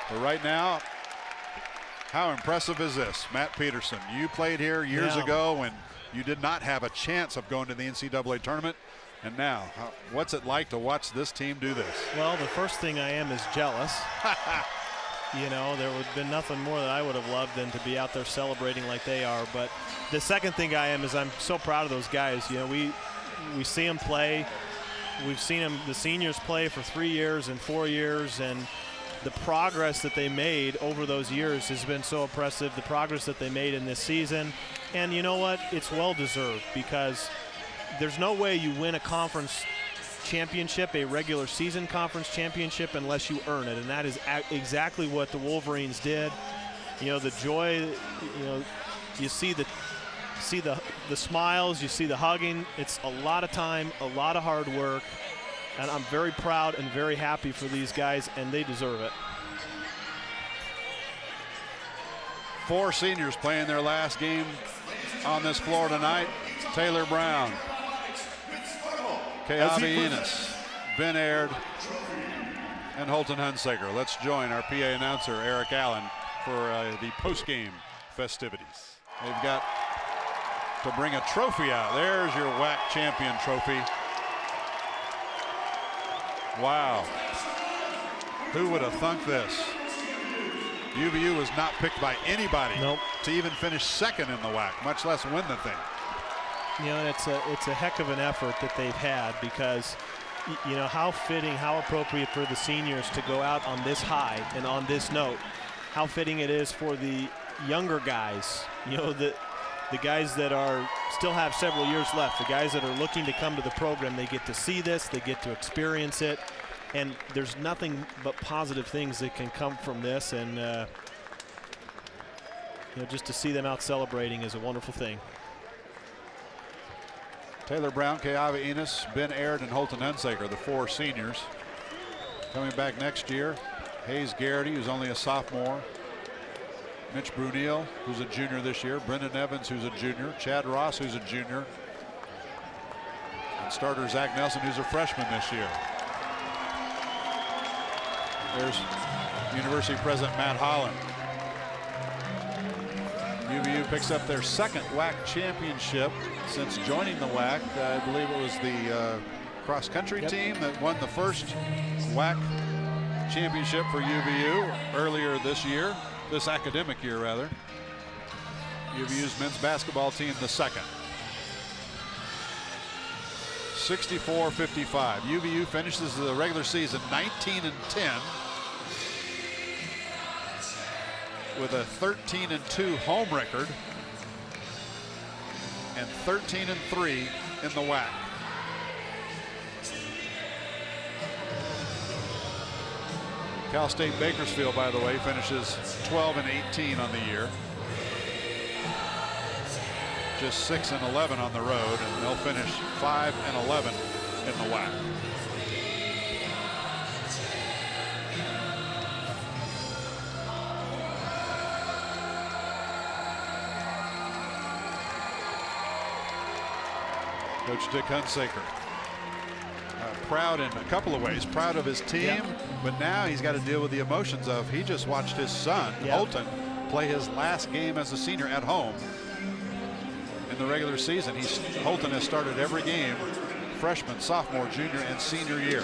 But right now, how impressive is this? Matt Peterson, you played here years ago when you did not have a chance of going to the NCAA tournament. And now, what's it like to watch this team do this? Well, the first thing I am is jealous. You know, there would have been nothing more that I would have loved than to be out there celebrating like they are. But the second thing I am is I'm so proud of those guys. You know, we see them play. We've seen them, the seniors play for 3 years and 4 years, and the progress that they made over those years has been so impressive. The progress that they made in this season. And you know what? It's well-deserved, because there's no way you win a conference championship, a regular season conference championship, unless you earn it. And that is exactly what the Wolverines did. You know, the joy, you know, you see the smiles, you see the hugging. It's a lot of time, a lot of hard work. And I'm very proud and very happy for these guys, and they deserve it. 4 seniors playing their last game on this floor tonight. Taylor Brown, Keavi Enos, Ben Aird, and Holton Hunsaker. Let's join our PA announcer, Eric Allen, for the post-game festivities. They've got to bring a trophy out. There's your WAC champion trophy. Wow. Who would have thunk this? UVU was not picked by anybody to even finish second in the WAC, much less win the thing. You know, it's a heck of an effort that they've had, because, you know, how fitting, how appropriate for the seniors to go out on this high and on this note. How fitting it is for the younger guys, you know, the guys that are still have several years left, the guys that are looking to come to the program. They get to see this, they get to experience it, and there's nothing but positive things that can come from this. And you know, just to see them out celebrating is a wonderful thing. Taylor Brown, Keavi Enos, Ben Aird, and Holton Hunsaker, the 4 seniors. Coming back next year, Hayes Garrity, who's only a sophomore. Mitch Brunel, who's a junior this year. Brendan Evans, who's a junior. Chad Ross, who's a junior. And starter Zach Nelson, who's a freshman this year. There's University President Matt Holland. UVU picks up their second WAC championship since joining the WAC. I believe it was the cross-country team that won the first WAC championship for UVU earlier this academic year rather. UVU's men's basketball team the second. 64-55. UVU finishes the regular season 19-10 with a 13-2 home record and 13-3 in the WAC. Cal State Bakersfield, by the way, finishes 12-18 on the year. Just 6-11 on the road, and they'll finish 5-11 in the WAC. Coach Dick Hunsaker, proud in a couple of ways. Proud of his team, but now he's got to deal with the emotions of he just watched his son, Holton, play his last game as a senior at home in the regular season. Holton has started every game, freshman, sophomore, junior, and senior year.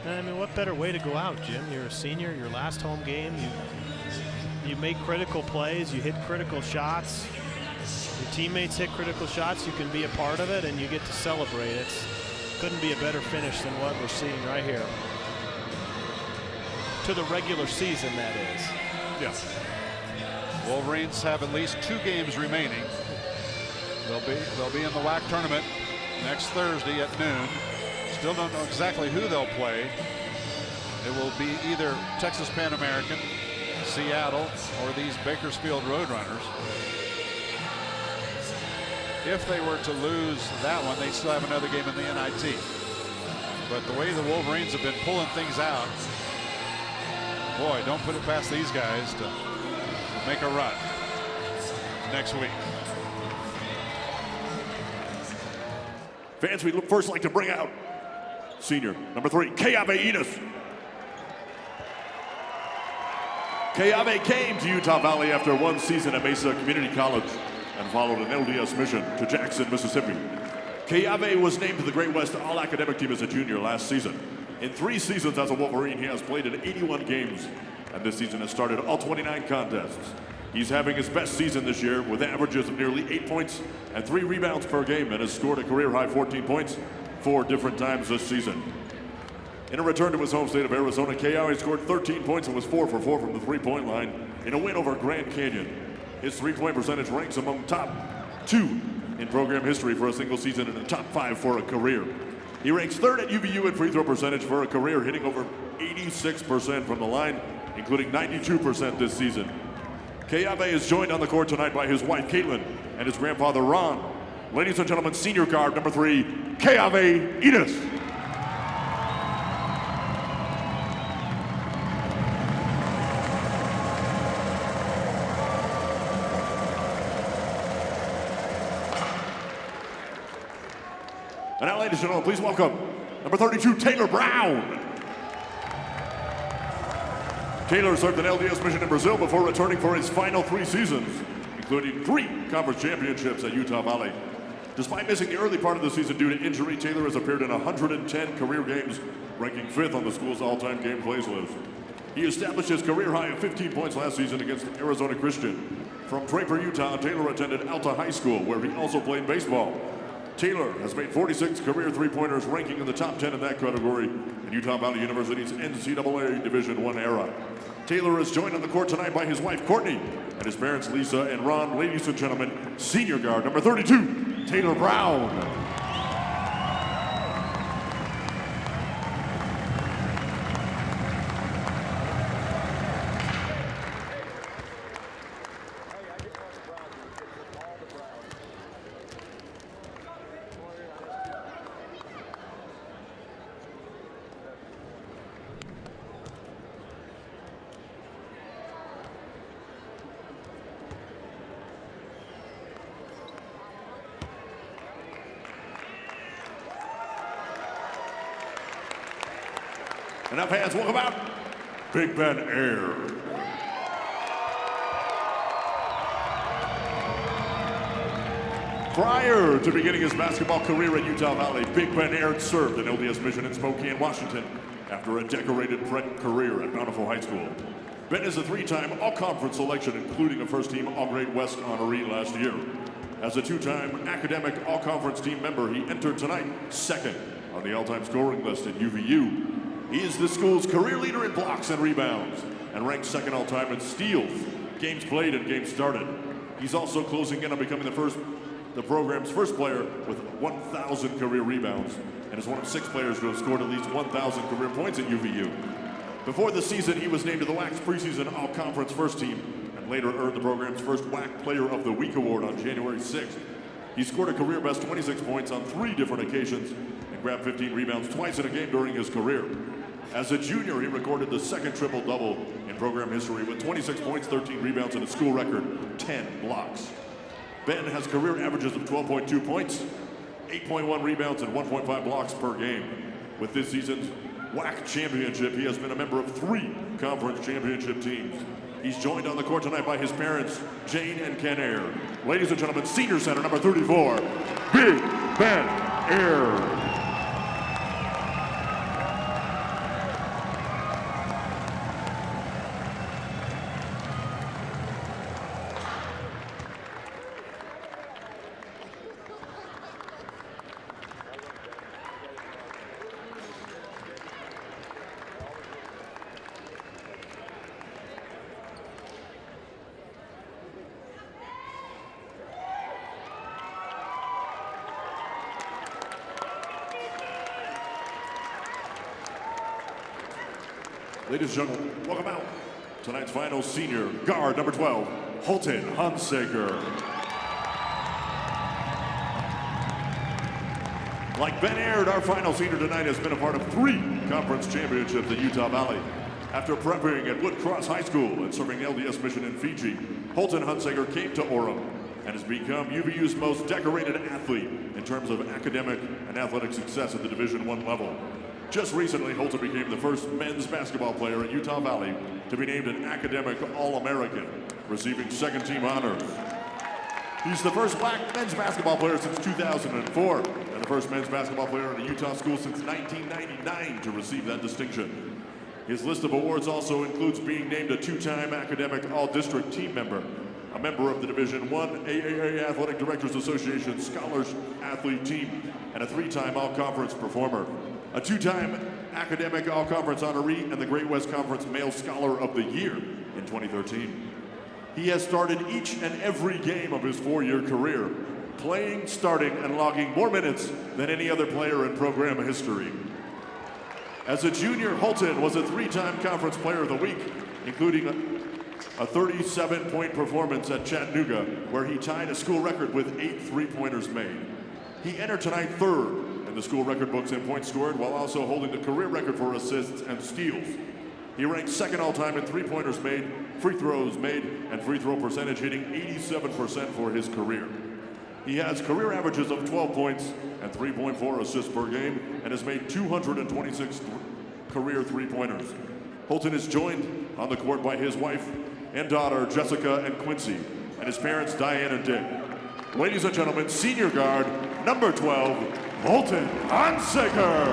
I mean, what better way to go out, Jim? You're a senior, your last home game. You make critical plays, you hit critical shots. Your teammates hit critical shots, you can be a part of it, and you get to celebrate it. Couldn't be a better finish than what we're seeing right here. To the regular season, that is. Yes. Wolverines have at least 2 games remaining. They'll be in the WAC tournament next Thursday at noon. Still don't know exactly who they'll play. It will be either Texas Pan American, Seattle, or these Bakersfield Roadrunners. If they were to lose that one, they'd still have another game in the NIT. But the way the Wolverines have been pulling things out, boy, don't put it past these guys to make a run next week. Fans, we'd first like to bring out senior number 3, Keave Enos. Keave came to Utah Valley after 1 season at Mesa Community College and followed an LDS mission to Jackson, Mississippi. Keave was named to the Great West All-Academic Team as a junior last season. In 3 seasons as a Wolverine, he has played in 81 games, and this season has started all 29 contests. He's having his best season this year with averages of nearly 8 points and 3 rebounds per game, and has scored a career-high 14 points 4 different times this season. In a return to his home state of Arizona, Keave scored 13 points and was 4 for 4 from the three-point line in a win over Grand Canyon. His three-point percentage ranks among top 2 in program history for a single season and a top 5 for a career. He ranks 3rd at UVU in free throw percentage for a career, hitting over 86% from the line, including 92% this season. Keave is joined on the court tonight by his wife, Caitlin, and his grandfather, Ron. Ladies and gentlemen, senior guard number 3, Keave Enos. And now, ladies and gentlemen, please welcome number 32, Taylor Brown. Taylor served an LDS mission in Brazil before returning for his final 3 seasons, including 3 conference championships at Utah Valley. Despite missing the early part of the season due to injury, Taylor has appeared in 110 career games, ranking 5th on the school's all-time game plays list. He established his career high of 15 points last season against Arizona Christian. From Draper, Utah, Taylor attended Alta High School, where he also played baseball. Taylor has made 46 career three-pointers, ranking in the top 10 in that category in Utah Valley University's NCAA Division I era. Taylor is joined on the court tonight by his wife, Courtney, and his parents, Lisa and Ron. Ladies and gentlemen, senior guard number 32, Taylor Brown. And now, fans, welcome out Big Ben Air. Prior to beginning his basketball career at Utah Valley, Big Ben Aird served in LDS Mission in Spokane, Washington, after a decorated career at Bountiful High School. Ben is a three-time All-Conference selection, including a first-team All-Grade West honoree last year. As a two-time academic All-Conference team member, he entered tonight second on the all-time scoring list at UVU. He is the school's career leader in blocks and rebounds, and ranked second all-time in steals, games played, and games started. He's also closing in on becoming the program's first player with 1,000 career rebounds, and is one of 6 players to have scored at least 1,000 career points at UVU. Before the season, he was named to the WAC's preseason All-Conference first team, and later earned the program's first WAC Player of the Week award on January 6th. He scored a career-best 26 points on 3 different occasions, and grabbed 15 rebounds twice in a game during his career. As a junior, he recorded the second triple-double in program history with 26 points, 13 rebounds, and a school record 10 blocks. Ben has career averages of 12.2 points, 8.1 rebounds, and 1.5 blocks per game. With this season's WAC championship, he has been a member of 3 conference championship teams. He's joined on the court tonight by his parents, Jane and Ken Aird. Ladies and gentlemen, senior center number 34, Big Ben Aird. Ladies and gentlemen, welcome out. Tonight's final senior, guard number 12, Holton Hunsaker. Like Ben Aird, our final senior tonight has been a part of 3 conference championships at Utah Valley. After prepping at Wood Cross High School and serving LDS Mission in Fiji, Holton Hunsaker came to Orem and has become UVU's most decorated athlete in terms of academic and athletic success at the Division I level. Just recently, Holton became the first men's basketball player at Utah Valley to be named an academic All-American, receiving second-team honors. He's the first Black men's basketball player since 2004, and the first men's basketball player at a Utah school since 1999 to receive that distinction. His list of awards also includes being named a 2-time academic All-District team member, a member of the Division I AAA Athletic Directors Association Scholars Athlete Team, and a 3-time All-Conference performer. A 2-time academic All-Conference honoree and the Great West Conference Male Scholar of the Year in 2013. He has started each and every game of his 4-year career, playing, starting, and logging more minutes than any other player in program history. As a junior, Holton was a 3-time Conference Player of the Week, including a 37-point performance at Chattanooga, where he tied a school record with 8 3-pointers made. He entered tonight 3rd in the school record books in points scored, while also holding the career record for assists and steals. He ranked 2nd all-time in 3-pointers made, free throws made, and free throw percentage, hitting 87% for his career. He has career averages of 12 points and 3.4 assists per game, and has made 226 career 3-pointers. Holton is joined on the court by his wife and daughter, Jessica and Quincy, and his parents, Diane and Dick. Ladies and gentlemen, senior guard, number 12, Holton Hunsaker.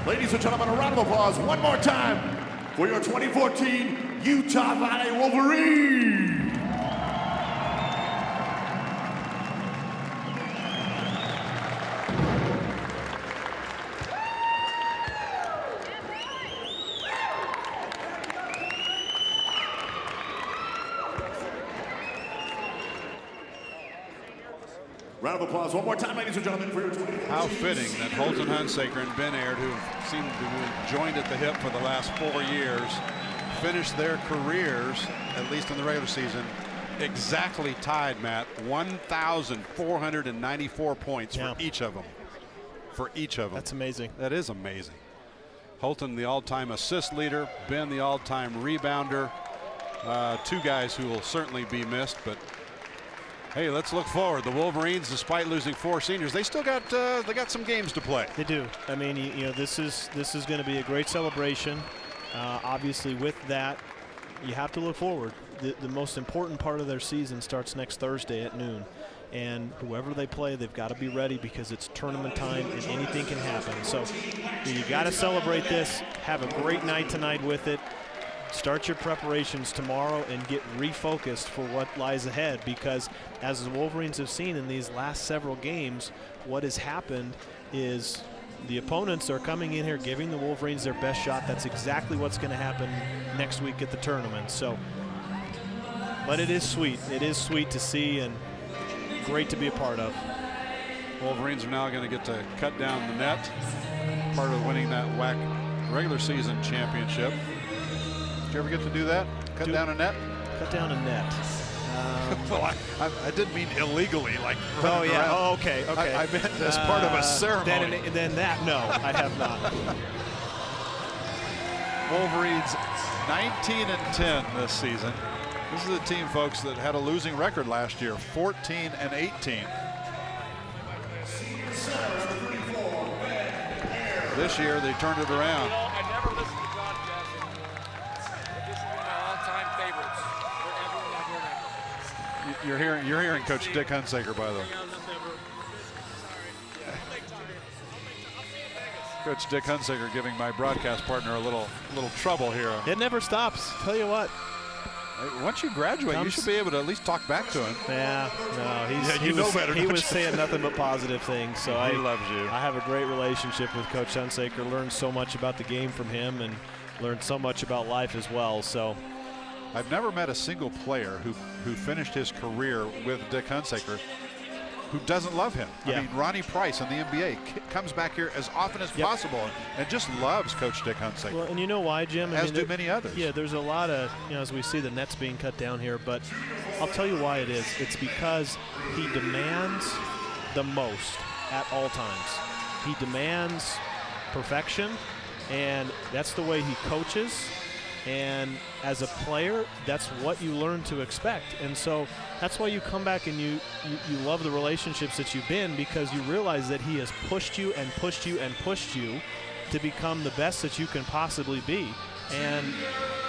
Ladies and gentlemen, a round of applause one more time for your 2014 Utah Valley Wolverines. Round of applause one more time, ladies and gentlemen, for your 2014. How fitting that Holton Hunsaker and Ben Aird, who seem to be joined at the hip for the last 4 years, finished their careers, at least in the regular season, exactly tied, Matt, 1,494 points for each of them. For each of them. That's amazing. That is amazing. Holton, the all-time assist leader, Ben, the all-time rebounder. 2 guys who will certainly be missed, but Hey, let's look forward. The Wolverines, despite losing 4 seniors, they still got some games to play. They do. I mean, you know, this is going to be a great celebration. Obviously, with that, you have to look forward. The most important part of their season starts next Thursday at noon. And whoever they play, they've got to be ready because it's tournament time and anything can happen. So you got to celebrate this. Have a great night tonight with it. Start your preparations tomorrow and get refocused for what lies ahead, because as the Wolverines have seen in these last several games, what has happened is the opponents are coming in here giving the Wolverines their best shot. That's exactly what's going to happen next week at the tournament. So, but it is sweet. It is sweet to see and great to be a part of. Wolverines are now going to get to cut down the net, part of winning that WAC regular season championship. Did you ever get to do that? Cut down a net? Cut down a net. Well, I didn't mean illegally, like oh yeah. around. Oh, okay. Okay. I meant as part of a ceremony. Then that, no, I have not. Wolverines 19-10 this season. This is a team, folks, that had a losing record last year, 14-18. This year they turned it around. I never listened to John Jackson. This is one of my all-time favorites. Forever and ever. You're hearing Coach Dick Hunsaker, by the way. Coach Dick Hunsaker giving my broadcast partner a little trouble here. It never stops. Tell you what. Once you graduate, you should be able to at least talk back to him. Yeah, no, he was saying nothing but positive things. So he loves you. I have a great relationship with Coach Hunsaker. Learned so much about the game from him, and learned so much about life as well. So I've never met a single player who finished his career with Dick Hunsaker who doesn't love him. Yeah. I mean, Ronnie Price in the NBA comes back here as often as possible and just loves Coach Dick Hunsaker. Well, and you know why, Jim? As do many others. Yeah, there's a lot of, as we see the nets being cut down here, but I'll tell you why it is. It's because he demands the most at all times. He demands perfection, and that's the way he coaches. And as a player, that's what you learn to expect. And so that's why you come back and you love the relationships that you've been, because you realize that he has pushed you and pushed you and pushed you to become the best that you can possibly be. And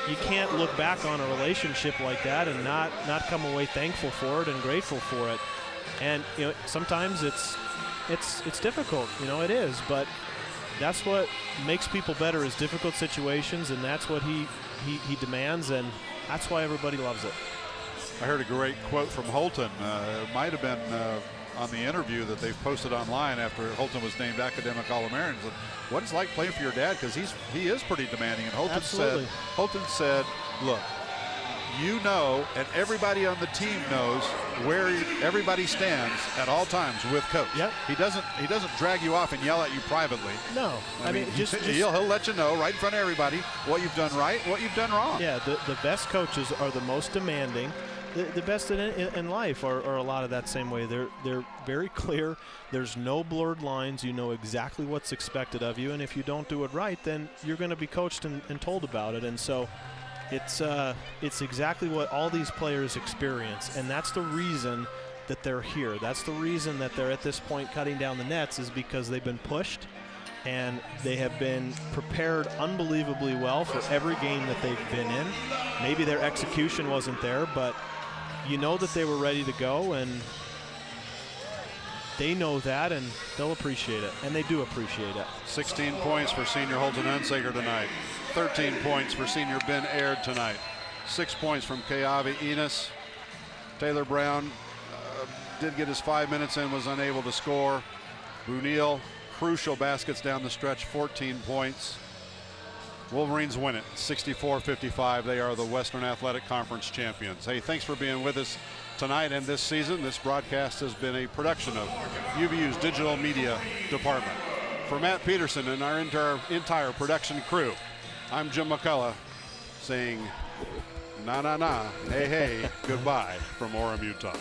you can't look back on a relationship like that and not come away thankful for it and grateful for it. And sometimes it's difficult, it is, but that's what makes people better, is difficult situations, and that's what he demands, and that's why everybody loves it. I heard a great quote from Holton. It might have been on the interview that they've posted online after Holton was named Academic All-American. What it's like playing for your dad, because he is pretty demanding. And Holton said, look, and everybody on the team knows where everybody stands at all times with Coach. Yep. He doesn't drag you off and yell at you privately. No, I mean he'll let you know right in front of everybody what you've done right, what you've done wrong. Yeah, the best coaches are the most demanding. The best in life are a lot of that same way. They're very clear. There's no blurred lines. You know exactly what's expected of you, and if you don't do it right, then you're going to be coached and told about it. And so it's exactly what all these players experience, and that's the reason that they're here. That's the reason that they're at this point cutting down the nets, is because they've been pushed and they have been prepared unbelievably well for every game that they've been in. Maybe their execution wasn't there, but you know that they were ready to go, and they know that, and they'll appreciate it, and they do appreciate it. 16 points for senior Holton Hunsaker tonight. 13 points for senior Ben Aird tonight. 6 points from Keawe Enos. Taylor Brown did get his 5 minutes in, was unable to score. Brunel, crucial baskets down the stretch, 14 points. Wolverines win it, 64-55. They are the Western Athletic Conference champions. Hey, thanks for being with us tonight and this season. This broadcast has been a production of UVU's Digital Media Department. For Matt Peterson and our entire production crew, I'm Jim McCullough saying na na na, hey hey, goodbye from Orem, Utah.